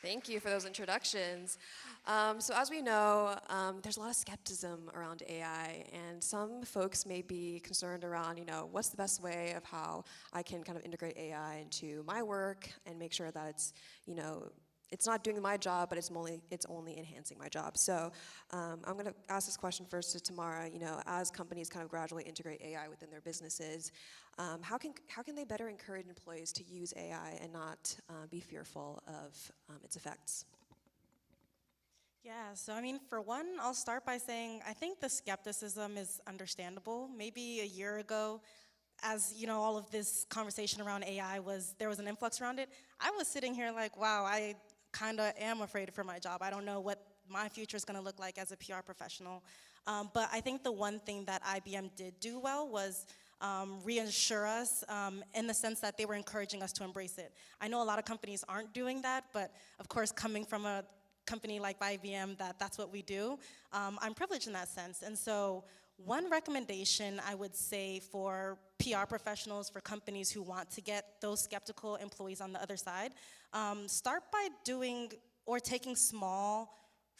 Thank you for those introductions. So as we know, there's a lot of skepticism around AI, and some folks may be concerned around, what's the best way of how I can kind of integrate AI into my work and make sure that it's, it's not doing my job, but it's only enhancing my job. So I'm going to ask this question first to Tamara. You know, as companies kind of gradually integrate AI within their businesses, how can they better encourage employees to use AI and not be fearful of its effects? Yeah, so I mean, for one, I'll start by saying I think the skepticism is understandable. Maybe a year ago, as you know, all of this conversation around AI there was an influx around it. I was sitting here like, wow, I kind of am afraid for my job. I don't know what my future is going to look like as a PR professional. But I think the one thing that IBM did do well was reassure us in the sense that they were encouraging us to embrace it. I know a lot of companies aren't doing that, but of course, coming from a company like IBM, that's what we do, I'm privileged in that sense. And so one recommendation I would say for PR professionals, for companies who want to get those skeptical employees on the other side, start by doing or taking small,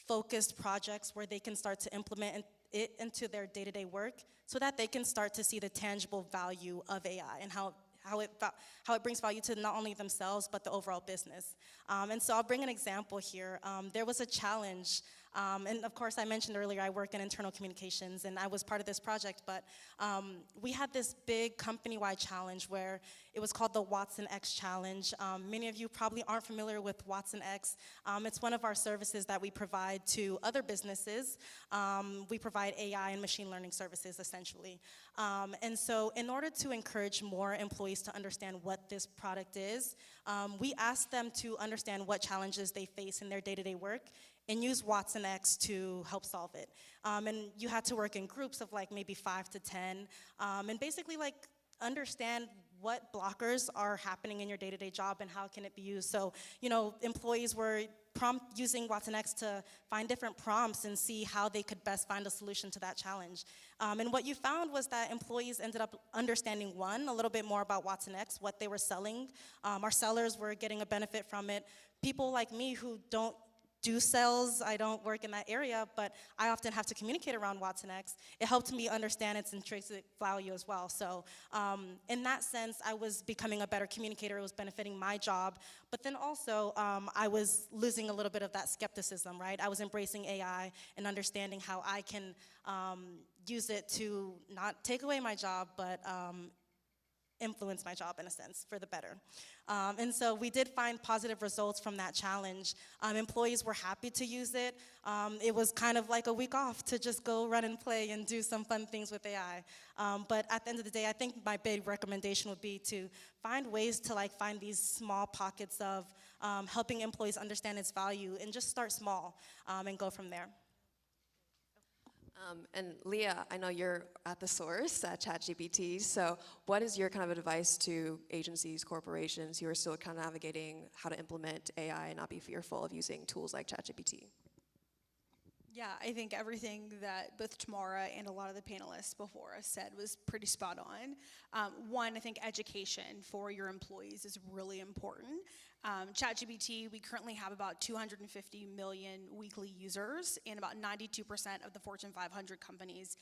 focused projects where they can start to implement it into their day-to-day work so that they can start to see the tangible value of AI and how it brings value to not only themselves, but the overall business. And so I'll bring an example here. There was a challenge, and of course I mentioned earlier I work in internal communications and I was part of this project, but we had this big company-wide challenge where it was called the Watson X Challenge. Many of you probably aren't familiar with Watson X. It's one of our services that we provide to other businesses. We provide AI and machine learning services essentially. And so in order to encourage more employees to understand what this product is, we asked them to understand what challenges they face in their day-to-day work and use Watson X to help solve it. And you had to work in groups of like maybe 5 to 10, and basically like understand what blockers are happening in your day-to-day job and how can it be used. So, you know, employees were using Watson X to find different prompts and see how they could best find a solution to that challenge. And what you found was that employees ended up understanding, one, a little bit more about Watson X, what they were selling. Our sellers were getting a benefit from it. People like me who don't do sales, I don't work in that area, but I often have to communicate around Watson X. It helped me understand its intrinsic value as well. So in that sense, I was becoming a better communicator. It was benefiting my job. But then also, I was losing a little bit of that skepticism, right? I was embracing AI and understanding how I can use it to not take away my job, but influence my job in a sense for the better. And so we did find positive results from that challenge. Employees were happy to use it. It was kind of like a week off to just go run and play and do some fun things with AI. But at the end of the day, I think my big recommendation would be to find ways to like find these small pockets of helping employees understand its value and just start small and go from there. And Leah, I know you're at the source at ChatGPT, so what is your kind of advice to agencies, corporations who are still kind of navigating how to implement AI and not be fearful of using tools like ChatGPT? Yeah, I think everything that both Tamara and a lot of the panelists before us said was pretty spot on. One, I think education for your employees is really important. ChatGPT, we currently have about 250 million weekly users, and about 92% of the Fortune 500 companies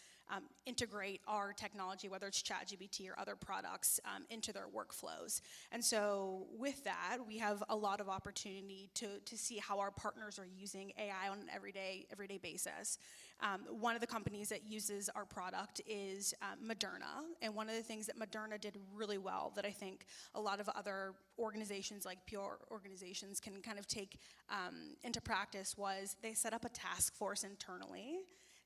integrate our technology, whether it's ChatGPT or other products, into their workflows. And so with that, we have a lot of opportunity to see how our partners are using AI on an everyday basis. One of the companies that uses our product is Moderna, and one of the things that Moderna did really well that I think a lot of other organizations like PR organizations can kind of take into practice was they set up a task force internally.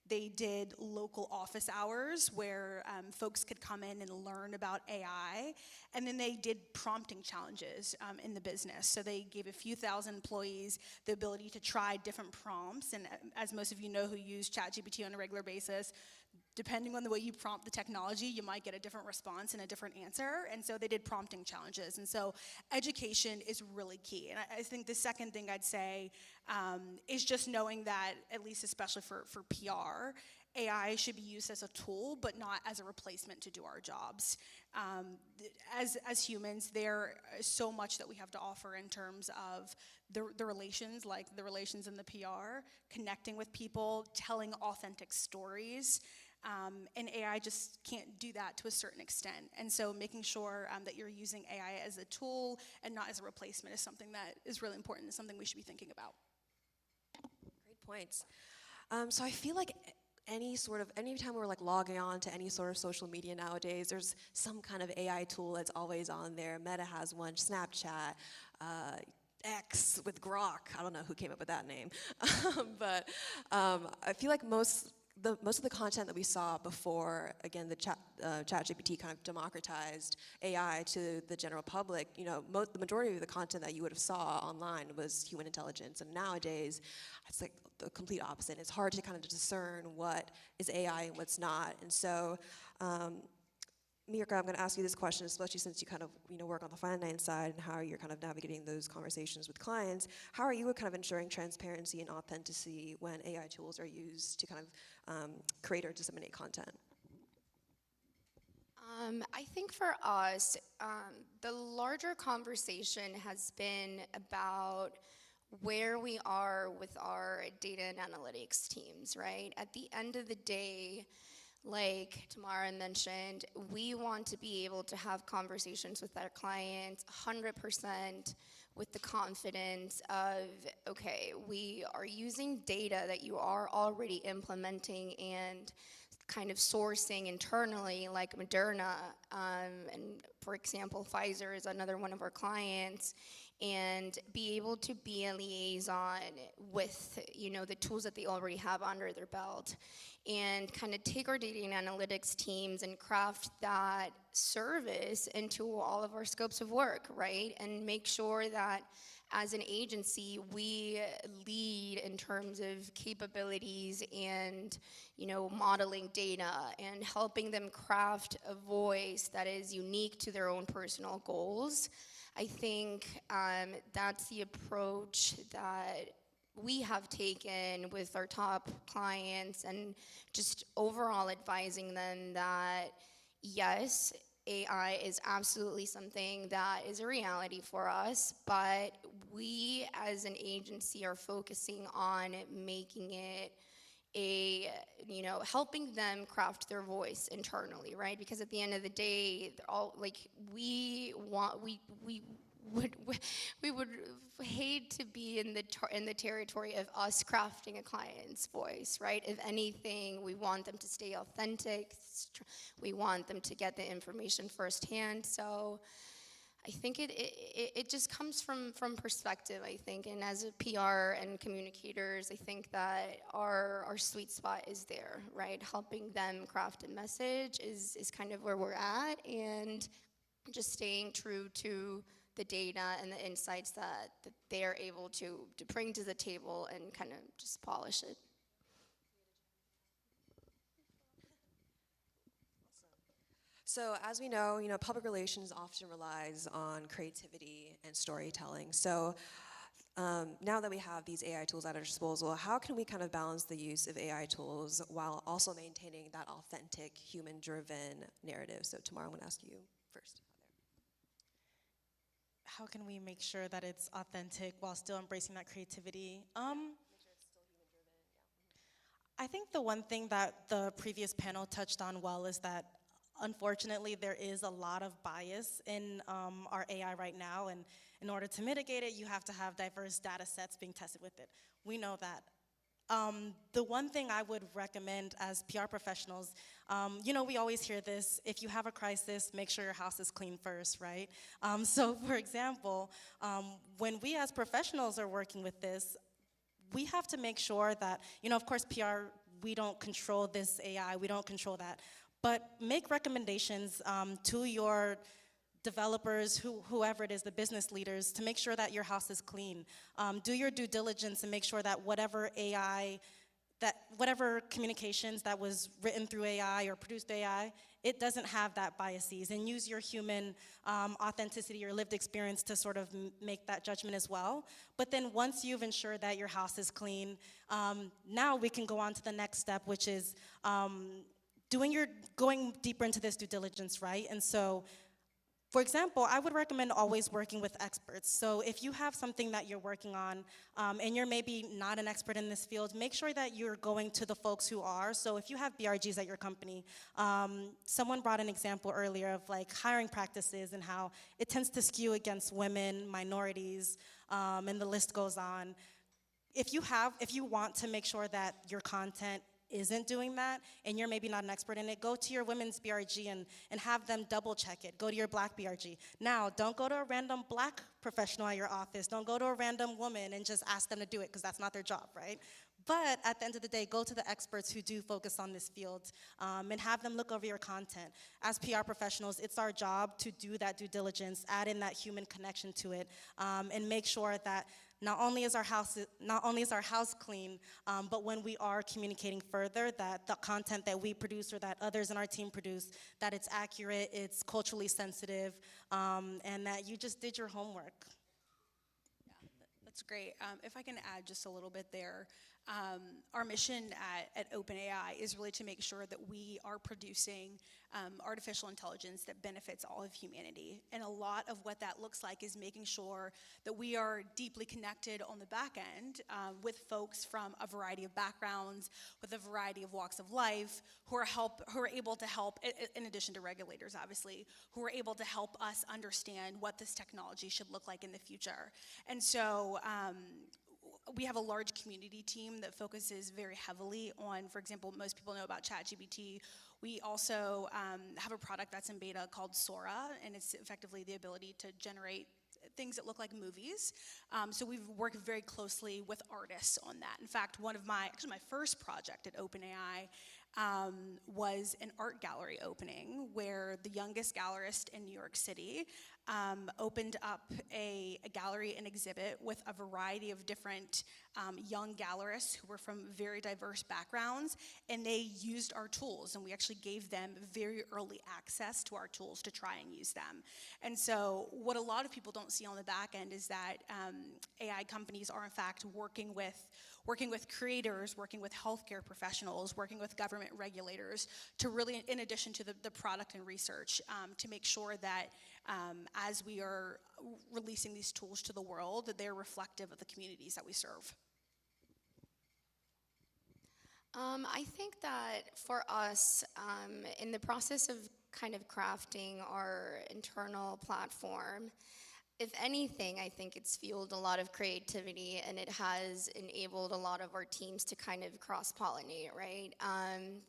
They did local office hours where folks could come in and learn about AI. And then they did prompting challenges in the business. So they gave a few thousand employees the ability to try different prompts. And as most of you know who use ChatGPT on a regular basis, depending on the way you prompt the technology, you might get a different response and a different answer. And so they did prompting challenges. And so education is really key. And I think the second thing I'd say is just knowing that, at least especially for PR, AI should be used as a tool, but not as a replacement to do our jobs. As humans, there is so much that we have to offer in terms of the relations, like the relations in the PR, connecting with people, telling authentic stories. And AI just can't do that to a certain extent. And so making sure that you're using AI as a tool and not as a replacement is something that is really important and something we should be thinking about. Great points. So I feel like anytime we're like logging on to any sort of social media nowadays, there's some kind of AI tool that's always on there. Meta has one, Snapchat, X with Grok. I don't know who came up with that name. But I feel like most of the content that we saw before, again, the ChatGPT kind of democratized AI to the general public, you know, the majority of the content that you would have saw online was human intelligence. And nowadays, it's like the complete opposite. It's hard to kind of discern what is AI and what's not. And so, Mirka, I'm going to ask you this question, especially since you kind of work on the finance side and how you're kind of navigating those conversations with clients. How are you kind of ensuring transparency and authenticity when AI tools are used to kind of create or disseminate content? I think for us, the larger conversation has been about where we are with our data and analytics teams, right? At the end of the day, like Tamara mentioned, we want to be able to have conversations with our clients 100% with the confidence of, okay, we are using data that you are already implementing and kind of sourcing internally, like Moderna, and for example, Pfizer is another one of our clients, and be able to be a liaison with, the tools that they already have under their belt, and kind of take our data and analytics teams and craft that service into all of our scopes of work, right? And make sure that as an agency, we lead in terms of capabilities and, modeling data and helping them craft a voice that is unique to their own personal goals. I think that's the approach that we have taken with our top clients, and just overall advising them that, yes, AI is absolutely something that is a reality for us, but we as an agency are focusing on making it helping them craft their voice internally, right? Because at the end of the day, we would hate to be in the territory of us crafting a client's voice, right? If anything, we want them to stay authentic. We want them to get the information firsthand. So I think it just comes from perspective, I think. And as a PR and communicators, I think that our sweet spot is there, right? Helping them craft a message is kind of where we're at, and just staying true to the data and the insights that they're able to bring to the table and kind of just polish it. So as we know, public relations often relies on creativity and storytelling. So now that we have these AI tools at our disposal, how can we kind of balance the use of AI tools while also maintaining that authentic, human-driven narrative? So Tamara, I'm going to ask you first. How can we make sure that it's authentic while still embracing that creativity? I think the one thing that the previous panel touched on well is that unfortunately there is a lot of bias in our AI right now, and in order to mitigate it, you have to have diverse data sets being tested with it. We know that. The one thing I would recommend as PR professionals, we always hear this: if you have a crisis, make sure your house is clean first, right? So for example, when we as professionals are working with this, we have to make sure that, of course PR, we don't control this AI, we don't control that, but make recommendations to your developers, whoever it is, the business leaders, to make sure that your house is clean. Do your due diligence and make sure that whatever communications that was written through AI or produced through AI, it doesn't have that biases, and use your human authenticity, your lived experience to sort of make that judgment as well. But then once you've ensured that your house is clean, now we can go on to the next step, which is going deeper into this due diligence, right? And so For example, I would recommend always working with experts. So if you have something that you're working on and you're maybe not an expert in this field, make sure that you're going to the folks who are. So if you have BRGs at your company, someone brought an example earlier of like hiring practices and how it tends to skew against women, minorities, and the list goes on. If you want to make sure that your content isn't doing that, and you're maybe not an expert in it, go to your women's BRG and have them double check it. Go to your black BRG. Now, don't go to a random black professional at your office. Don't go to a random woman and just ask them to do it, because that's not their job, right? But at the end of the day, go to the experts who do focus on this field and have them look over your content. As PR professionals, it's our job to do that due diligence, add in that human connection to it, and make sure that not only is our house clean, but when we are communicating further, that the content that we produce or that others in our team produce, that it's accurate, it's culturally sensitive, and that you just did your homework. That's great. If I can add just a little bit there, our mission at OpenAI is really to make sure that we are producing artificial intelligence that benefits all of humanity. And a lot of what that looks like is making sure that we are deeply connected on the back end with folks from a variety of backgrounds, with a variety of walks of life, who are able to help, in addition to regulators, obviously, who are able to help us understand what this technology should look like in the future. And so we have a large community team that focuses very heavily on, for example, most people know about ChatGPT. We also have a product that's in beta called Sora, and it's effectively the ability to generate things that look like movies. So we've worked very closely with artists on that. In fact, my first project at OpenAI was an art gallery opening where the youngest gallerist in New York City opened up a gallery and exhibit with a variety of different young gallerists who were from very diverse backgrounds, and they used our tools, and we actually gave them very early access to our tools to try and use them. And so what a lot of people don't see on the back end is that AI companies are in fact working with creators, working with healthcare professionals, working with government regulators to really, in addition to the product and research, to make sure that as we are releasing these tools to the world, that they're reflective of the communities that we serve. I think that for us, in the process of kind of crafting our internal platform, if anything, I think it's fueled a lot of creativity, and it has enabled a lot of our teams to kind of cross-pollinate, right?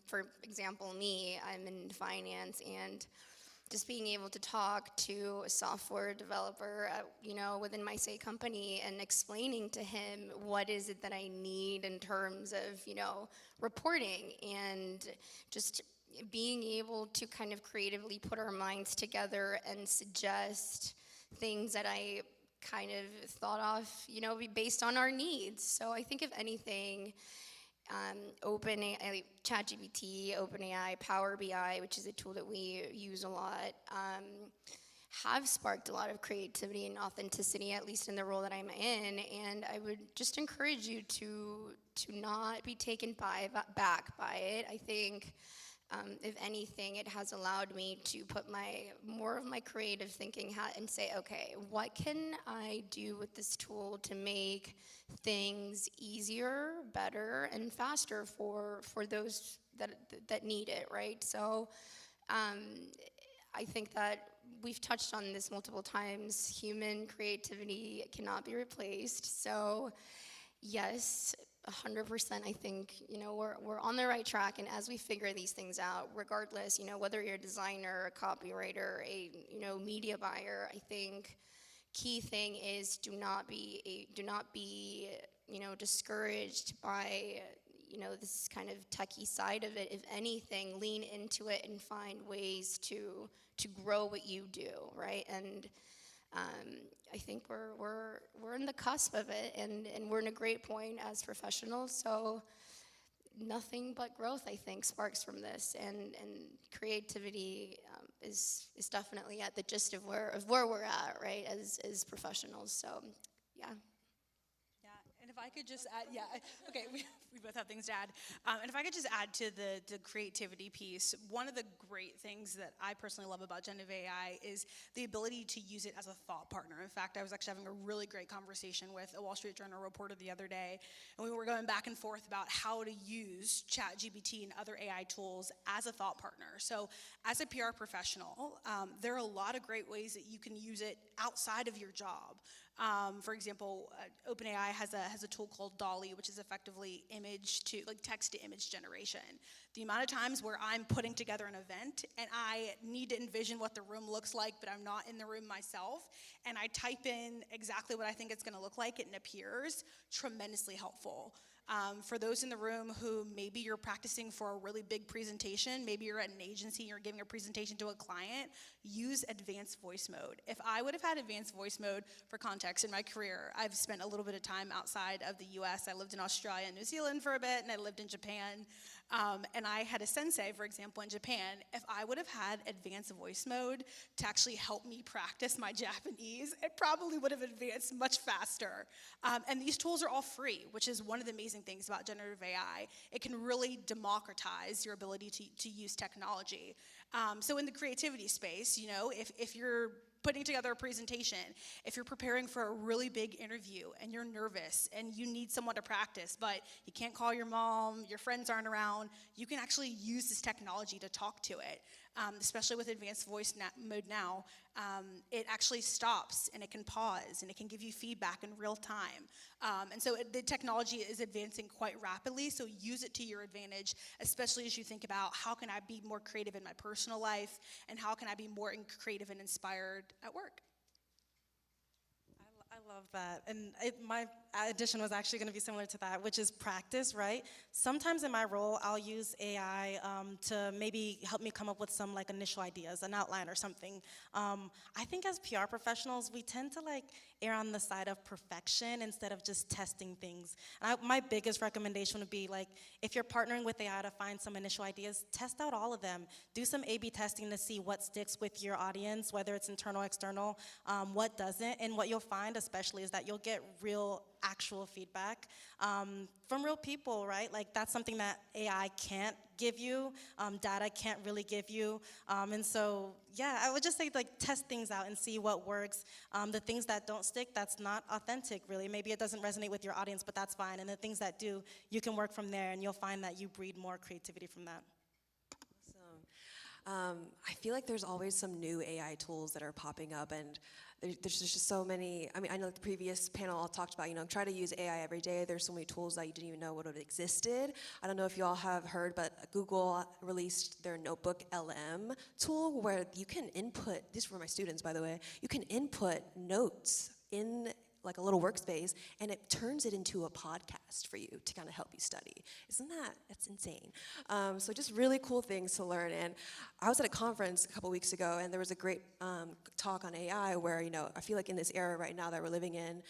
For example, me, I'm in finance, and just being able to talk to a software developer, within my company, and explaining to him what is it that I need in terms of, reporting, and just being able to kind of creatively put our minds together and suggest things that I kind of thought of, based on our needs. So I think if anything, OpenAI, ChatGPT, OpenAI, Power BI, which is a tool that we use a lot, have sparked a lot of creativity and authenticity, at least in the role that I'm in. And I would just encourage you to not be taken back by it. I think, if anything, it has allowed me to put more of my creative thinking hat and say, okay, what can I do with this tool to make things easier, better, and faster for those that need it, right? So I think that we've touched on this multiple times. Human creativity cannot be replaced. So yes, 100%, I think, we're on the right track, and as we figure these things out, regardless, whether you're a designer, a copywriter, a, media buyer, I think key thing is do not be discouraged by, this kind of techie side of it. If anything, lean into it and find ways to grow what you do, right? And I think we're in the cusp of it, and we're in a great point as professionals. So nothing but growth, I think, sparks from this, and creativity is definitely at the gist of where we're at, right, as professionals. So yeah. And if I could just add, okay, we both have things to add. And if I could just add to the creativity piece, one of the great things that I personally love about generative AI is the ability to use it as a thought partner. In fact, I was actually having a really great conversation with a Wall Street Journal reporter the other day, and we were going back and forth about how to use ChatGPT and other AI tools as a thought partner. So as a PR professional, there are a lot of great ways that you can use it outside of your job. For example, OpenAI has a tool called DALL-E, which is effectively text to image generation. The amount of times where I'm putting together an event and I need to envision what the room looks like, but I'm not in the room myself, and I type in exactly what I think it's going to look like, and it appears tremendously helpful. For those in the room who maybe you're practicing for a really big presentation, maybe you're at an agency, you're giving a presentation to a client, use advanced voice mode. If I would have had advanced voice mode, for context, in my career, I've spent a little bit of time outside of the US. I lived in Australia and New Zealand for a bit, and I lived in Japan. And I had a sensei, for example, in Japan. If I would have had advanced voice mode to actually help me practice my Japanese, it probably would have advanced much faster. And these tools are all free, which is one of the amazing things about generative AI. It can really democratize your ability to use technology. So in the creativity space, if you're putting together a presentation, if you're preparing for a really big interview and you're nervous and you need someone to practice, but you can't call your mom, your friends aren't around, you can actually use this technology to talk to it. Especially with advanced voice mode now, it actually stops and it can pause and it can give you feedback in real time. And so the technology is advancing quite rapidly, so use it to your advantage, especially as you think about how can I be more creative in my personal life and how can I be more creative and inspired at work. I love that. And my addition was actually going to be similar to that, which is practice, right? Sometimes in my role, I'll use AI to maybe help me come up with some initial ideas, an outline or something. I think as PR professionals, we tend to err on the side of perfection instead of just testing things. And my biggest recommendation would be if you're partnering with AI to find some initial ideas, test out all of them. Do some A/B testing to see what sticks with your audience, whether it's internal, external, what doesn't. And what you'll find especially is that you'll get real actual feedback from real people, right? That's something that AI can't give you, data can't really give you. And so, yeah, I would just say test things out and see what works. The things that don't stick, that's not authentic, really. Maybe it doesn't resonate with your audience, but that's fine. And the things that do, you can work from there, and you'll find that you breed more creativity from that. I feel like there's always some new AI tools that are popping up, and there's just so many. I mean, I know the previous panel talked about, try to use AI every day. There's so many tools that you didn't even know would have existed. I don't know if you all have heard, but Google released their Notebook LM tool where you can input, this is for my students, by the way, you can input notes in a little workspace, and it turns it into a podcast for you to kind of help you study. That's insane. So just really cool things to learn. And I was at a conference a couple weeks ago, and there was a great talk on AI where, I feel like in this era right now that we're living in,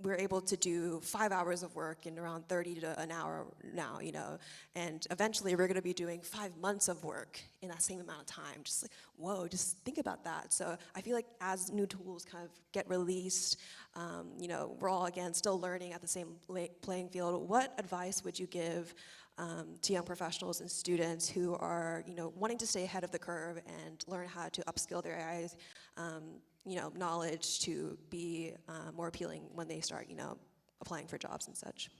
we're able to do 5 hours of work in around 30 to an hour now, and eventually we're going to be doing 5 months of work in that same amount of time. Just whoa, just think about that. So I feel like as new tools kind of get released, we're all, again, still learning at the same playing field. What advice would you give to young professionals and students who are, wanting to stay ahead of the curve and learn how to upskill their AI knowledge to be more appealing when they start, applying for jobs and such?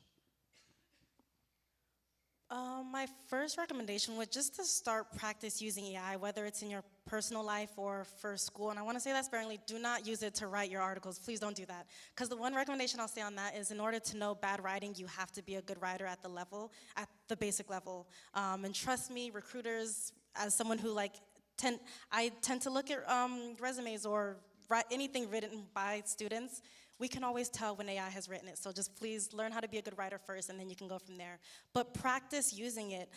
My first recommendation was just to start practice using AI, whether it's in your personal life or for school. And I want to say that sparingly, do not use it to write your articles. Please don't do that. Because the one recommendation I'll say on that is in order to know bad writing, you have to be a good writer at the basic level. And trust me, recruiters, as someone who I tend to look at resumes or write anything written by students, we can always tell when AI has written it. So just please learn how to be a good writer first, and then you can go from there. But practice using it.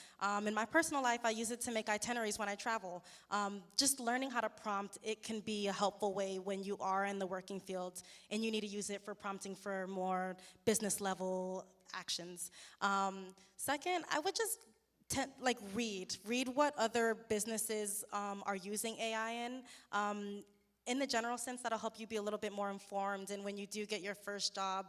In my personal life, I use it to make itineraries when I travel. Just learning how to prompt, it can be a helpful way when you are in the working field, and you need to use it for prompting for more business level actions. Second, I would just read what other businesses are using AI in the general sense. That'll help you be a little bit more informed, and when you do get your first job,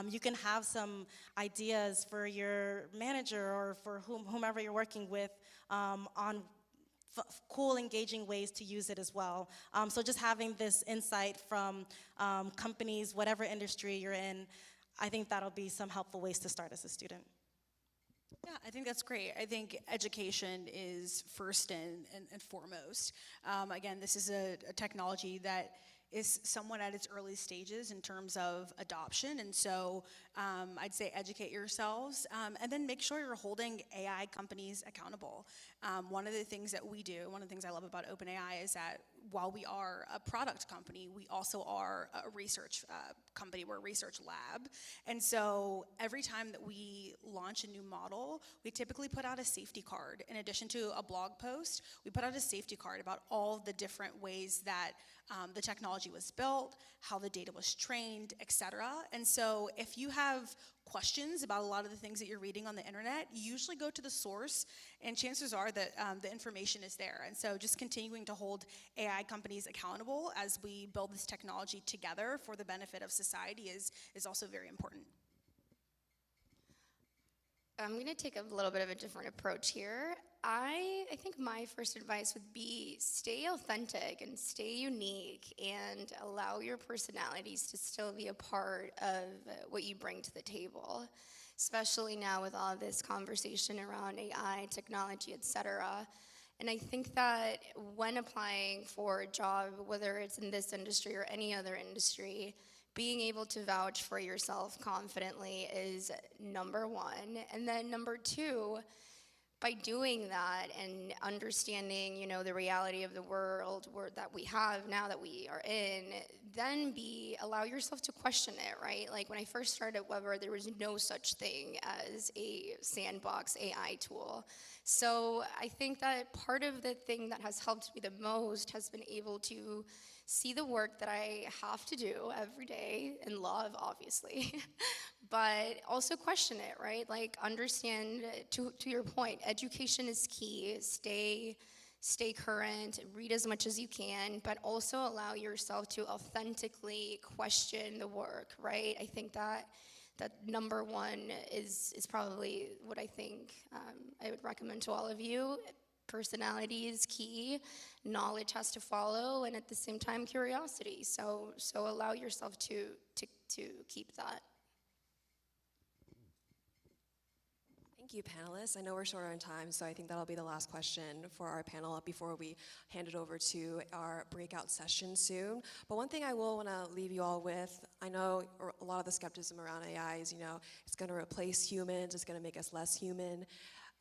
you can have some ideas for your manager or for whomever you're working with on cool, engaging ways to use it as well. So just having this insight from companies, whatever industry you're in, I think that'll be some helpful ways to start as a student. Yeah, I think that's great. I think education is first and foremost. Again, this is a technology that is somewhat at its early stages in terms of adoption, and so I'd say educate yourselves, and then make sure you're holding AI companies accountable. One of the things that we do, one of the things I love about OpenAI is that while we are a product company, we also are a research company. We're a research lab, and so every time that we launch a new model, we typically put out a safety card. In addition to a blog post, we put out a safety card about all the different ways that the technology was built, how the data was trained, et cetera. And so if you have questions about a lot of the things that you're reading on the internet, you usually go to the source, and chances are that the information is there. And so just continuing to hold AI companies accountable as we build this technology together for the benefit of society is also very important. I'm going to take a little bit of a different approach here. I think my first advice would be stay authentic and stay unique and allow your personalities to still be a part of what you bring to the table, especially now with all this conversation around AI, technology, etc. And I think that when applying for a job, whether it's in this industry or any other industry, being able to vouch for yourself confidently is number one. And then number two, by doing that and understanding, the reality of the world that we have now that we are in, then allow yourself to question it, right? Like when I first started at Weber, there was no such thing as a sandbox AI tool. So I think that part of the thing that has helped me the most has been able to see the work that I have to do every day and love, obviously, but also question it, right? Like understand, to your point, education is key. Stay current, read as much as you can, but also allow yourself to authentically question the work, right? I think that number one is probably what I think I would recommend to all of you. Personality is key, knowledge has to follow, and at the same time, curiosity. So allow yourself to keep that. Thank you, panelists. I know we're short on time, so I think that'll be the last question for our panel before we hand it over to our breakout session soon. But one thing I will want to leave you all with, I know a lot of the skepticism around AI is, it's going to replace humans, it's going to make us less human.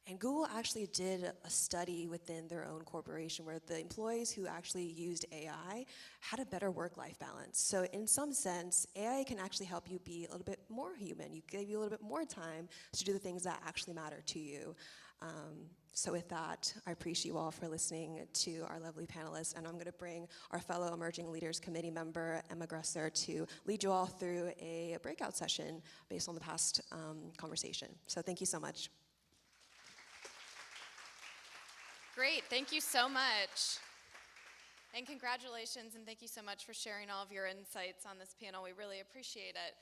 And Google actually did a study within their own corporation where the employees who actually used AI had a better work-life balance. So in some sense, AI can actually help you be a little bit more human. You give you a little bit more time to do the things that actually matter to you. So with that, I appreciate you all for listening to our lovely panelists, and I'm gonna bring our fellow Emerging Leaders Committee member, Emma Gresser, to lead you all through a breakout session based on the past conversation. So thank you so much. Great, thank you so much. And congratulations, and thank you so much for sharing all of your insights on this panel. We really appreciate it.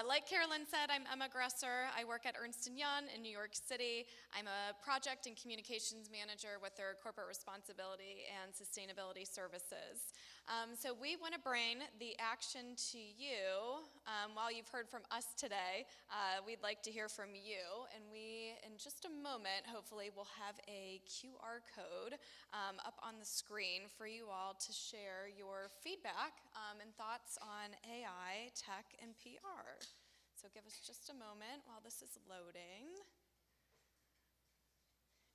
Like Carolyn said, I'm Emma Gresser. I work at Ernst & Young in New York City. I'm a project and communications manager with their corporate responsibility and sustainability services. So we want to bring the action to you. While you've heard from us today, we'd like to hear from you. And we, in just a moment, hopefully will have a QR code up on the screen for you all to share your feedback and thoughts on AI, tech, and PR. So give us just a moment while this is loading.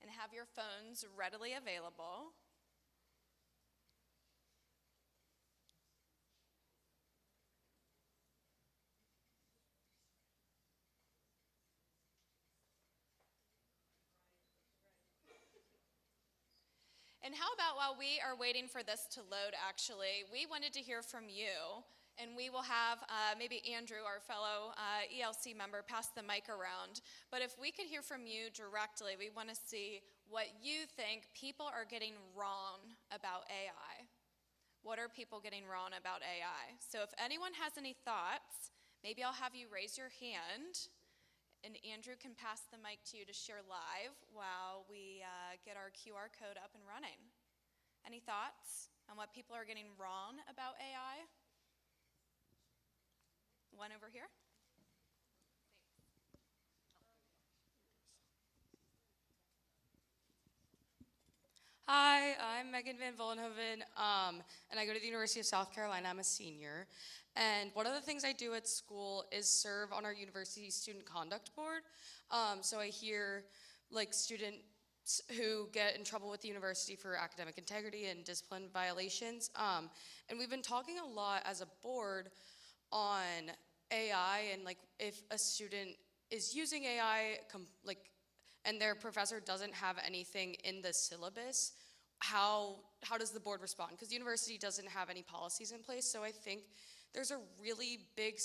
And have your phones readily available. And how about while we are waiting for this to load, actually, we wanted to hear from you. And we will have maybe Andrew, our fellow ELC member, pass the mic around. But if we could hear from you directly, we want to see what you think people are getting wrong about AI. What are people getting wrong about AI? So if anyone has any thoughts, maybe I'll have you raise your hand. And Andrew can pass the mic to you to share live while we get our QR code up and running. thoughts on what people are getting wrong about AI? One over here. Hi, I'm Megan Van Vollenhoven, and I go to the University of South Carolina. I'm a senior. And one of the things I do at school is serve on our university student conduct board. So I hear like students who get in trouble with the university for academic integrity and discipline violations. And we've been talking a lot as a board on AI and like if a student is using AI and their professor doesn't have anything in the syllabus, how does the board respond? Because the university doesn't have any policies in place. So I think there's a really big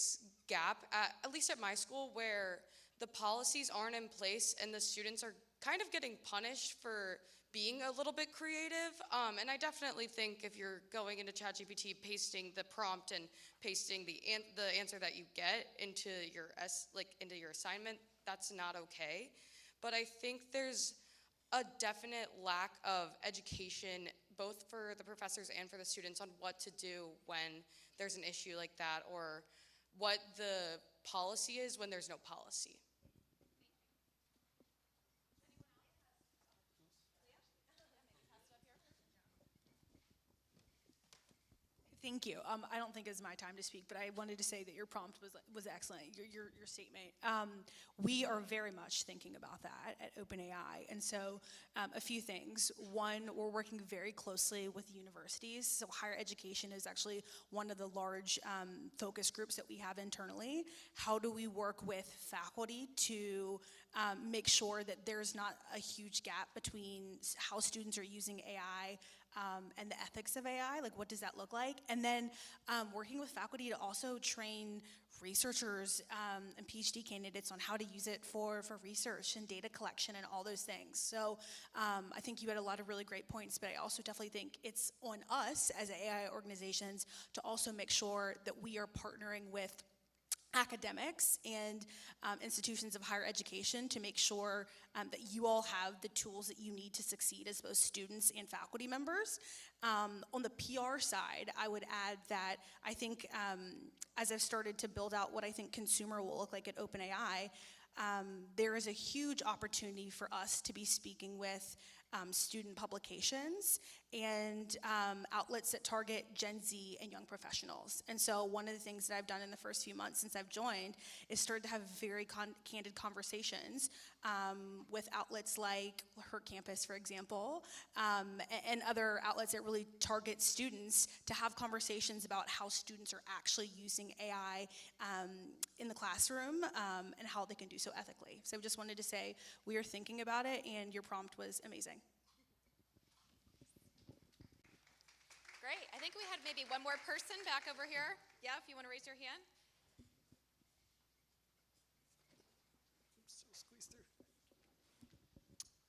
gap, at least at my school, where the policies aren't in place and the students are kind of getting punished for being a little bit creative. And I definitely think if you're going into ChatGPT, pasting the prompt and pasting the answer that you get into your assignment, that's not okay. But I think there's a definite lack of education, both for the professors and for the students, on what to do when there's an issue like that, or what the policy is when there's no policy. Thank you. I don't think it's my time to speak, but I wanted to say that your prompt was excellent, your statement. We are very much thinking about that at OpenAI. And so a few things. One, we're working very closely with universities. So higher education is actually one of the large focus groups that we have internally. How do we work with faculty to make sure that there's not a huge gap between how students are using AI and the ethics of AI, like what does that look like? And then working with faculty to also train researchers and PhD candidates on how to use it for research and data collection and all those things. So I think you had a lot of really great points, but I also definitely think it's on us as AI organizations to also make sure that we are partnering with academics and institutions of higher education to make sure that you all have the tools that you need to succeed as both students and faculty members. On the PR side, I would add that I think as I've started to build out what I think consumer will look like at OpenAI, there is a huge opportunity for us to be speaking with student publications and outlets that target Gen Z and young professionals. And so one of the things that I've done in the first few months since I've joined is started to have very candid conversations with outlets like Her Campus, for example, and other outlets that really target students to have conversations about how students are actually using AI in the classroom and how they can do so ethically. So I just wanted to say we are thinking about it, and your prompt was amazing. Great. I think we had maybe one more person back over here. Yeah, if you want to raise your hand.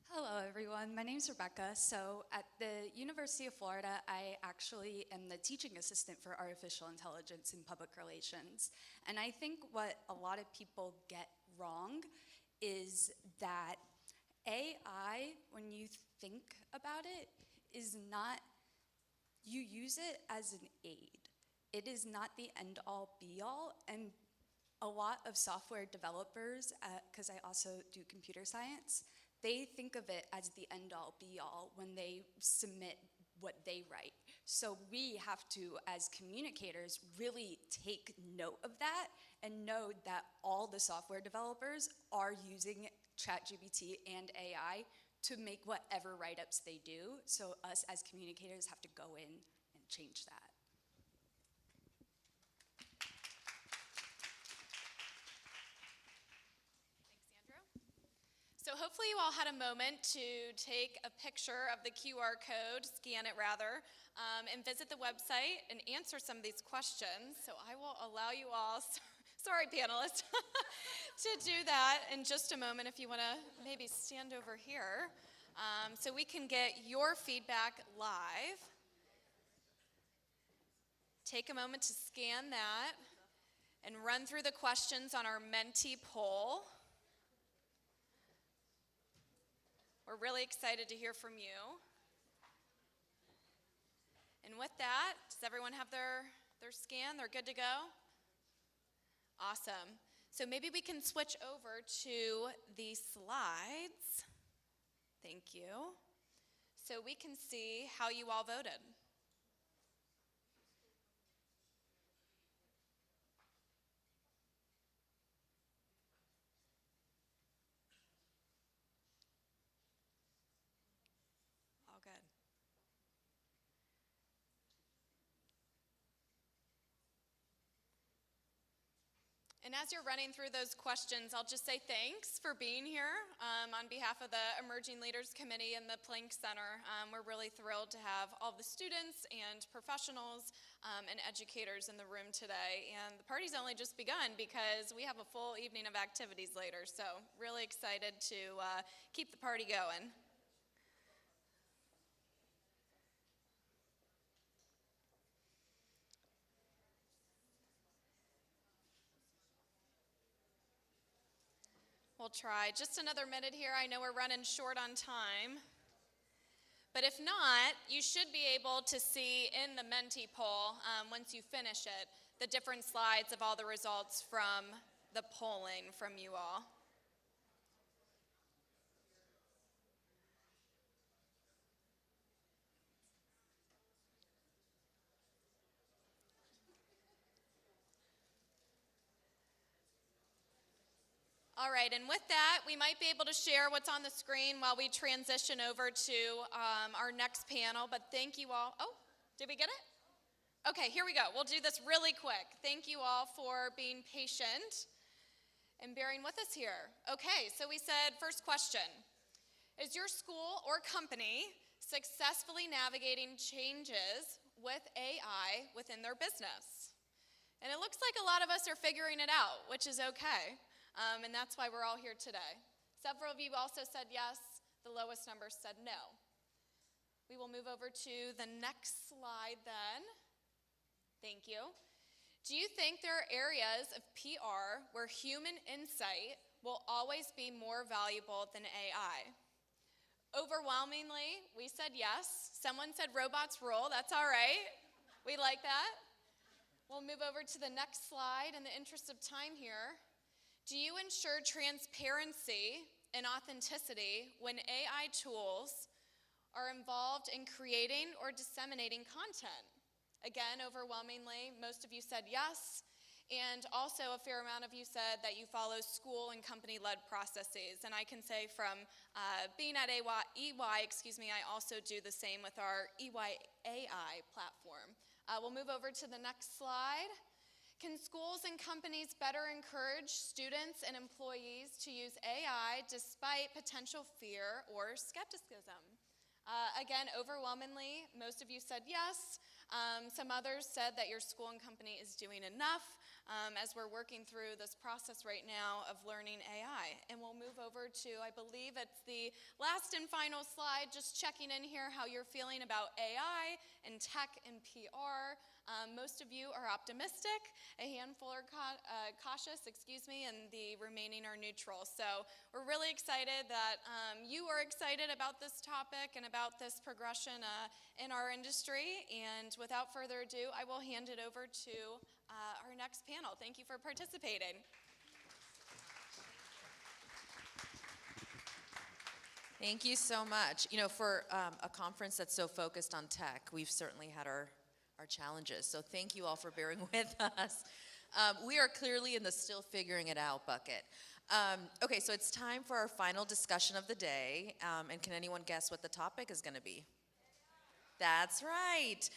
Hello, everyone. My name is Rebecca. So at the University of Florida, I actually am the teaching assistant for artificial intelligence and public relations. And I think what a lot of people get wrong is that AI, when you think about it, is not, you use it as an aid. It is not the end-all, be-all. And a lot of software developers, because I also do computer science, they think of it as the end-all, be-all when they submit what they write. So we have to, as communicators, really take note of that and know that all the software developers are using ChatGPT and AI to make whatever write-ups they do. So us as communicators have to go in and change that. So hopefully you all had a moment to take a picture of the QR code, scan it rather, and visit the website and answer some of these questions. So I will allow you all, sorry panelists, to do that in just a moment if you want to maybe stand over here so we can get your feedback live. Take a moment to scan that and run through the questions on our Menti poll. We're really excited to hear from you. with that, does everyone have their scan? They're good to go? Awesome. So maybe we can switch over to the slides. Thank you. So we can see how you all voted. All good. And as you're running through those questions, I'll just say thanks for being here on behalf of the Emerging Leaders Committee and the Planck Center. We're really thrilled to have all the students and professionals and educators in the room today. And the party's only just begun because we have a full evening of activities later. So really excited to keep the party going. We'll try just another minute here. I know we're running short on time. But if not, you should be able to see in the Menti poll, once you finish it, the different slides of all the results from the polling from you all. All right, and with that, we might be able to share what's on the screen while we transition over to our next panel, but thank you all. Oh, did we get it? Okay, here we go. We'll do this really quick. Thank you all for being patient and bearing with us here. Okay, so we said, first question, is your school or company successfully navigating changes with AI within their business? And it looks like a lot of us are figuring it out, which is okay. And that's why we're all here today. Several of you also said yes. The lowest number said no. We will move over to the next slide then. Thank you. Do you think there are areas of PR where human insight will always be more valuable than AI? Overwhelmingly, we said yes. Someone said robots rule. That's all right. We like that. We'll move over to the next slide in the interest of time here. Do you ensure transparency and authenticity when AI tools are involved in creating or disseminating content? Again, overwhelmingly, most of you said yes, and also a fair amount of you said that you follow school and company-led processes. And I can say from being at EY, I also do the same with our EY AI platform. We'll move over to the next slide. Can schools and companies better encourage students and employees to use AI despite potential fear or skepticism? Again, overwhelmingly, most of you said yes. Some others said that your school and company is doing enough as we're working through this process right now of learning AI. And we'll move over to, I believe it's the last and final slide, just checking in here how you're feeling about AI and tech and PR. Most of you are optimistic, a handful are cautious, and the remaining are neutral. So we're really excited that you are excited about this topic and about this progression in our industry. And without further ado, I will hand it over to our next panel. Thank you for participating. Thank you so much. You know, for a conference that's so focused on tech, we've certainly had our challenges. So thank you all for bearing with us. We are clearly in the still figuring it out bucket. Okay, so it's time for our final discussion of the day. And can anyone guess what the topic is going to be? That's right.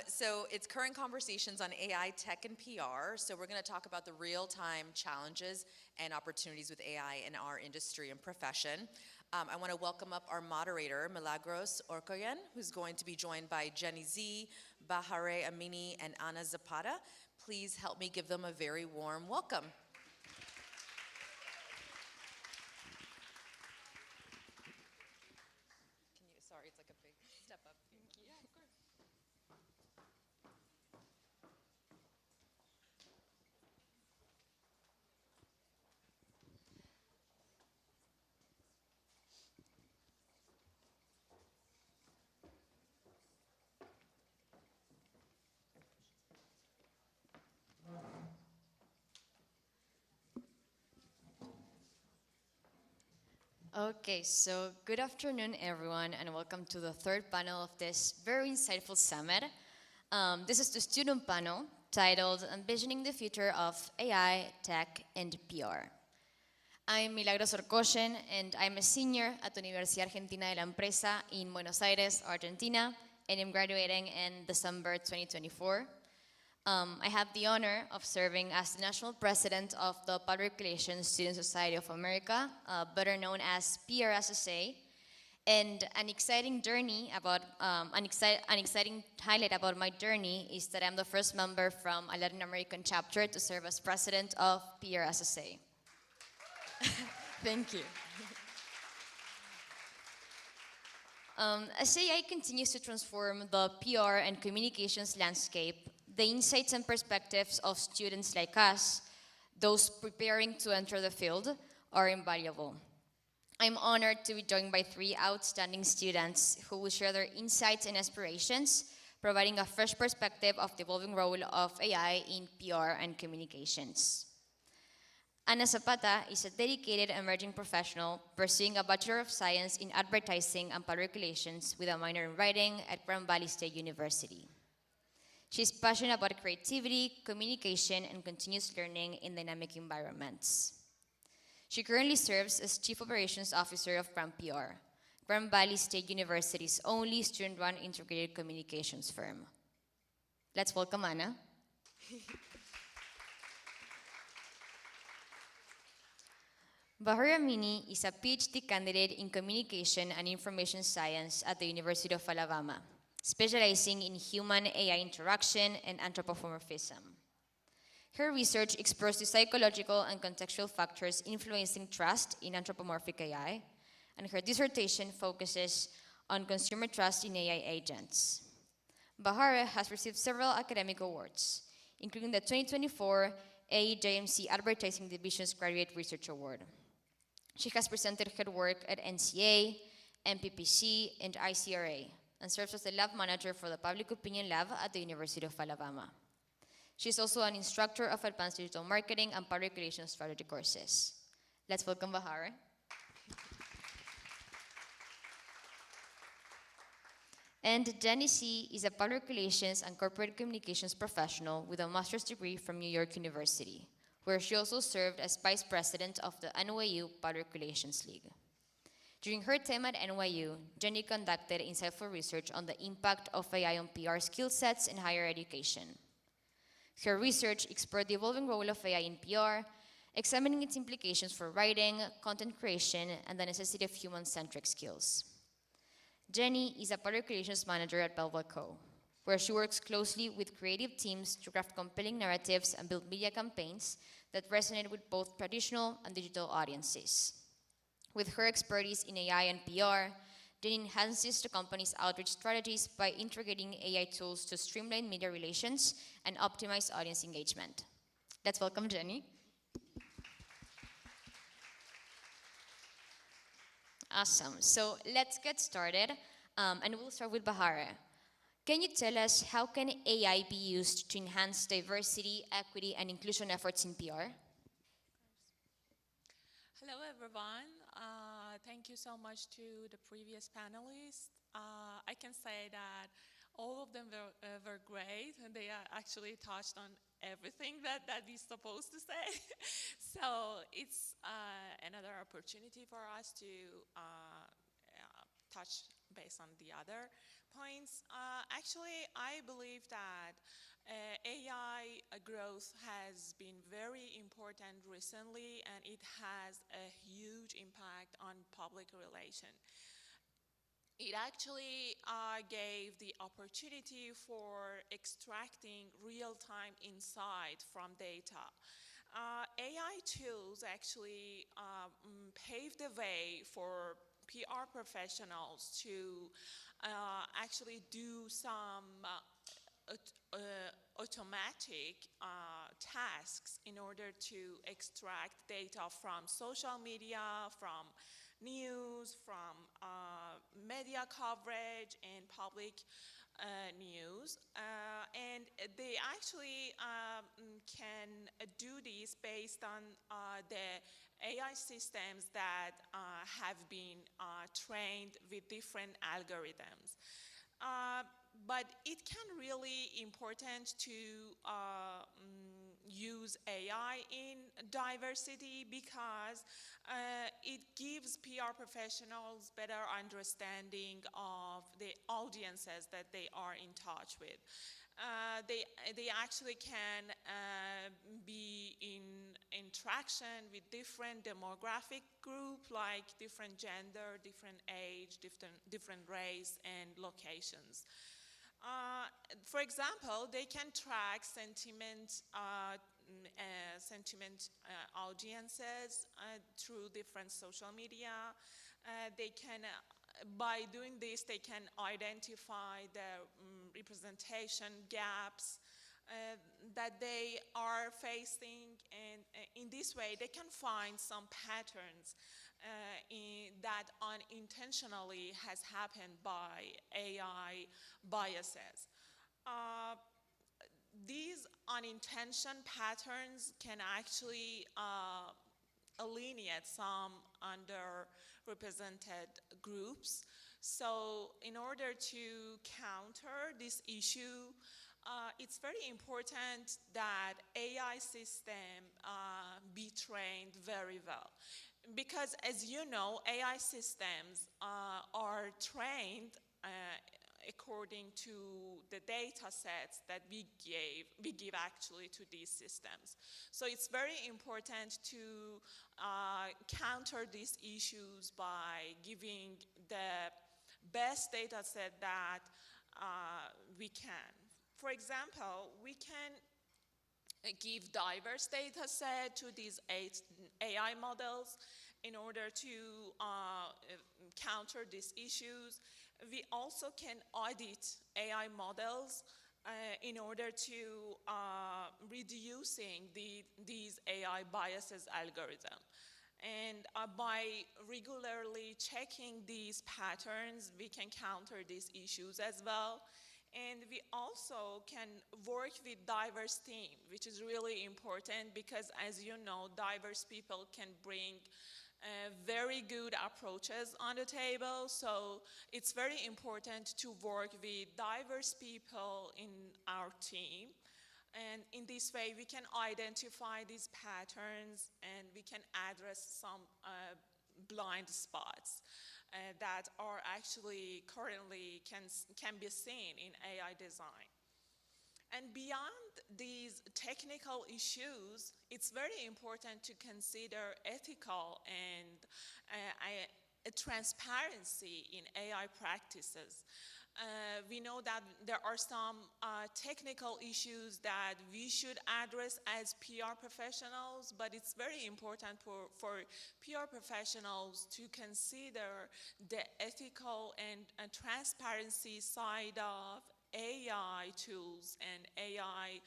So it's current conversations on AI, tech, and PR. So we're going to talk about the real-time challenges and opportunities with AI in our industry and profession. I want to welcome up our moderator, Milagros Orcoyen, who's going to be joined by Jenny Z, Bahare Amini, and Ana Zapata. Please help me give them a very warm welcome. Sorry, it's like a big step up. Yeah, of course. Okay, so good afternoon, everyone, and welcome to the third panel of this very insightful summit. This is the student panel titled Envisioning the Future of AI, Tech, and PR. I'm Milagros Orcochen, and I'm a senior at the Universidad Argentina de la Empresa in Buenos Aires, Argentina, and I'm graduating in December 2024. I have the honor of serving as the national president of the Public Relations Student Society of America, better known as PRSSA, and an exciting highlight about my journey is that I'm the first member from a Latin American chapter to serve as president of PRSSA. Thank you. As AI continues to transform the PR and communications landscape, the insights and perspectives of students like us, those preparing to enter the field, are invaluable. I'm honored to be joined by three outstanding students who will share their insights and aspirations, providing a fresh perspective of the evolving role of AI in PR and communications. Ana Zapata is a dedicated emerging professional pursuing a Bachelor of Science in Advertising and Public Relations with a minor in writing at Grand Valley State University. She's passionate about creativity, communication, and continuous learning in dynamic environments. She currently serves as Chief Operations Officer of Grand PR, Grand Valley State University's only student-run integrated communications firm. Let's welcome Ana. Bahar Amini is a PhD candidate in Communication and Information Science at the University of Alabama, specializing in human-AI interaction and anthropomorphism. Her research explores the psychological and contextual factors influencing trust in anthropomorphic AI, and her dissertation focuses on consumer trust in AI agents. Bahar has received several academic awards, including the 2024 AEJMC Advertising Division's Graduate Research Award. She has presented her work at NCA, MPPC, and ICRA, and serves as the lab manager for the Public Opinion Lab at the University of Alabama. She is also an instructor of advanced digital marketing and public relations strategy courses. Let's welcome Bahar. And Jenny C. is a public relations and corporate communications professional with a master's degree from New York University, where she also served as vice president of the NYU Public Relations League. During her time at NYU, Jenny conducted insightful research on the impact of AI on PR skill sets in higher education. Her research explored the evolving role of AI in PR, examining its implications for writing, content creation, and the necessity of human-centric skills. Jenny is a public relations manager at Belva Co., where she works closely with creative teams to craft compelling narratives and build media campaigns that resonate with both traditional and digital audiences. With her expertise in AI and PR, Jenny enhances the company's outreach strategies by integrating AI tools to streamline media relations and optimize audience engagement. Let's welcome Jenny. Awesome. So let's get started, and we'll start with Bahar. Can you tell us how can AI be used to enhance diversity, equity, and inclusion efforts in PR? Hello, everyone. Thank you so much to the previous panelists. I can say that all of them were great, and they actually touched on everything that we're supposed to say. So it's another opportunity for us to touch based on the other points. Actually, I believe that AI growth has been very important recently, and it has a huge impact on public relations. It actually gave the opportunity for extracting real-time insight from data. AI tools actually paved the way for PR professionals to actually do some automatic tasks in order to extract data from social media, from news, from media coverage and public news, and they actually can do this based on the AI systems that have been trained with different algorithms. But it can really important to use AI in diversity because it gives PR professionals better understanding of the audiences that they are in touch with. They actually can be in interaction with different demographic group, like different gender, different age, different race and locations. For example, they can track sentiment audiences through different social media. They can, by doing this, they can identify the representation gaps that they are facing, and in this way, they can find some patterns that unintentionally has happened by AI biases. These unintentional patterns can actually alienate some underrepresented groups. So in order to counter this issue, it's very important that AI system be trained very well. Because as you know, AI systems are trained according to the data sets that we give actually to these systems. So it's very important to counter these issues by giving the best data set that we can. For example, we can give diverse data set to these AI models in order to counter these issues. We also can audit AI models in order to reducing these AI biases algorithm. And by regularly checking these patterns, we can counter these issues as well. And we also can work with diverse team, which is really important because, as you know, diverse people can bring very good approaches on the table. So it's very important to work with diverse people in our team. And in this way, we can identify these patterns and we can address some blind spots that are actually currently can be seen in AI design. And beyond these technical issues, it's very important to consider ethical and transparency in AI practices. We know that there are some technical issues that we should address as PR professionals, but it's very important for PR professionals to consider the ethical and transparency side of AI tools and AI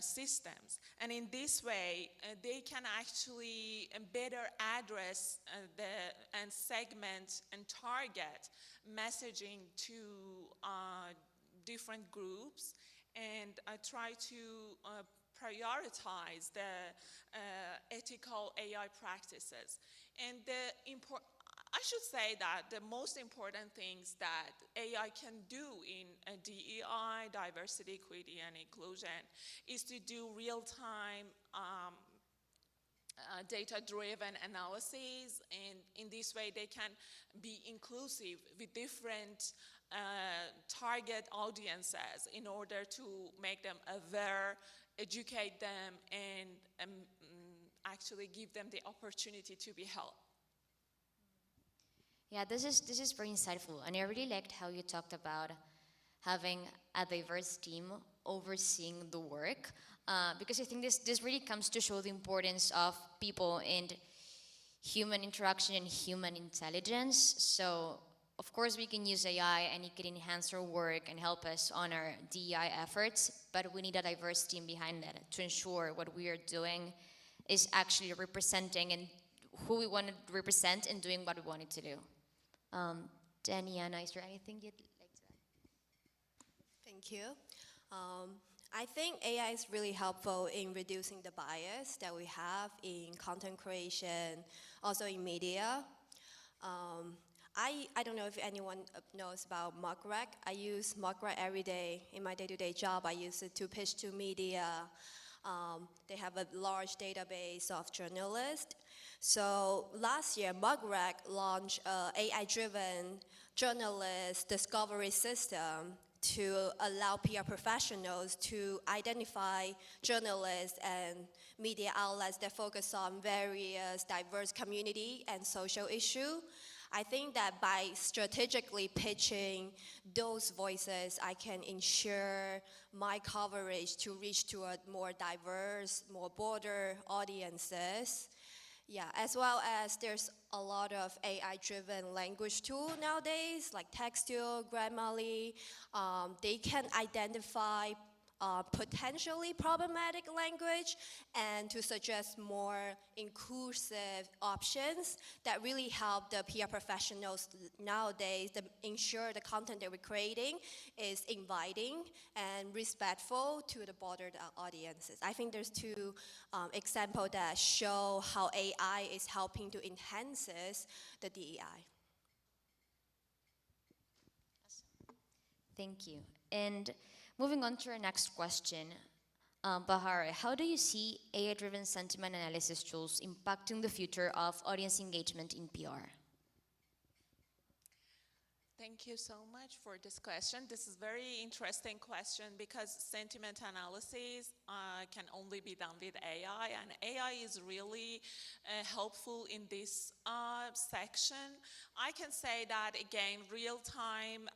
systems. And in this way, they can actually better address and segment and target messaging to different groups and try to prioritize the ethical AI practices. And I should say that the most important things that AI can do in DEI, diversity, equity, and inclusion is to do real-time data-driven analyses, and in this way they can be inclusive with different target audiences in order to make them aware, educate them, and actually give them the opportunity to be helped. Yeah, this is very insightful, and I really liked how you talked about having a diverse team overseeing the work, because I think this really comes to show the importance of people and human interaction and human intelligence. So, of course, we can use AI and it can enhance our work and help us on our DEI efforts, but we need a diverse team behind it to ensure what we are doing is actually representing and who we want to represent and doing what we want it to do. Daniana, is there anything you'd like to add? Thank you. I think AI is really helpful in reducing the bias that we have in content creation, also in media. I don't know if anyone knows about MugRec. I use MugRec every day in my day-to-day job. I use it to pitch to media. They have a large database of journalists. So last year, MugRec launched an AI-driven journalist discovery system to allow PR professionals to identify journalists and media outlets that focus on various diverse community and social issues. I think that by strategically pitching those voices, I can ensure my coverage to reach to a more diverse, more broader audiences. Yeah, as well as there's a lot of AI-driven language tool nowadays, like Textual, Grammarly. They can identify potentially problematic language and to suggest more inclusive options that really help the PR professionals nowadays to ensure the content that we're creating is inviting and respectful to the broader audiences. I think there's two examples that show how AI is helping to enhance the DEI. Thank you. And moving on to our next question, Bahare, how do you see AI-driven sentiment analysis tools impacting the future of audience engagement in PR? Thank you so much for this question. This is a very interesting question because sentiment analysis can only be done with AI, and AI is really helpful in this section. I can say that, again, real-time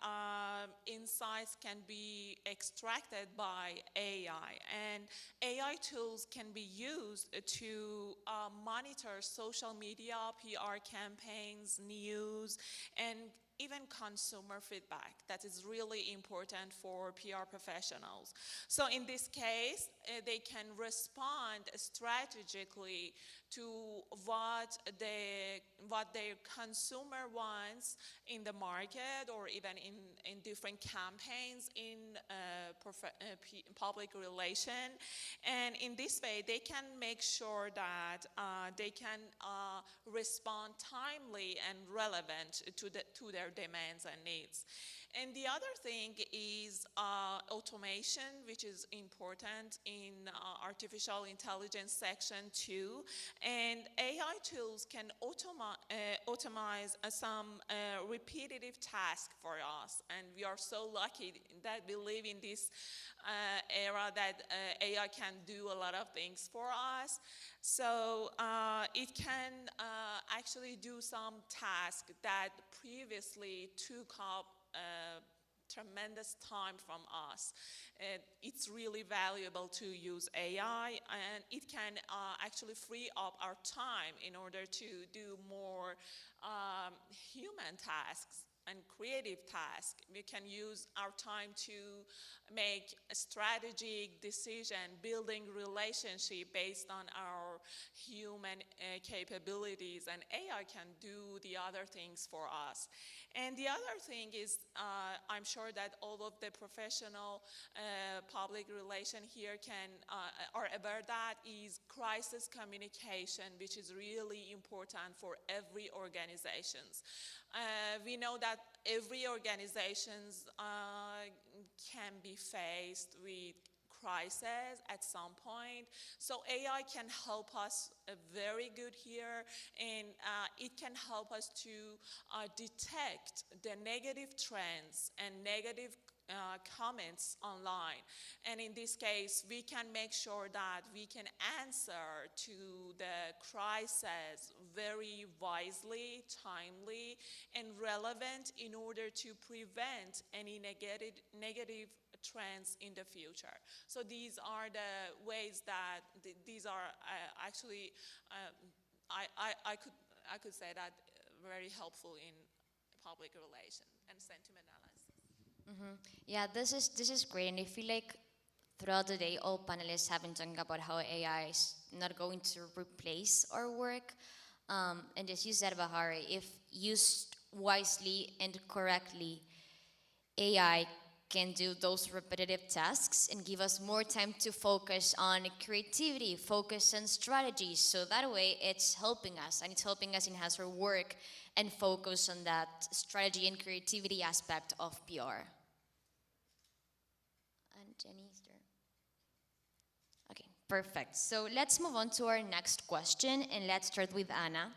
insights can be extracted by AI, and AI tools can be used to monitor social media, PR campaigns, news, and even consumer feedback. That is really important for PR professionals. So in this case, they can respond strategically to what their consumer wants in the market or even in different campaigns in public relation. And in this way, they can make sure that they can respond timely and relevant to their demands and needs. And the other thing is automation, which is important in artificial intelligence section 2. And AI tools can automate some repetitive tasks for us. And we are so lucky that we live in this era that AI can do a lot of things for us. So it can actually do some tasks that previously took up tremendous time from us. It's really valuable to use AI, and it can actually free up our time in order to do more human tasks and creative tasks. We can use our time to make a strategic decision, building relationship based on our human capabilities, and AI can do the other things for us. And the other thing is, I'm sure that all of the professional public relation here are aware that is crisis communication, which is really important for every organization. We know that every organization can be faced with crisis at some point. So AI can help us very good here, and it can help us to detect the negative trends and negative comments online. And in this case, we can make sure that we can answer to the crisis very wisely, timely, and relevant in order to prevent any negative trends in the future. So these are the ways that these are actually, I could say that very helpful in public relations and sentiment analysis. Yeah, this is great, and I feel like throughout the day, all panelists have been talking about how AI is not going to replace our work. And as you said, Bahare, if used wisely and correctly, AI can do those repetitive tasks and give us more time to focus on creativity, focus on strategies. So that way it's helping us, and it's helping us enhance our work and focus on that strategy and creativity aspect of PR. And Jenny's there. Okay, perfect. So let's move on to our next question, and let's start with Anna.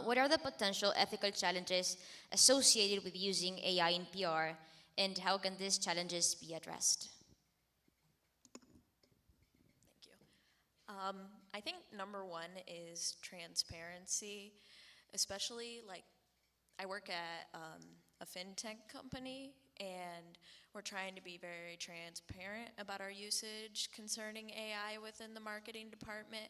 What are the potential ethical challenges associated with using AI in PR, and how can these challenges be addressed? I think number one is transparency, especially like I work at a fintech company, and we're trying to be very transparent about our usage concerning AI within the marketing department,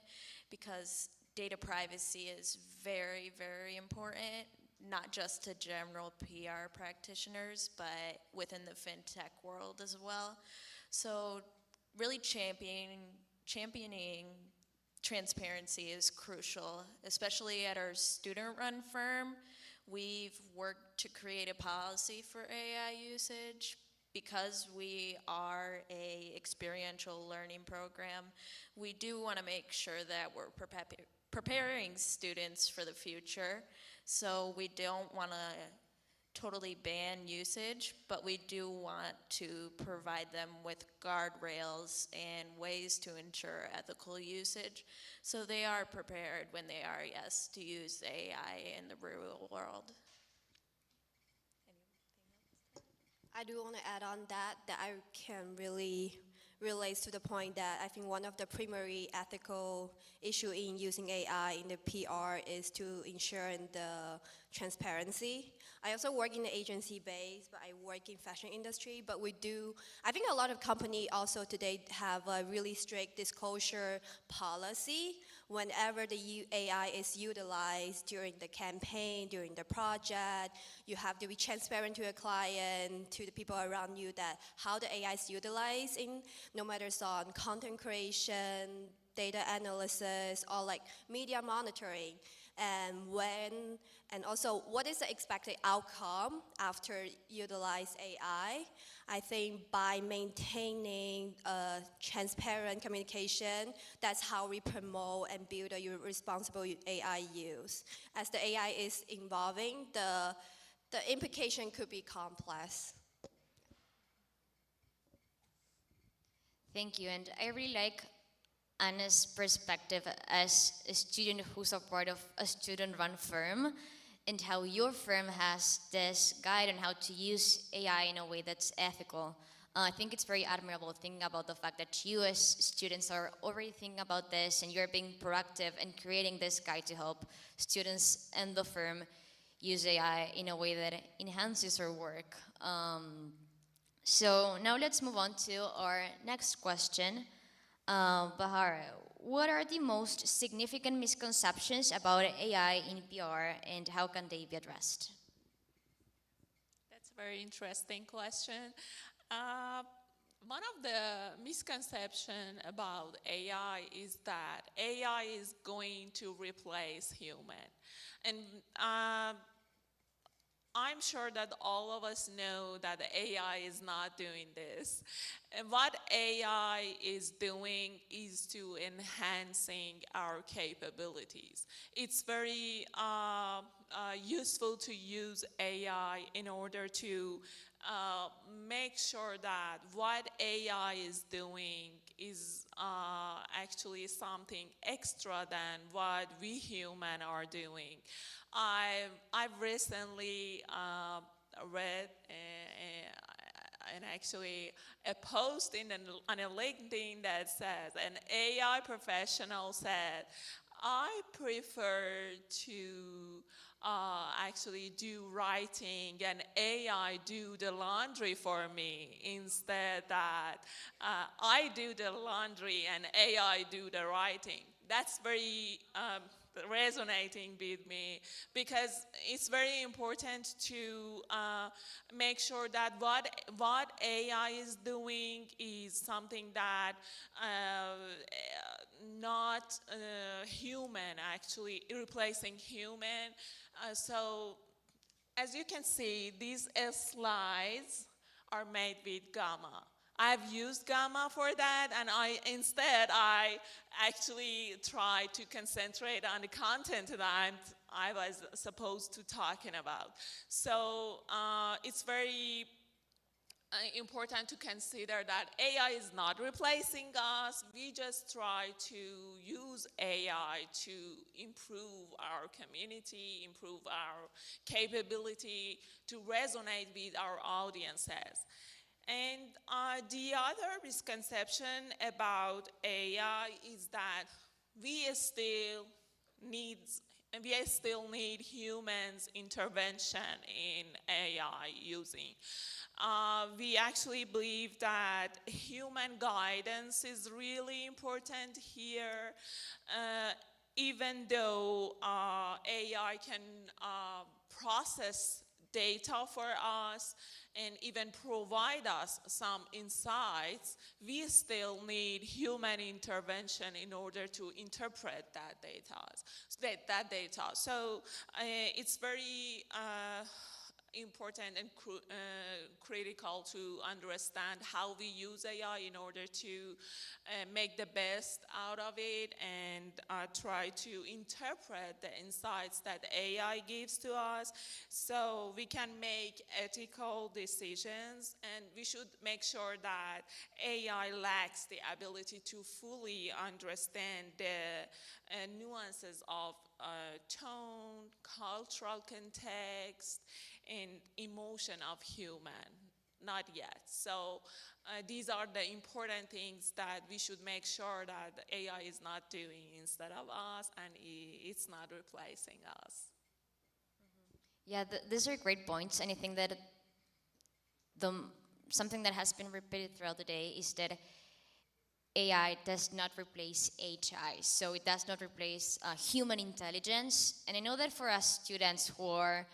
because data privacy is very, very important, not just to general PR practitioners, but within the fintech world as well. So really championing transparency is crucial, especially at our student-run firm. We've worked to create a policy for AI usage. Because we are a experiential learning program, we do want to make sure that we're preparing students for the future. So we don't want to totally ban usage, but we do want to provide them with guardrails and ways to ensure ethical usage, so they are prepared when they are, yes, to use AI in the real world. I do want to add on that I can really relate to the point that I think one of the primary ethical issue in using AI in the PR is to ensure the transparency. I also work in the agency base, but I work in fashion industry, but I think a lot of companies also today have a really strict disclosure policy whenever the AI is utilized during the campaign, during the project. You have to be transparent to your client, to the people around you, that how the AI is utilized in, no matter it's on content creation, data analysis, or like media monitoring. And also what is the expected outcome after utilize AI. I think by maintaining transparent communication, that's how we promote and build a responsible AI use. As the AI is evolving, the implication could be complex. Thank you, and I really like Anna's perspective as a student who's a part of a student-run firm, and how your firm has this guide on how to use AI in a way that's ethical. I think it's very admirable thinking about the fact that you as students are already thinking about this, and you're being proactive and creating this guide to help students and the firm use AI in a way that enhances our work. So now let's move on to our next question. Bahar, what are the most significant misconceptions about AI in PR, and how can they be addressed? That's a very interesting question. One of the misconceptions about AI is that AI is going to replace human. And I'm sure that all of us know that AI is not doing this. And what AI is doing is to enhancing our capabilities. It's very useful to use AI in order to make sure that what AI is doing is actually something extra than what we human are doing. I've recently read and actually a post on a LinkedIn that says, an AI professional said, I prefer to actually do writing and AI do the laundry for me, instead that I do the laundry and AI do the writing. That's very resonating with me, because it's very important to make sure that what AI is doing is something that not human, actually replacing human. So as you can see, these slides are made with Gamma. I've used Gamma for that, and I actually try to concentrate on the content that I was supposed to talking about. So it's very important to consider that AI is not replacing us. We just try to use AI to improve our community, improve our capability to resonate with our audiences. And the other misconception about AI is that we still need humans' intervention in AI using. We actually believe that human guidance is really important here, even though AI can process data for us and even provide us some insights, we still need human intervention in order to interpret that data. So it's very important and critical to understand how we use AI in order to make the best out of it and try to interpret the insights that AI gives to us so we can make ethical decisions, and we should make sure that AI lacks the ability to fully understand the nuances of tone, cultural context, and emotion of human, not yet. So these are the important things that we should make sure that AI is not doing instead of us, and it's not replacing us. Yeah, these are great points, and I think that something that has been repeated throughout the day is that AI does not replace HI, so it does not replace human intelligence. And I know that for us students who are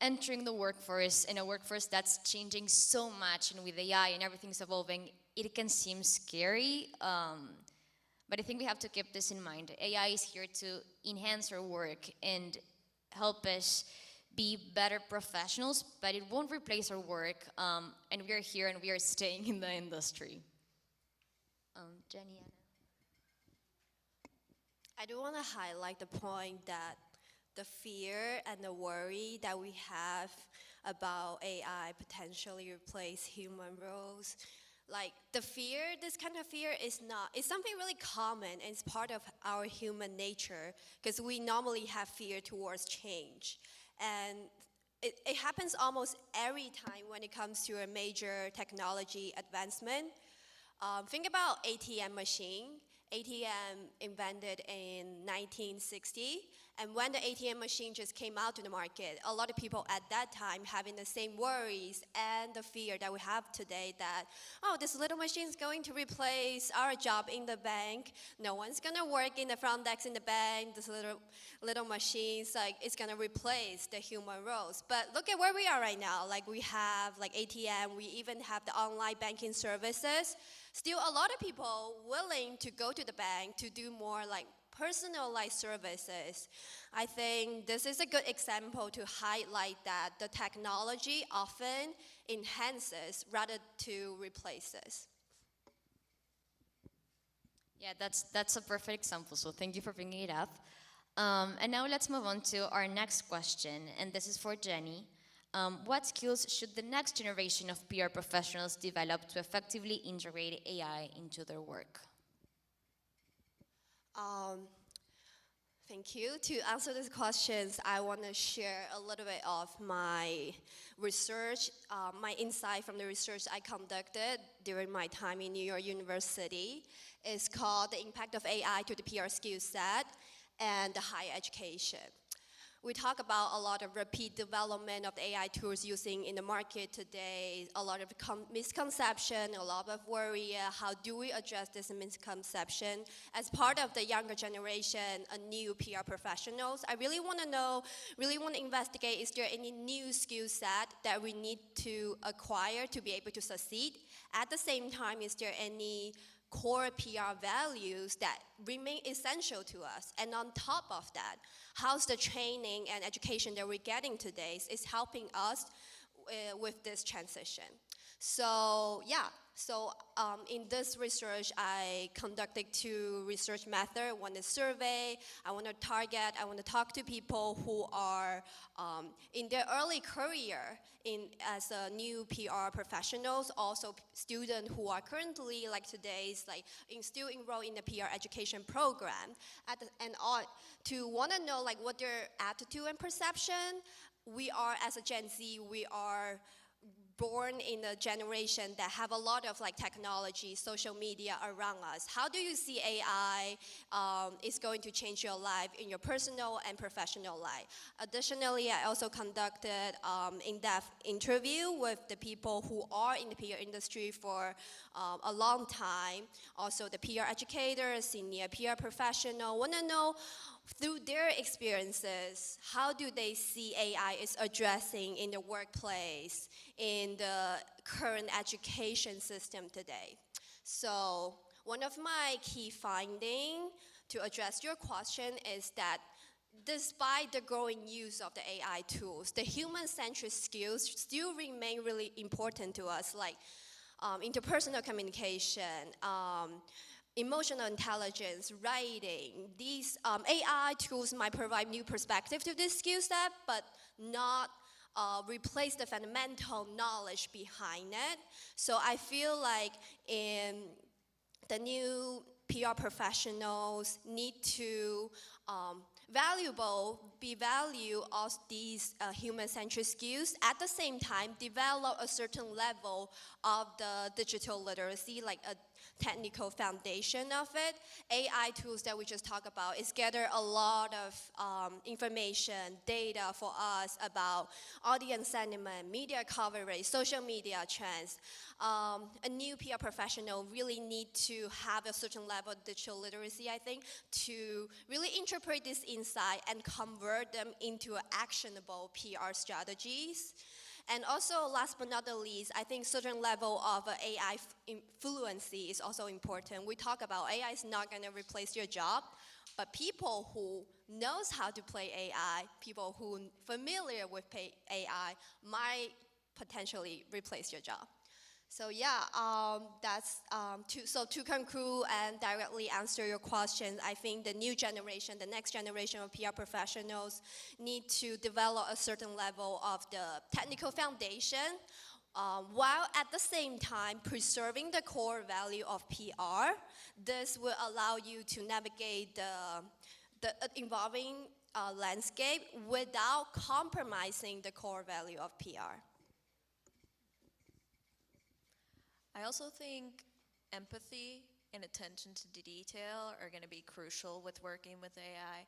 entering the workforce, in a workforce that's changing so much, and with AI and everything's evolving, it can seem scary. But I think we have to keep this in mind. AI is here to enhance our work and help us be better professionals, but it won't replace our work. And we are here and we are staying in the industry. Jenny. I do want to highlight the point that the fear and the worry that we have about AI potentially replace human roles. Like the fear, this kind of fear it's something really common, and it's part of our human nature because we normally have fear towards change. And it happens almost every time when it comes to a major technology advancement. Think about ATM machine. ATM invented in 1960, and when the ATM machine just came out to the market, a lot of people at that time having the same worries and the fear that we have today that, oh, this little machine is going to replace our job in the bank. No one's gonna work in the front desk in the bank. This little machines, like, it's gonna replace the human roles. But look at where we are right now. Like, we have like ATM, we even have the online banking services. Still a lot of people willing to go to the bank to do more like personalized services. I think this is a good example to highlight that the technology often enhances rather to replaces. Yeah, that's a perfect example, so thank you for bringing it up. And now let's move on to our next question, and this is for Jenny. What skills should the next generation of PR professionals develop to effectively integrate AI into their work? Thank you. To answer these questions, I want to share a little bit of my research, my insight from the research I conducted during my time in New York University. It's called The Impact of AI to the PR Skill Set and the Higher Education. We talk about a lot of rapid development of the AI tools using in the market today, a lot of misconception, a lot of worry. How do we address this misconception? As part of the younger generation, a new PR professionals, I really want to know, really want to investigate, is there any new skill set that we need to acquire to be able to succeed? At the same time, is there any core PR values that remain essential to us? And on top of that, how's the training and education that we're getting today is helping us with this transition? So yeah, so in this research, I conducted 2 research methods. One is survey. I want to talk to people who are in their early career as a new PR professionals, also students who are currently, like today's, still enrolled in the PR education program, to want to know what their attitude and perception. We are, as a Gen Z, we are born in a generation that have a lot of technology, social media around us. How do you see AI is going to change your life in your personal and professional life? Additionally, I also conducted in-depth interview with the people who are in the PR industry for a long time. Also the PR educators, senior PR professional, want to know through their experiences, how do they see AI is addressing in the workplace, in the current education system today? So one of my key findings to address your question is that despite the growing use of the AI tools, the human-centric skills still remain really important to us, like interpersonal communication, emotional intelligence, writing. These AI tools might provide new perspective to this skill set, but not replace the fundamental knowledge behind it. So I feel like the new PR professionals need to value of these human-centric skills. At the same time, develop a certain level of the digital literacy, like a technical foundation of it. AI tools that we just talked about is gather a lot of information, data for us about audience sentiment, media coverage, social media trends. A new PR professional really need to have a certain level of digital literacy, I think, to really interpret this insight and convert them into actionable PR strategies. And also, last but not the least, I think certain level of AI fluency is also important. We talk about AI is not going to replace your job, but people who knows how to play AI, people who familiar with AI might potentially replace your job. So yeah, that's to conclude and directly answer your questions. I think the new generation, the next generation of PR professionals need to develop a certain level of the technical foundation, while at the same time preserving the core value of PR. This will allow you to navigate the evolving landscape without compromising the core value of PR. I also think empathy and attention to detail are going to be crucial with working with AI.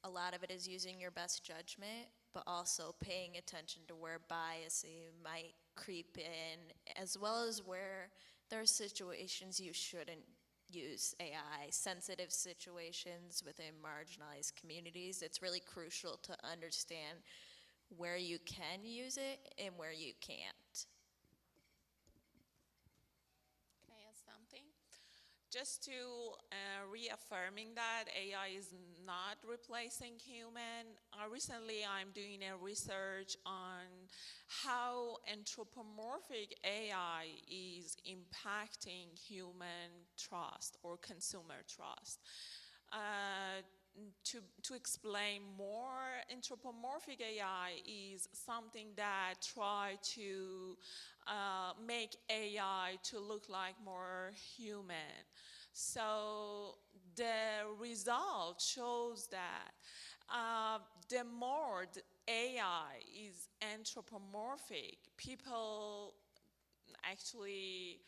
A lot of it is using your best judgment, but also paying attention to where bias might creep in, as well as where there are situations you shouldn't use AI, sensitive situations within marginalized communities. It's really crucial to understand where you can use it and where you can't. Something. Just to reaffirming that AI is not replacing human. Recently, I'm doing a research on how anthropomorphic AI is impacting human trust or consumer trust. To explain more, anthropomorphic AI is something that try to make AI to look like more human. So the result shows that the more the AI is anthropomorphic, people actually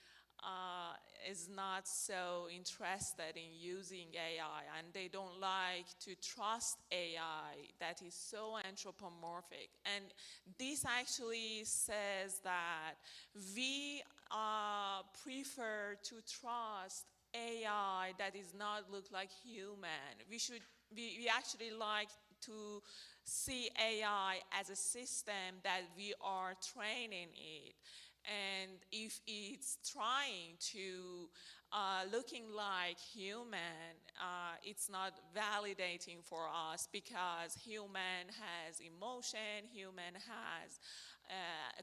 is not so interested in using AI, and they don't like to trust AI that is so anthropomorphic. And this actually says that we prefer to trust AI that is not look like human. We actually like to see AI as a system that we are training it. And if it's trying to looking like human, it's not validating for us, because human has emotion, human has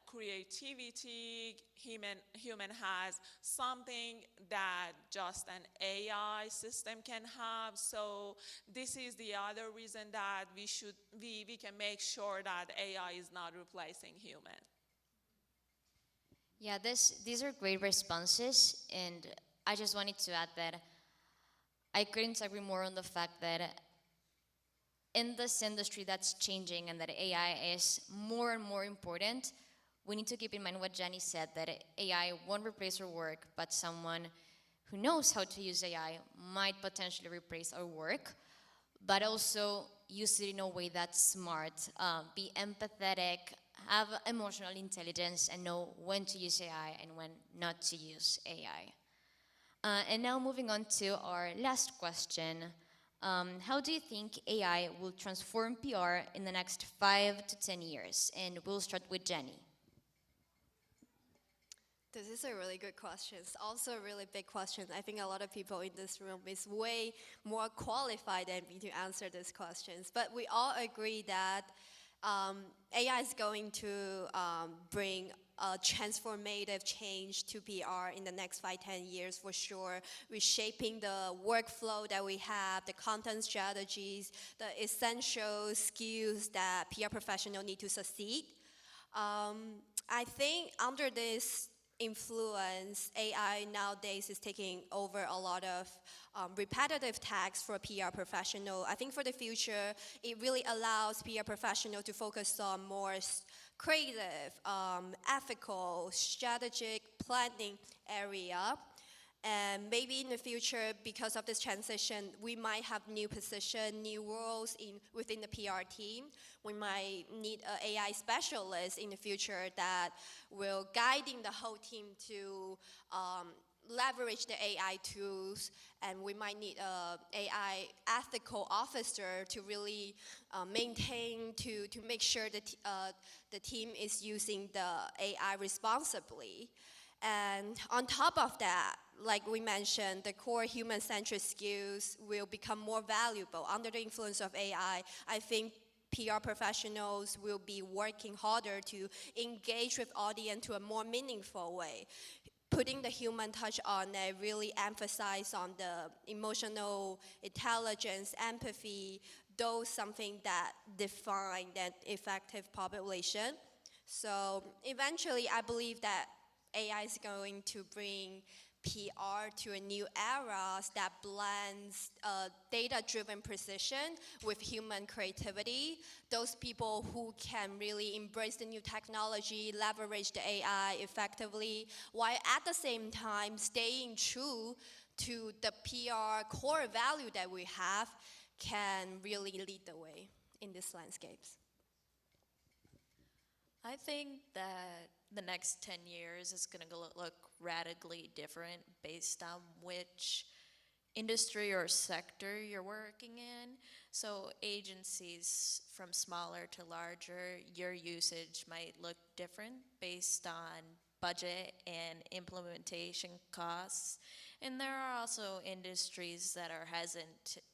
creativity human has, something that just an AI system can have. So this is the other reason that we can make sure that AI is not replacing human. Yeah, these are great responses, and I just wanted to add that I couldn't agree more on the fact that in this industry that's changing and that AI is more and more important, we need to keep in mind what Jenny said, that AI won't replace our work, but someone who knows how to use AI might potentially replace our work, but also use it in a way that's smart, be empathetic, have emotional intelligence, and know when to use AI and when not to use AI. And now moving on to our last question. How do you think AI will transform PR in the next 5 to 10 years? And we'll start with Jenny. This is a really good question. It's also a really big question. I think a lot of people in this room is way more qualified than me to answer these questions. But we all agree that AI is going to bring a transformative change to PR in the next 5-10 years for sure, reshaping the workflow that we have, the content strategies, the essential skills that PR professionals need to succeed. I think under this influence, AI nowadays is taking over a lot of repetitive tasks for a PR professional. I think for the future, it really allows PR professional to focus on more creative, ethical, strategic planning area. And maybe in the future, because of this transition, we might have new positions, new roles within the PR team. We might need an AI specialist in the future that will guiding the whole team to leverage the AI tools, and we might need an AI ethical officer to really maintain, to make sure that the team is using the AI responsibly. And on top of that, like we mentioned, the core human-centric skills will become more valuable. Under the influence of AI, I think PR professionals will be working harder to engage with audience to a more meaningful way. Putting the human touch on it, really emphasize on the emotional intelligence, empathy, those something that define that effective population. So eventually, I believe that AI is going to bring PR to a new era that blends data-driven precision with human creativity. Those people who can really embrace the new technology, leverage the AI effectively, while at the same time staying true to the PR core value that we have, can really lead the way in these landscapes. I think that the next 10 years is going to look radically different based on which industry or sector you're working in. So agencies from smaller to larger, your usage might look different based on budget and implementation costs. And there are also industries that are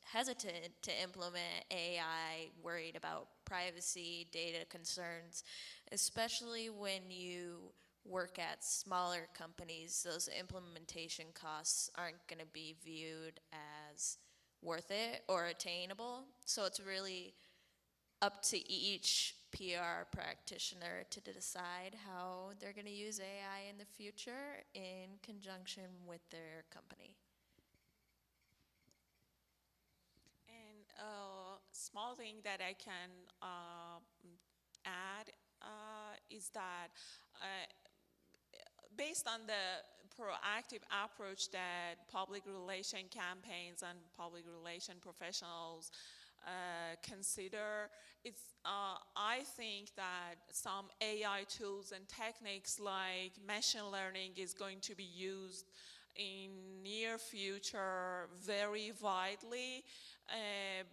hesitant to implement AI, worried about privacy, data concerns, especially when you work at smaller companies. Those implementation costs aren't going to be viewed as worth it or attainable. So it's really up to each PR practitioner to decide how they're going to use AI in the future in conjunction with their company. And a small thing that I can add is that based on the proactive approach that public relation campaigns and public relation professionals consider, I think that some AI tools and techniques like machine learning is going to be used in near future very widely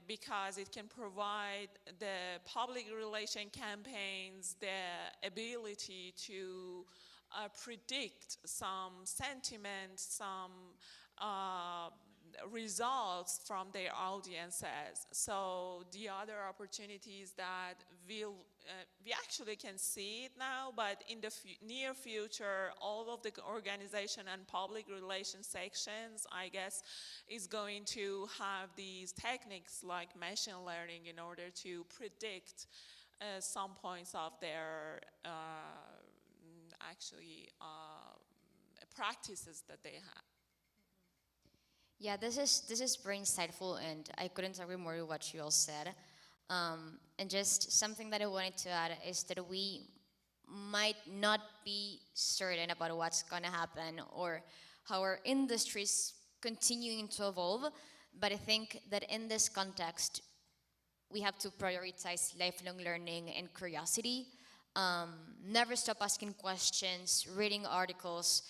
because it can provide the public relation campaigns the ability to predict some sentiment, some results from their audiences. So the other opportunities that will we actually can see it now, but in the near future, all of the organization and public relations sections, I guess, is going to have these techniques like machine learning in order to predict some points of their practices that they have. Yeah, this is very insightful, and I couldn't agree more with what you all said. And just something that I wanted to add is that we might not be certain about what's going to happen or how our industry is continuing to evolve, but I think that in this context, we have to prioritize lifelong learning and curiosity. Never stop asking questions, reading articles,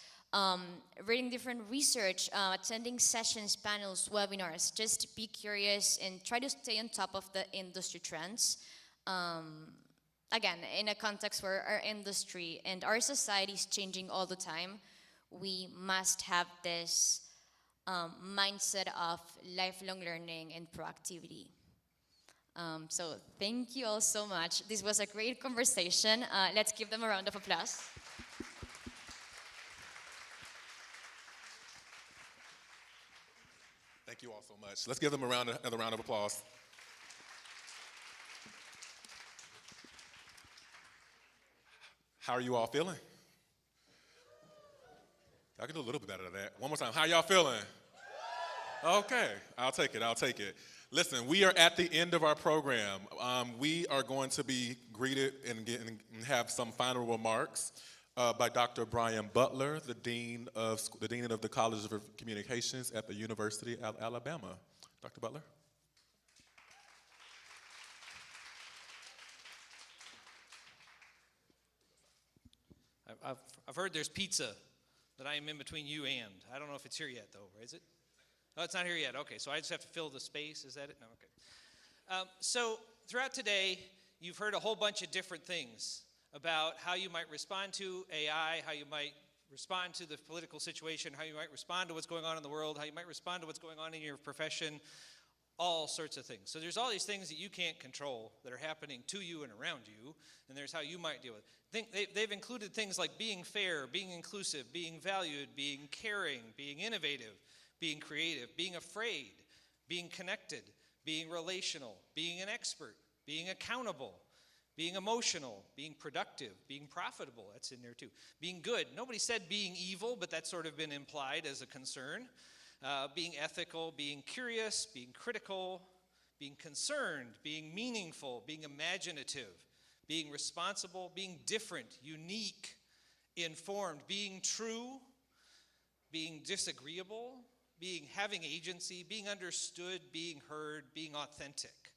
reading different research, attending sessions, panels, webinars. Just be curious and try to stay on top of the industry trends. Again, in a context where our industry and our society is changing all the time, we must have this mindset of lifelong learning and proactivity. So thank you all so much. This was a great conversation. Let's give them a round of applause. Thank you all so much. Let's give them another round of applause. How are you all feeling? I can do a little bit better than that. One more time. How y'all feeling? Okay, I'll take it. Listen, we are at the end of our program. We are going to be greeted and have some final remarks by Dr. Brian Butler, the Dean of the College of Communications at the University of Alabama. Dr. Butler? I've heard there's pizza that I am in between you and. I don't know if it's here yet, though, is it? Oh, it's not here yet. Okay, so I just have to fill the space. Is that it? No, okay. So throughout today, you've heard a whole bunch of different things about how you might respond to AI, how you might respond to the political situation, how you might respond to what's going on in the world, how you might respond to what's going on in your profession, all sorts of things. So there's all these things that you can't control that are happening to you and around you, and there's how you might deal with it. They've included things like being fair, being inclusive, being valued, being caring, being innovative, being creative, being afraid, being connected, being relational, being an expert, being accountable, being emotional, being productive, being profitable, that's in there too. Being good, nobody said being evil, but that's sort of been implied as a concern. Being ethical, being curious, being critical, being concerned, being meaningful, being imaginative, being responsible, being different, unique, informed, being true, being disagreeable, having agency, being understood, being heard, being authentic.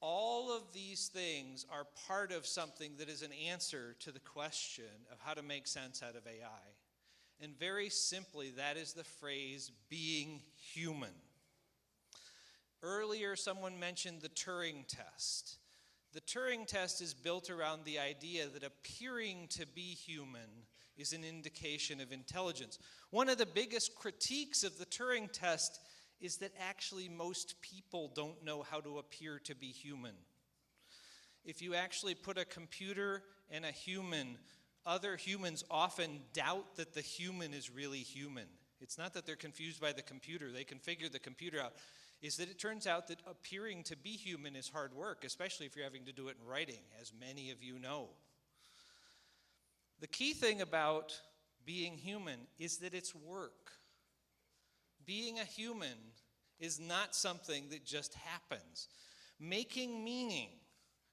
All of these things are part of something that is an answer to the question of how to make sense out of AI. And very simply, that is the phrase, being human. Earlier, someone mentioned the Turing test. The Turing test is built around the idea that appearing to be human is an indication of intelligence. One of the biggest critiques of the Turing test is that actually most people don't know how to appear to be human. If you actually put a computer and a human, other humans often doubt that the human is really human. It's not that they're confused by the computer, they can figure the computer out. Is that it turns out that appearing to be human is hard work, especially if you're having to do it in writing, as many of you know. The key thing about being human is that it's work. Being a human is not something that just happens. Making meaning,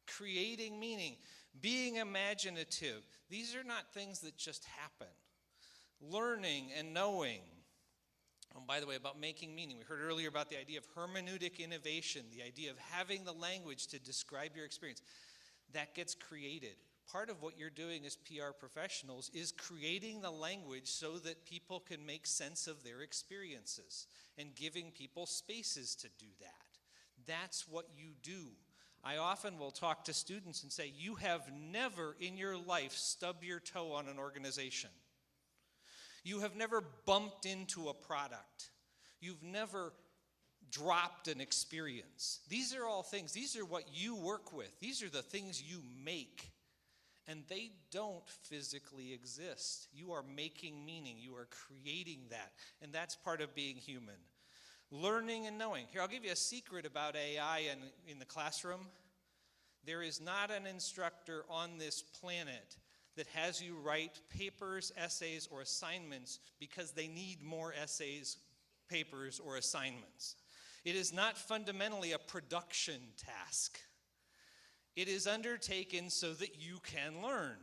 creating meaning, being imaginative, these are not things that just happen. Learning and knowing. Oh, by the way, about making meaning, we heard earlier about the idea of hermeneutic innovation, the idea of having the language to describe your experience. That gets created. Part of what you're doing as PR professionals is creating the language so that people can make sense of their experiences and giving people spaces to do that. That's what you do. I often will talk to students and say, you have never in your life stubbed your toe on an organization. You have never bumped into a product. You've never dropped an experience. These are all things, these are what you work with. These are the things you make. And they don't physically exist. You are making meaning. You are creating that. And that's part of being human. Learning and knowing. Here, I'll give you a secret about AI in the classroom. There is not an instructor on this planet that has you write papers, essays, or assignments because they need more essays, papers, or assignments. It is not fundamentally a production task. It is undertaken so that you can learn.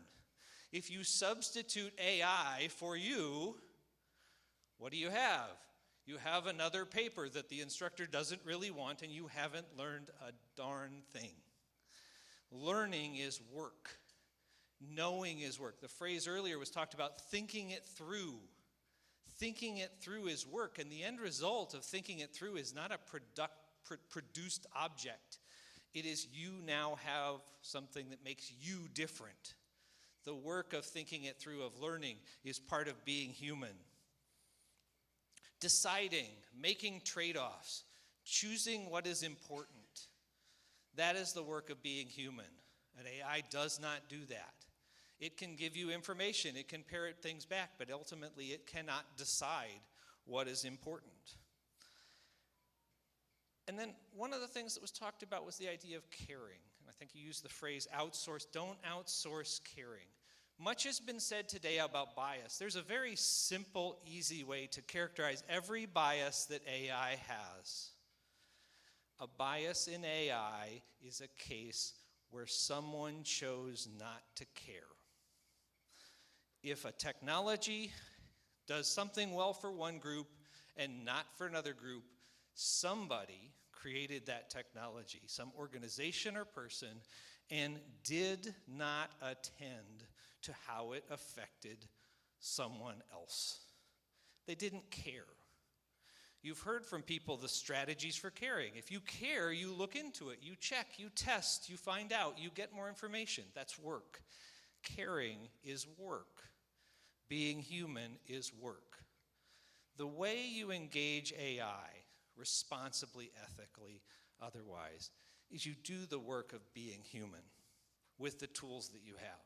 If you substitute AI for you, what do you have? You have another paper that the instructor doesn't really want, and you haven't learned a darn thing. Learning is work. Knowing is work. The phrase earlier was talked about thinking it through. Thinking it through is work, and the end result of thinking it through is not a produced object. It is you now have something that makes you different. The work of thinking it through, of learning, is part of being human. Deciding, making trade-offs, choosing what is important. That is the work of being human. And AI does not do that. It can give you information, it can parrot things back, but ultimately it cannot decide what is important. And then one of the things that was talked about was the idea of caring. And I think you used the phrase outsource. Don't outsource caring. Much has been said today about bias. There's a very simple, easy way to characterize every bias that AI has. A bias in AI is a case where someone chose not to care. If a technology does something well for one group and not for another group, somebody created that technology, some organization or person, and did not attend to how it affected someone else. They didn't care. You've heard from people the strategies for caring. If you care, you look into it, you check, you test, you find out, you get more information. That's work. Caring is work. Being human is work. The way you engage AI, responsibly, ethically, otherwise, is you do the work of being human with the tools that you have.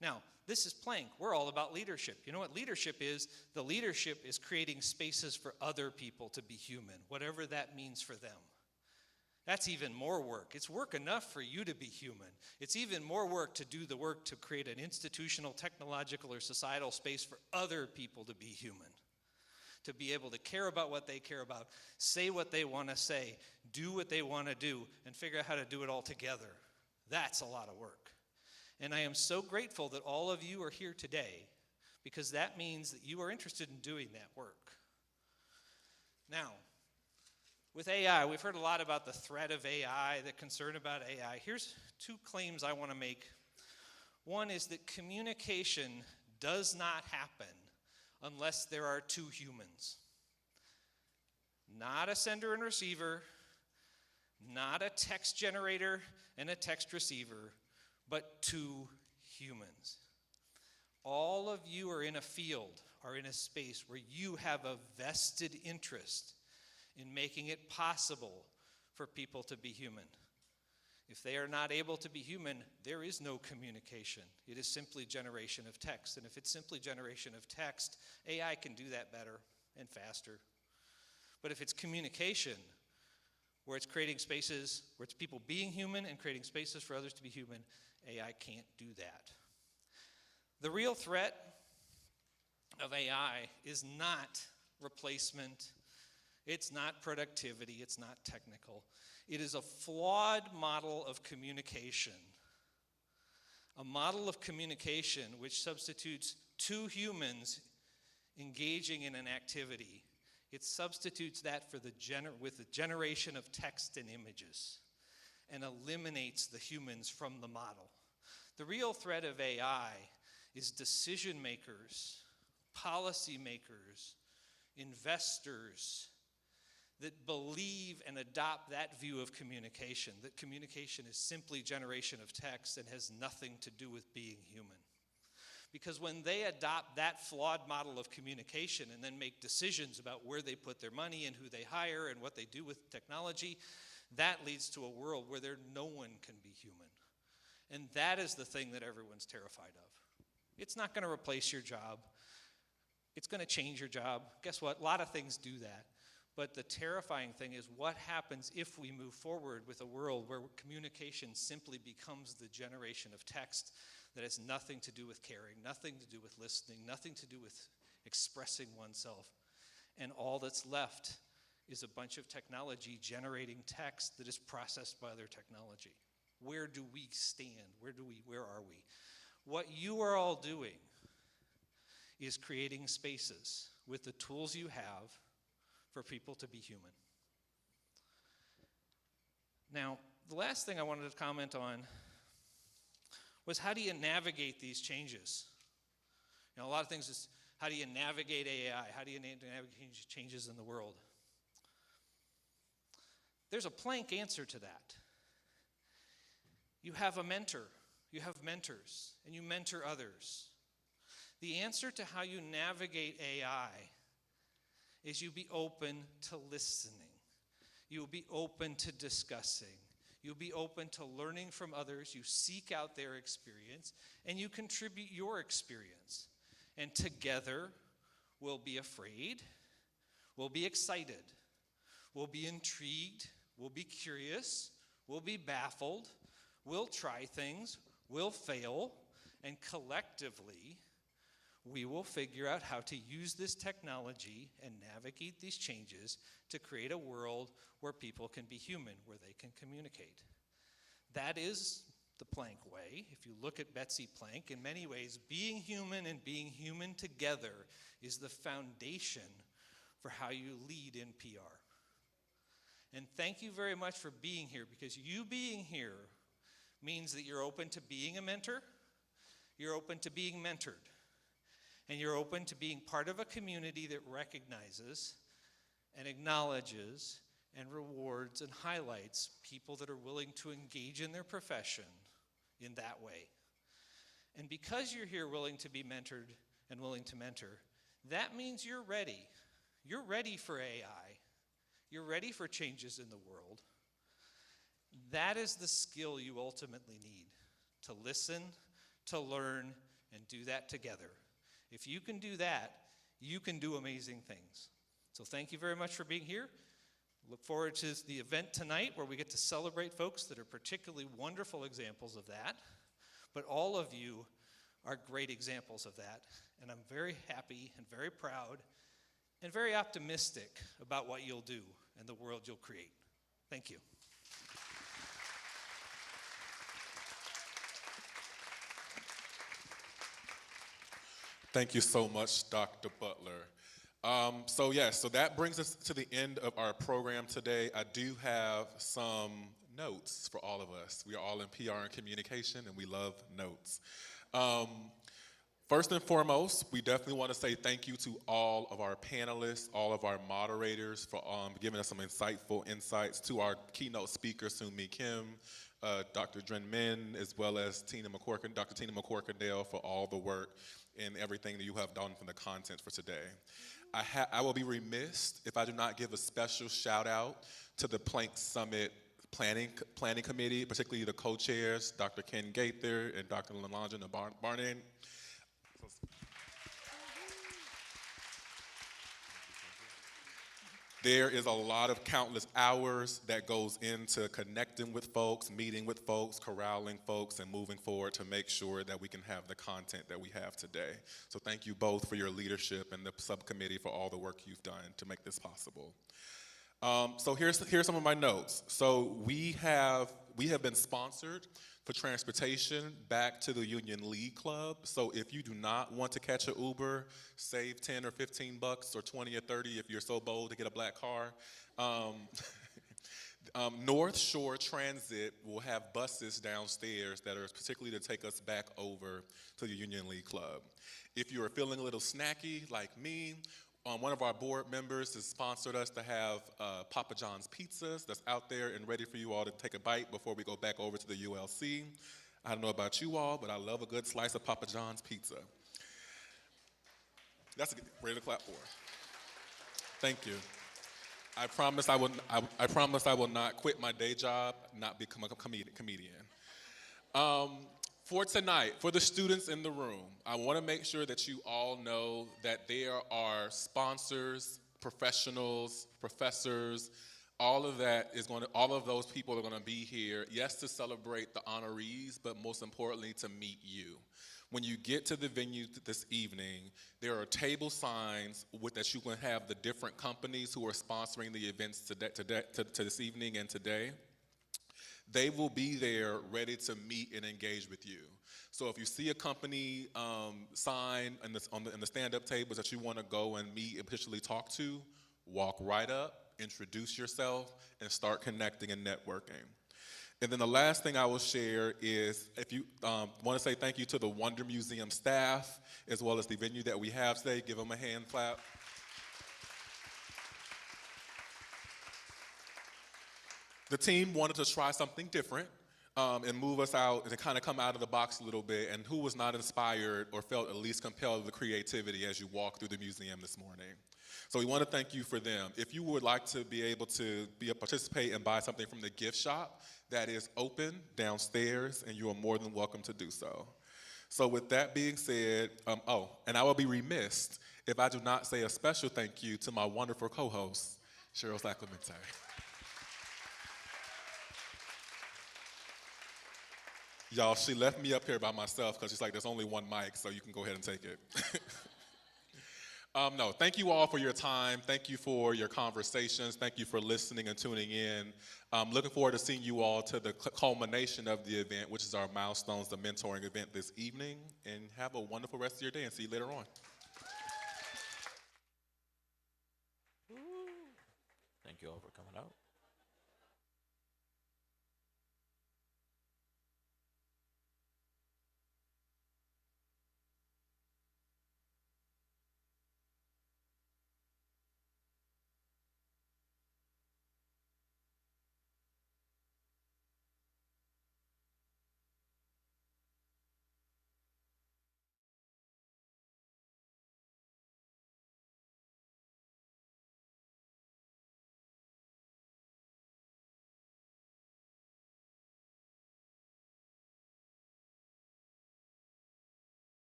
Now, this is Planck. We're all about leadership. You know what leadership is? The leadership is creating spaces for other people to be human, whatever that means for them. That's even more work. It's work enough for you to be human. It's even more work to do the work to create an institutional, technological, or societal space for other people to be human. To be able to care about what they care about, say what they want to say, do what they want to do, and figure out how to do it all together. That's a lot of work. And I am so grateful that all of you are here today, because that means that you are interested in doing that work. Now, with AI, we've heard a lot about the threat of AI, the concern about AI. Here's two claims I want to make. One is that communication does not happen unless there are two humans. Not a sender and receiver, not a text generator and a text receiver, but two humans. All of you are in a field, are in a space where you have a vested interest in making it possible for people to be human. If they are not able to be human, there is no communication. It is simply generation of text. And if it's simply generation of text, AI can do that better and faster. But if it's communication, where it's creating spaces, where it's people being human and creating spaces for others to be human, AI can't do that. The real threat of AI is not replacement. It's not productivity. It's not technical. It is a flawed model of communication. A model of communication which substitutes two humans engaging in an activity. It substitutes that with the generation of text and images and eliminates the humans from the model. The real threat of AI is decision makers, policy makers, investors that believe and adopt that view of communication, that communication is simply generation of text and has nothing to do with being human. Because when they adopt that flawed model of communication and then make decisions about where they put their money and who they hire and what they do with technology, that leads to a world where no one can be human. And that is the thing that everyone's terrified of. It's not going to replace your job. It's going to change your job. Guess what? A lot of things do that. But the terrifying thing is what happens if we move forward with a world where communication simply becomes the generation of text that has nothing to do with caring, nothing to do with listening, nothing to do with expressing oneself. And all that's left is a bunch of technology generating text that is processed by other technology. Where do we stand? Where are we? What you are all doing is creating spaces with the tools you have for people to be human. Now, the last thing I wanted to comment on was how do you navigate these changes? You know, a lot of things is how do you navigate AI? How do you navigate changes in the world? There's a Planck answer to that. You have a mentor, you have mentors, and you mentor others. The answer to how you navigate AI is you be open to listening. You'll be open to discussing. You'll be open to learning from others. You seek out their experience, and you contribute your experience. And together, we'll be afraid, we'll be excited, we'll be intrigued, we'll be curious, we'll be baffled, we'll try things, we'll fail, and collectively, we will figure out how to use this technology and navigate these changes to create a world where people can be human, where they can communicate. That is the Planck way. If you look at Betsy Planck, in many ways, being human and being human together is the foundation for how you lead in PR. And thank you very much for being here, because you being here means that you're open to being a mentor, you're open to being mentored, and you're open to being part of a community that recognizes and acknowledges and rewards and highlights people that are willing to engage in their profession in that way. And because you're here willing to be mentored and willing to mentor, that means you're ready. You're ready for AI. You're ready for changes in the world. That is the skill you ultimately need, to listen, to learn, and do that together. If you can do that, you can do amazing things. So thank you very much for being here. Look forward to the event tonight where we get to celebrate folks that are particularly wonderful examples of that. But all of you are great examples of that. And I'm very happy and very proud and very optimistic about what you'll do and the world you'll create. Thank you. Thank you so much, Dr. Butler. So that brings us to the end of our program today. I do have some notes for all of us. We are all in PR and communication, and we love notes. First and foremost, we definitely want to say thank you to all of our panelists, all of our moderators for giving us some insightful insights, to our keynote speaker, Soon-Mi Kim, Dr. Dren Min, as well as Dr. Tina McCorkindale for all the work and everything that you have done from the content for today. I will be remiss if I do not give a special shout out to the Planck Summit Planning Committee, particularly the co-chairs, Dr. Ken Gaither and Dr. Lalanja Barnett. There is a lot of countless hours that goes into connecting with folks, meeting with folks, corralling folks, and moving forward to make sure that we can have the content that we have today. So thank you both for your leadership and the subcommittee for all the work you've done to make this possible. So here's some of my notes. So we have been sponsored for transportation back to the Union League Club. So if you do not want to catch an Uber, save 10 or 15 bucks or 20 or 30 if you're so bold to get a black car. North Shore Transit will have buses downstairs that are particularly to take us back over to the Union League Club. If you are feeling a little snacky like me, one of our board members has sponsored us to have Papa John's pizzas that's out there and ready for you all to take a bite before we go back over to the ULC. I don't know about you all, but I love a good slice of Papa John's pizza. That's ready to clap for. Thank you. I promise I will not quit my day job, not become a comedian. For tonight, for the students in the room, I want to make sure that you all know that there are sponsors, professionals, professors, all of those people are going to be here, yes, to celebrate the honorees, but most importantly, to meet you. When you get to the venue this evening, there are table signs that you can have the different companies who are sponsoring the events to this evening and today. They will be there ready to meet and engage with you. So if you see a company sign in the stand-up tables that you want to go and meet and officially talk to, walk right up, introduce yourself, and start connecting and networking. And then the last thing I will share is, if you want to say thank you to the Wonder Museum staff, as well as the venue that we have today, give them a hand clap. The team wanted to try something different and move us out and kind of come out of the box a little bit, and who was not inspired or felt at least compelled with the creativity as you walk through the museum this morning. So we want to thank you for them. If you would like to be able to participate and buy something from the gift shop, that is open downstairs, and you are more than welcome to do so. So with that being said, and I will be remiss if I do not say a special thank you to my wonderful co-host, Cheryl Saclemente. Y'all, she left me up here by myself because she's like, there's only one mic, so you can go ahead and take it. No, thank you all for your time. Thank you for your conversations. Thank you for listening and tuning in. I'm looking forward to seeing you all to the culmination of the event, which is our Milestones, the mentoring event this evening. And have a wonderful rest of your day, and see you later on. Thank you all for coming out.